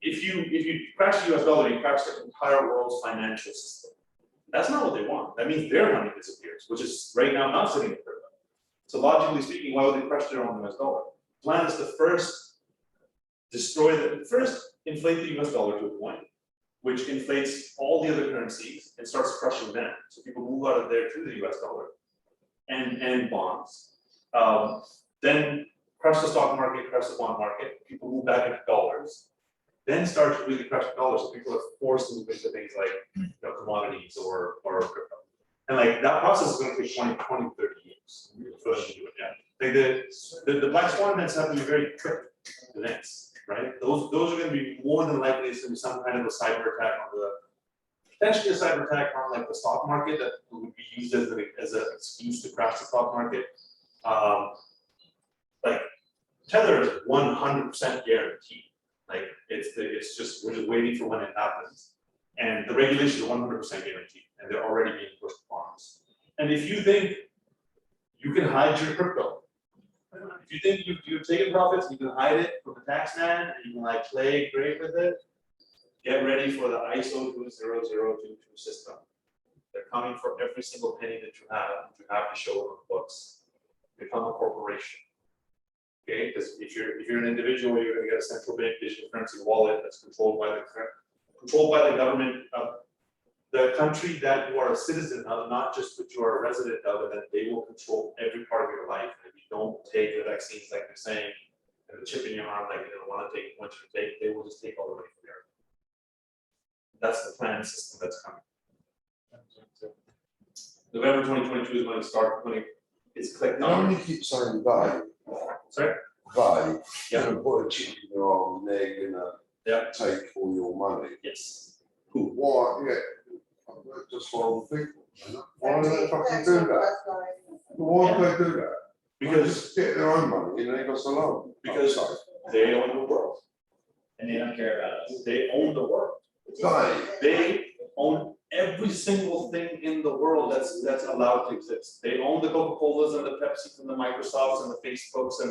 Speaker 11: if you crash the US dollar, you crash the entire world's financial system. That's not what they want. That means their money disappears, which is right now not sitting in crypto. So logically speaking, why would they crush their own US dollar? The plan is to first inflate the US dollar to a point, which inflates all the other currencies and starts crushing them. So people move out of there to the US dollar and bonds. Then crush the stock market, crush the bond market, people move back into dollars, then start to really crush the dollars, so people are forced to move into things like commodities or crypto. And like that process is gonna take 20, 30 years for them to do it, yeah. Like the Black Swan events have to be very quick events, right? Those are gonna be more than likely, it's gonna be some kind of a cyber attack on potentially a cyber attack on like the stock market that would be used as an excuse to crash the stock market. Like Tether is 100% guaranteed. Like it's just, we're just waiting for when it happens. And the regulations are 100% guaranteed, and they're already being pushed upon us. And if you think you can hide your crypto, if you think you've taken profits, you can hide it from the tax man, and you can like play great with it, get ready for the ISO 20022 system. They're coming for every single penny that you have to show on the books. Become a corporation. Okay, because if you're an individual, you're going to get a central bank digital currency wallet that's controlled by the government of the country that you are a citizen of, not just that you are a resident of, and that they will control every part of your life. And if you don't take the vaccines like they're saying, and the chip in your arm like they don't want to take, want you to take, they will just take all the money from there. That's the plan system that's coming. November 2022 is when it starts, when it's clicked
Speaker 7: You
Speaker 11: on.
Speaker 7: only keep saying they.
Speaker 11: Sorry?
Speaker 7: They,
Speaker 11: Yeah.
Speaker 7: gonna put a chip in their arm, they're gonna take all your money.
Speaker 11: Yes.
Speaker 7: Why, yeah, just what I'm thinking, you know? Why do they fucking do that? Why do they do that?
Speaker 11: Because
Speaker 7: Just get their own money and they got alone.
Speaker 11: Because they own the world.
Speaker 6: And they don't care about us.
Speaker 11: They own the world.
Speaker 7: They,
Speaker 11: They own every single thing in the world that's allowed to exist. They own the Coca-Colas and the Pepsis and the Microsofts and the Facebooks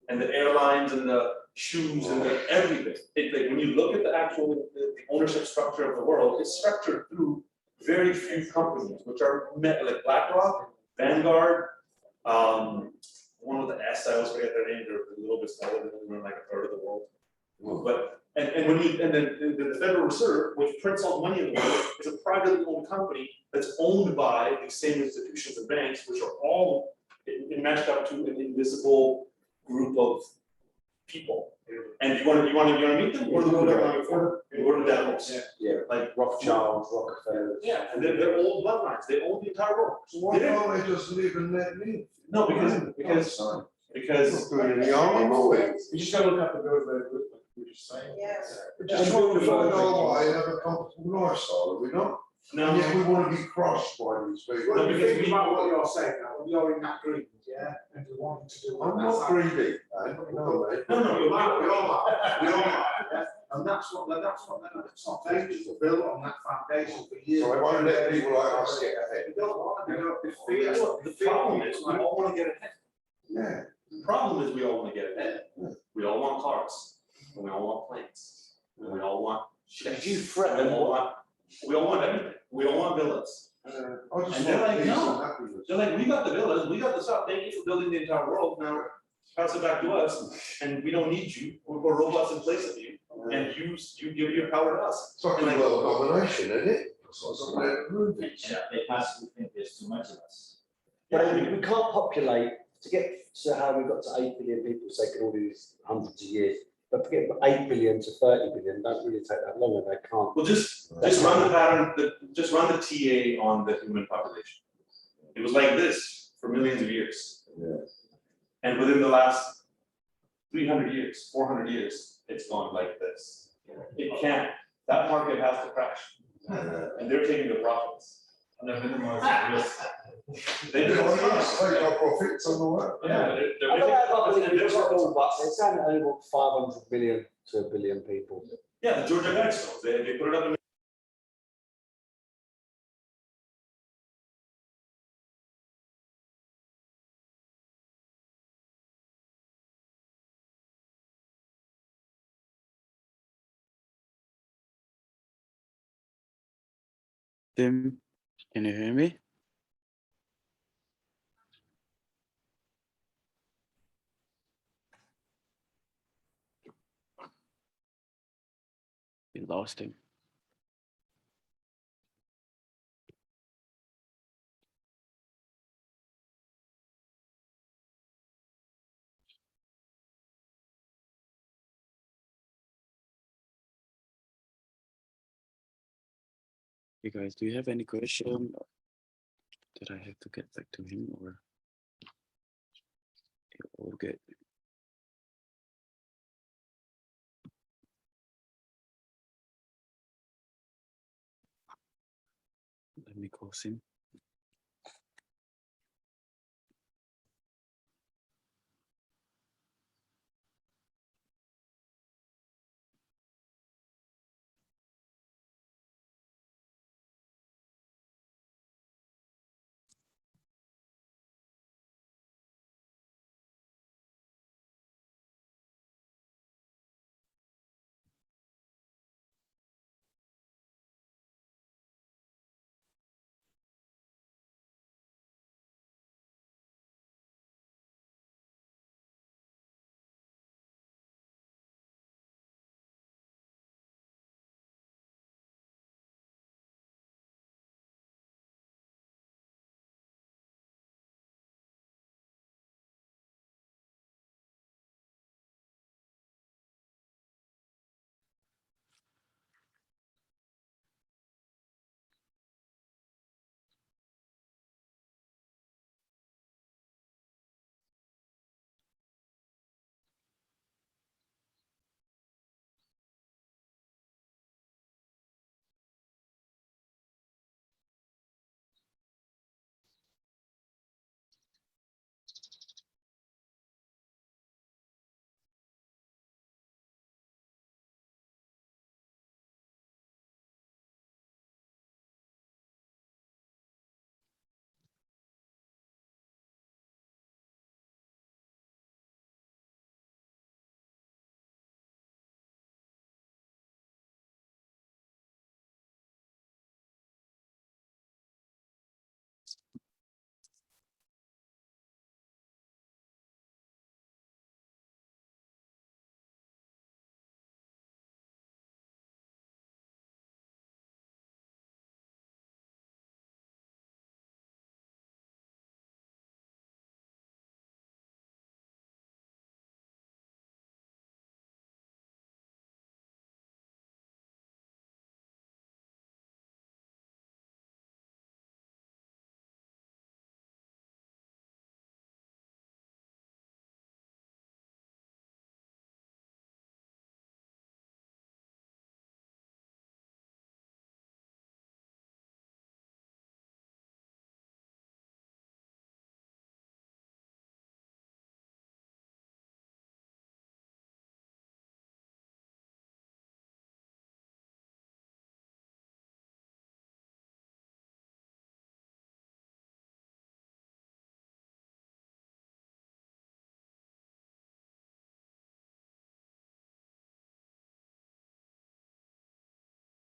Speaker 11: and the airlines and the shoes and the everything. Like, when you look at the actual the ownership structure of the world, it's structured through very few companies, which are like BlackRock, Vanguard, one with the S, I always forget their name, they're a little bit smaller, they only run like a third of the world. But, and when you, and then the Federal Reserve, which prints all the money in the world, is a privately owned company that's owned by these same institutions and banks, which are all matched up to an invisible group of people. And you wanna meet them, or go to Davos?
Speaker 10: Yeah,
Speaker 11: Like
Speaker 10: Rothschilds, Rockefeller.
Speaker 11: Yeah, and they're old bloodlines, they own the entire world.
Speaker 7: So why can't they just live and let live?
Speaker 11: No, because
Speaker 7: Doing any harm, are we?
Speaker 5: You just gotta look up the build rate, we're just saying.
Speaker 4: Yes.
Speaker 7: We're just trying to find our way and have a comfortable lifestyle, are we not?
Speaker 11: no,
Speaker 7: And yet we want to be crushed by these people.
Speaker 5: Well, if you
Speaker 11: because
Speaker 5: think
Speaker 11: we-
Speaker 5: about what you're saying now, when you're in that greed, yeah, and you're wanting to do.
Speaker 7: I'm
Speaker 5: that's
Speaker 7: not
Speaker 5: how-
Speaker 7: greedy, man. No, mate.
Speaker 11: no,
Speaker 5: We all are, yeah, and that's what foundations are built on, that foundation for years.
Speaker 7: So I won't let people like us get ahead.
Speaker 5: You don't want to, you know,
Speaker 11: the problem is, we all wanna get ahead.
Speaker 7: Yeah.
Speaker 11: The problem is, we all wanna get ahead. We all want cars, and we all want planes, and we all want ships.
Speaker 10: Did you threaten
Speaker 11: We all want everything, we all want villas.
Speaker 7: I just
Speaker 11: And they're
Speaker 7: want
Speaker 11: like,
Speaker 7: peace
Speaker 11: no.
Speaker 7: and happiness.
Speaker 11: They're like, we got the villas, we got the stuff, thank you for building the entire world, now pass it back to us, and we don't need you, we'll put robots in place of you, and you give your power to us.
Speaker 7: It's like a world domination, isn't it? It's like some of the movies.
Speaker 6: Yeah, they possibly think there's too much of us.
Speaker 10: But we can't populate, to get to how we got to 8 billion people, it's taken all these hundreds of years. But to get from 8 billion to 30 billion, don't really take that long, and they can't.
Speaker 11: Well, just run the pattern, just run the TA on the human population. It was like this for millions of years.
Speaker 7: Yeah.
Speaker 11: And within the last 300 years, 400 years, it's gone like this. It can't, that market has to crash, and they're taking the profits.
Speaker 3: And they're minimizing risk.
Speaker 11: They
Speaker 7: They
Speaker 11: do
Speaker 7: want
Speaker 11: it.
Speaker 7: us to take our profits on the way.
Speaker 11: Yeah, they're
Speaker 10: I don't know about
Speaker 11: making-
Speaker 10: the individual, but they're saying that only want 500 million to 1 billion people.
Speaker 11: Yeah, the Georgia Guidestones, they put it up in
Speaker 13: Tim, can you hear me? We lost him. You guys, do you have any question that I have to get back to him, or you're all good? Let me call him.